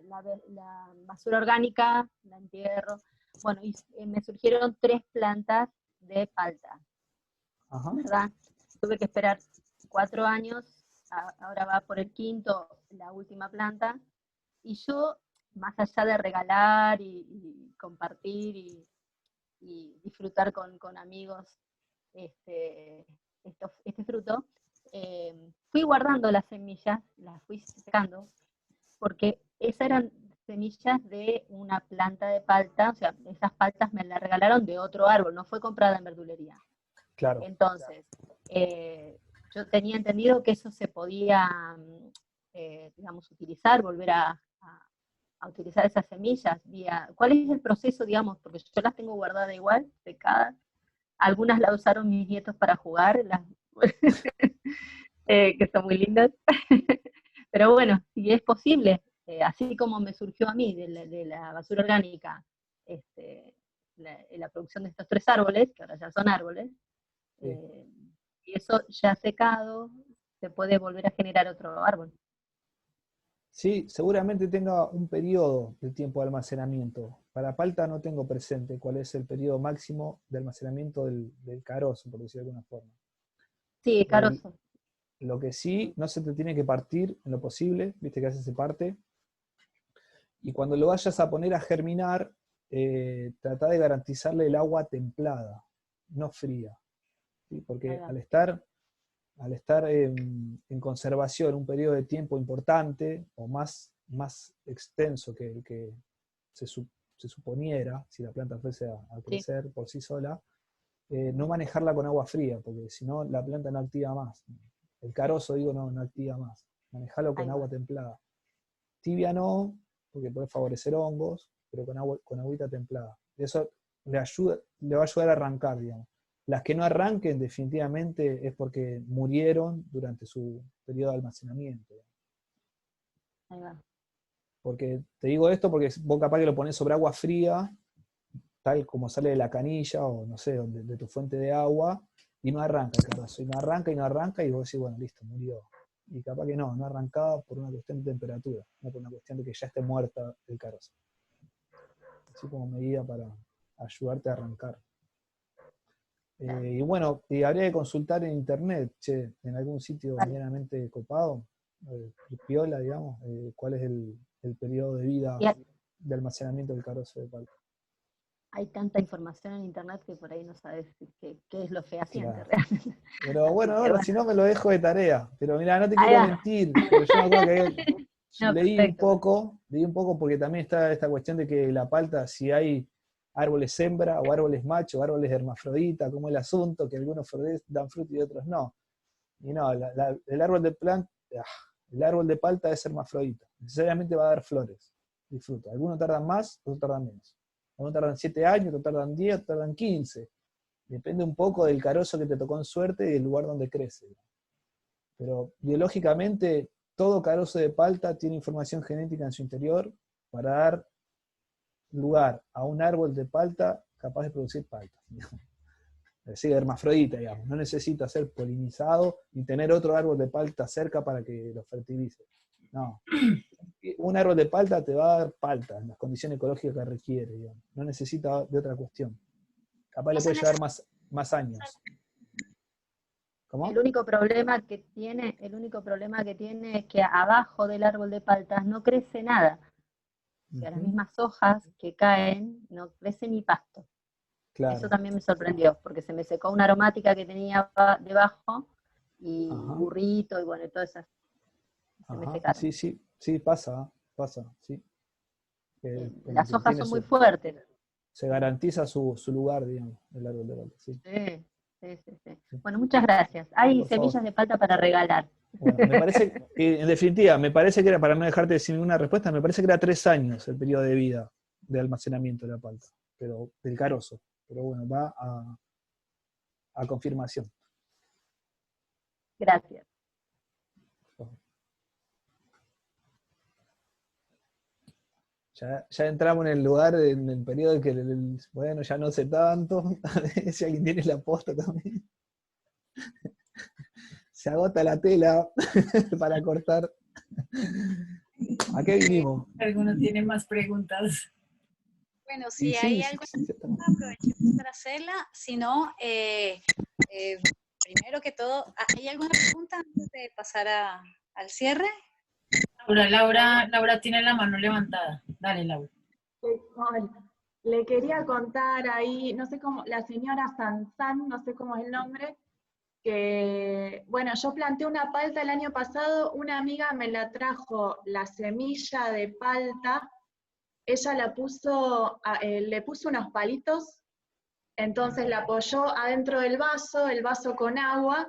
la basura orgánica, la entierro, bueno, y me surgieron 3 plantas de palta, ¿verdad? Tuve que esperar 4 años, ahora va por el 5º, la última planta, y yo, más allá de regalar y compartir y disfrutar con amigos este fruto, fui guardando las semillas, las fui secando, porque esas eran semillas de una planta de palta, o sea, esas paltas me las regalaron de otro árbol, no fue comprada en verdulería. Claro. Entonces, yo tenía entendido que eso se podía, digamos, utilizar, volver a utilizar esas semillas. ¿Cuál es el proceso, digamos? Porque yo las tengo guardadas igual, secadas. Algunas las usaron mis nietos para jugar, que son muy lindas. Pero bueno, si es posible, así como me surgió a mí de la basura orgánica, la producción de estos 3 árboles, que ahora ya son árboles, y eso ya secado, se puede volver a generar otro árbol. Sí, seguramente tenga un periodo de tiempo de almacenamiento. Para palta no tengo presente cuál es el periodo máximo de almacenamiento del carozo, por decirlo de alguna forma. Sí, carozo. Lo que sí, no se te tiene que partir en lo posible, viste que a veces se parte. Y cuando lo vayas a poner a germinar, trata de garantizarle el agua templada, no fría. ¿Sí? Porque al estar en conservación un periodo de tiempo importante, o más extenso que el que se suponiera, si la planta fuese a crecer por sí sola, no manejarla con agua fría, porque si no la planta no activa más. El carozo, digo, no activa más. Manejarlo con agua templada. Tibia no, porque puede favorecer hongos, pero con agüita templada. Eso le va a ayudar a arrancar, digamos. Las que no arranquen definitivamente es porque murieron durante su periodo de almacenamiento. Ahí va. Porque te digo esto porque vos capaz que lo ponés sobre agua fría, tal como sale de la canilla o no sé, de tu fuente de agua, y no arranca el carozo. Y no arranca, y vos decís, bueno, listo, murió. Y capaz que no arrancaba por una cuestión de temperatura, no por una cuestión de que ya esté muerta el carozo. Así como medida para ayudarte a arrancar. Y bueno, habría que consultar en internet, en algún sitio medianamente copado, piola, digamos, cuál es el periodo de vida de almacenamiento del carozo de palta. Hay tanta información en internet que por ahí no sabes qué es lo fehaciente realmente. Pero bueno, si no me lo dejo de tarea. Pero mira, no te quiero mentir, pero yo me acuerdo que leí un poco porque también está esta cuestión de que la palta, si hay árboles hembra o árboles macho, árboles hermafrodita, como el asunto, que algunos dan fruto y otros no. Y no, el árbol de palta es hermafrodita. Necesariamente va a dar flores y frutos. Algunos tardan más, otros tardan menos. Algunos tardan 7 años, otros tardan 10, otros tardan 15. Depende un poco del carozo que te tocó en suerte y del lugar donde crece. Pero biológicamente, todo carozo de palta tiene información genética en su interior para dar lugar a un árbol de palta capaz de producir palta. Es decir, hermafrodita, digamos. No necesita ser polinizado ni tener otro árbol de palta cerca para que lo fertilice. No. Un árbol de palta te va a dar palta en las condiciones ecológicas que requiere, digamos. No necesita de otra cuestión. Capaz le puede llevar más años. ¿Cómo? El único problema que tiene es que abajo del árbol de paltas no crece nada. O sea, las mismas hojas que caen, no crece ni pasto. Claro. Eso también me sorprendió, porque se me secó una aromática que tenía debajo, y burrito, y bueno, todas esas se me secaron. Sí, pasa, sí. Las hojas son muy fuertes. Se garantiza su lugar, digamos, el árbol de palta. Sí. Sí. Bueno, muchas gracias. Hay semillas de palta para regalar. Bueno, me parece, en definitiva, me parece que era, para no dejarte sin ninguna respuesta, me parece que era 3 años el periodo de vida de almacenamiento de la palta, pero del carozo. Pero bueno, va a confirmación. Gracias. Ya entramos en el lugar, en el periodo en que, bueno, ya no sé tanto, a ver si alguien tiene la posta también. Se agota la tela para cortar. ¿A qué vinimos? Algunos tienen más preguntas. Bueno, si hay alguna pregunta, aprovechemos para hacerla. Si no, primero que todo, ¿hay alguna pregunta antes de pasar al cierre? Laura tiene la mano levantada. Dale, Laura. Le quería contar ahí, no sé cómo, la señora Sansan, no sé cómo es el nombre, que, bueno, yo planté una palta el año pasado, una amiga me la trajo la semilla de palta, ella le puso unos palitos, entonces la apoyó adentro del vaso, el vaso con agua,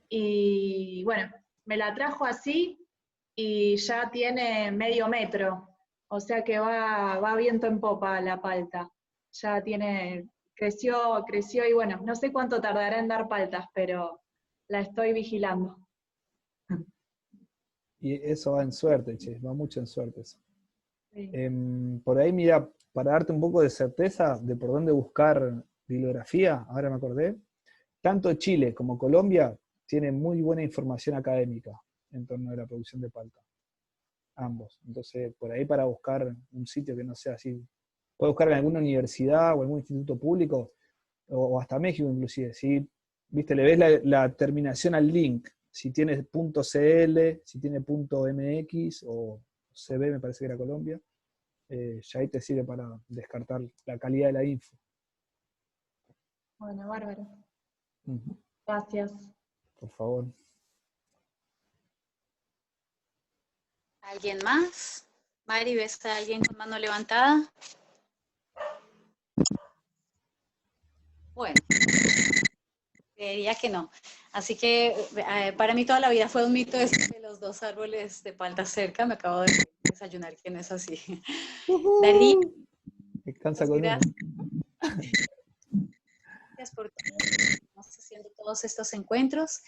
y bueno, me la trajo así, y ya tiene medio metro, o sea que va viento en popa la palta. Ya creció y bueno, no sé cuánto tardará en dar paltas, pero la estoy vigilando. Y eso va en suerte, che, va mucho en suerte eso. Sí. Por ahí, mira, para darte un poco de certeza de por dónde buscar bibliografía, ahora me acordé, tanto Chile como Colombia tienen muy buena información académica en torno a la producción de palta. Ambos. Entonces, por ahí para buscar un sitio que no sea así, puedes buscar en alguna universidad o algún instituto público, o hasta México inclusive, ¿sí? ¿Viste? Le ves la terminación al link, si tiene .cl, si tiene .mx o CB, me parece que era Colombia, ya ahí te sirve para descartar la calidad de la info. Bueno, bárbaro. Gracias. Por favor. ¿Alguien más? Mari, ¿ves a alguien con mano levantada? Bueno, diría que no. Así que para mí toda la vida fue un mito de los 2 árboles de palta cerca. Me acabo de desayunar que no es así. Darío. Descansa con uno. Gracias por todo. Estamos haciendo todos estos encuentros.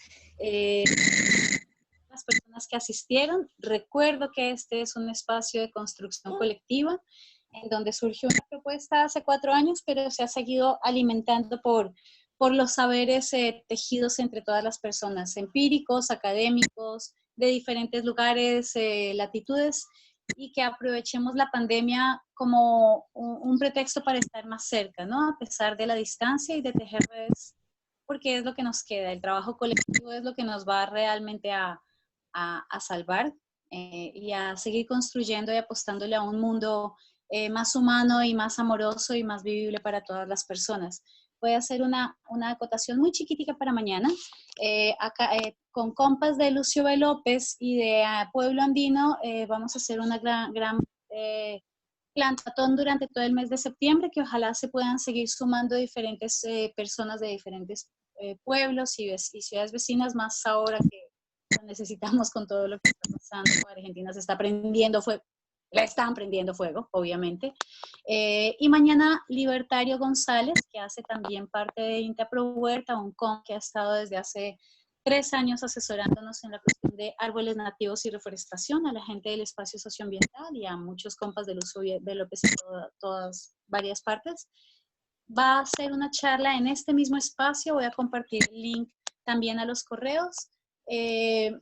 Las personas que asistieron, recuerdo que este es un espacio de construcción colectiva en donde surgió una propuesta hace 4 años, pero se ha seguido alimentando por los saberes tejidos entre todas las personas, empíricos, académicos, de diferentes lugares, latitudes, y que aprovechemos la pandemia como un pretexto para estar más cerca, ¿no? A pesar de la distancia y de tejer redes, porque es lo que nos queda. El trabajo colectivo es lo que nos va realmente a salvar y a seguir construyendo y apostándole a un mundo más humano y más amoroso y más vivible para todas las personas. Voy a hacer una acotación muy chiquitica para mañana. Acá, con compas de Lucio B. López y de Pueblo Andino, vamos a hacer una gran plantatón durante todo el mes de septiembre, que ojalá se puedan seguir sumando diferentes personas de diferentes pueblos y ciudades vecinas, más ahora que lo necesitamos con todo lo que está pasando. Argentina se está prendiendo fuego. Le están prendiendo fuego, obviamente. Y mañana Libertario González, que hace también parte de INTA Pro Huerta, un CON que ha estado desde hace 3 años asesorándonos en la cuestión de árboles nativos y reforestación, a la gente del espacio socioambiental y a muchos compas del uso de López en todas varias partes. Va a hacer una charla en este mismo espacio, voy a compartir el link también a los correos,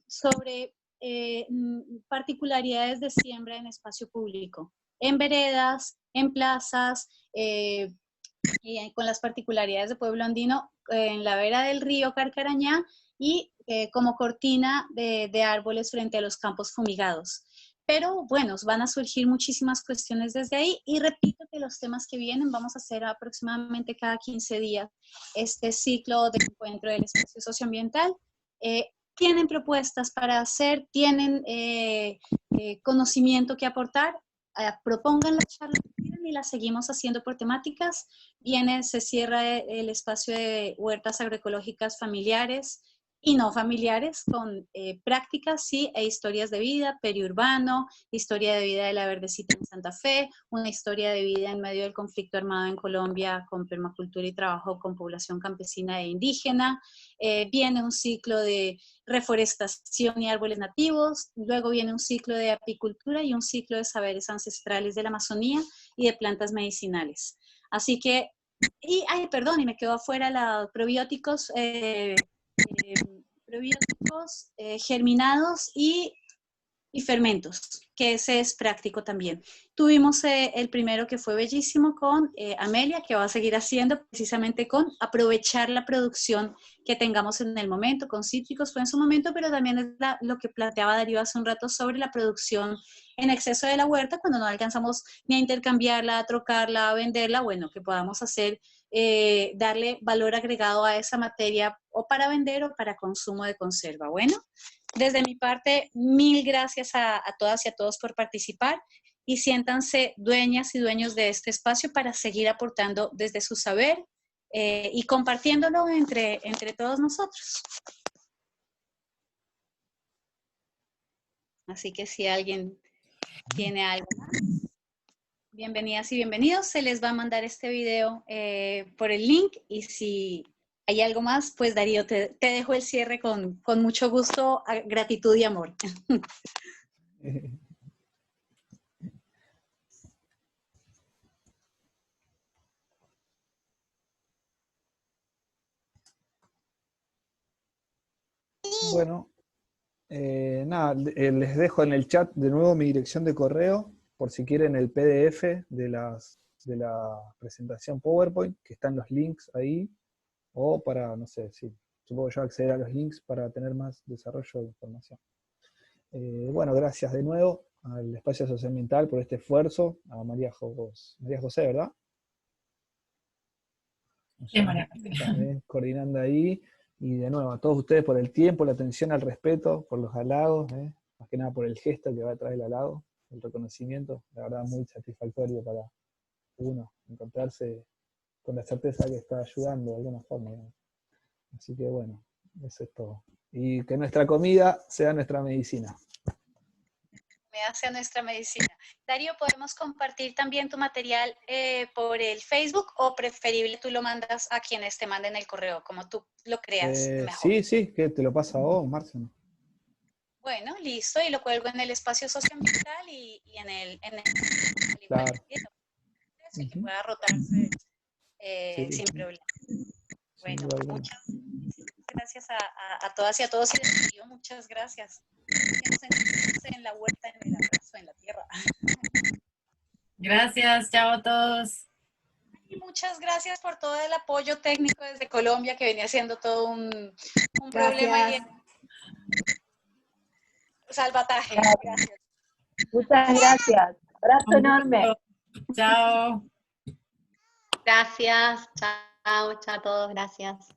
sobre particularidades de siembra en espacio público, en veredas, en plazas, y con las particularidades de Pueblo Andino, en la vera del río Carcarañá y como cortina de árboles frente a los campos fumigados. Pero bueno, van a surgir muchísimas cuestiones desde ahí y repito que los temas que vienen vamos a hacer aproximadamente cada 15 días este ciclo de encuentro del espacio socioambiental. Tienen propuestas para hacer, tienen conocimiento que aportar, propongan la charla y la seguimos haciendo por temáticas. Se cierra el espacio de huertas agroecológicas familiares y no familiares con prácticas, sí, e historias de vida, periurbano, historia de vida de la Verdecita en Santa Fe, una historia de vida en medio del conflicto armado en Colombia con permacultura y trabajo con población campesina e indígena. Viene un ciclo de reforestación y árboles nativos, luego viene un ciclo de apicultura y un ciclo de saberes ancestrales de la Amazonía y de plantas medicinales. Así que, y me quedó afuera los probióticos, germinados y fermentos, que ese es práctico también. Tuvimos el primero que fue bellísimo con Amelia, que va a seguir haciendo precisamente con aprovechar la producción que tengamos en el momento, con cítricos fue en su momento, pero también es lo que planteaba Darío hace un rato sobre la producción en exceso de la huerta, cuando no alcanzamos ni a intercambiarla, a trocarla, a venderla, bueno, que podamos hacer, darle valor agregado a esa materia o para vender o para consumo de conserva. Bueno, desde mi parte, mil gracias a todas y a todos por participar y siéntanse dueñas y dueños de este espacio para seguir aportando desde su saber y compartiéndolo entre todos nosotros. Así que si alguien tiene algo más, bienvenidas y bienvenidos. Se les va a mandar este video por el link y si ¿Hay algo más? Pues Darío, te dejo el cierre con mucho gusto, gratitud y amor. Bueno, nada, les dejo en el chat de nuevo mi dirección de correo, por si quieren el PDF de la presentación PowerPoint, que están los links ahí, o para, no sé, sí, supongo yo acceder a los links para tener más desarrollo de información. Bueno, gracias de nuevo al Espacio Socioambiental por este esfuerzo, a María José, ¿verdad? Sí, María. También coordinando ahí, y de nuevo a todos ustedes por el tiempo, la atención al respeto, por los halagos, más que nada por el gesto que va detrás del halago, el reconocimiento, la verdad muy satisfactorio para uno encontrarse con la certeza que está ayudando de alguna forma, ¿no? Así que bueno, eso es todo. Y que nuestra comida sea nuestra medicina. Sea nuestra medicina. Darío, ¿podemos compartir también tu material por el Facebook o preferible tú lo mandas a quienes te manden el correo, como tú lo creas mejor? Sí, que te lo pasa a vos, Marcia. Bueno, listo, y lo cuelgo en el Espacio Socioambiental y en el claro. Y que pueda rotarse sí. sin problema. Bueno, muchas gracias a todas y a todos, y les digo muchas gracias. Nos encontramos en la huerta, en el abrazo, en la tierra. Gracias, chao a todos. Y muchas gracias por todo el apoyo técnico desde Colombia, que venía siendo todo un problema. Y salvataje. Gracias. Muchas gracias. Abrazo enorme. Chao. Gracias, chao a todos, gracias.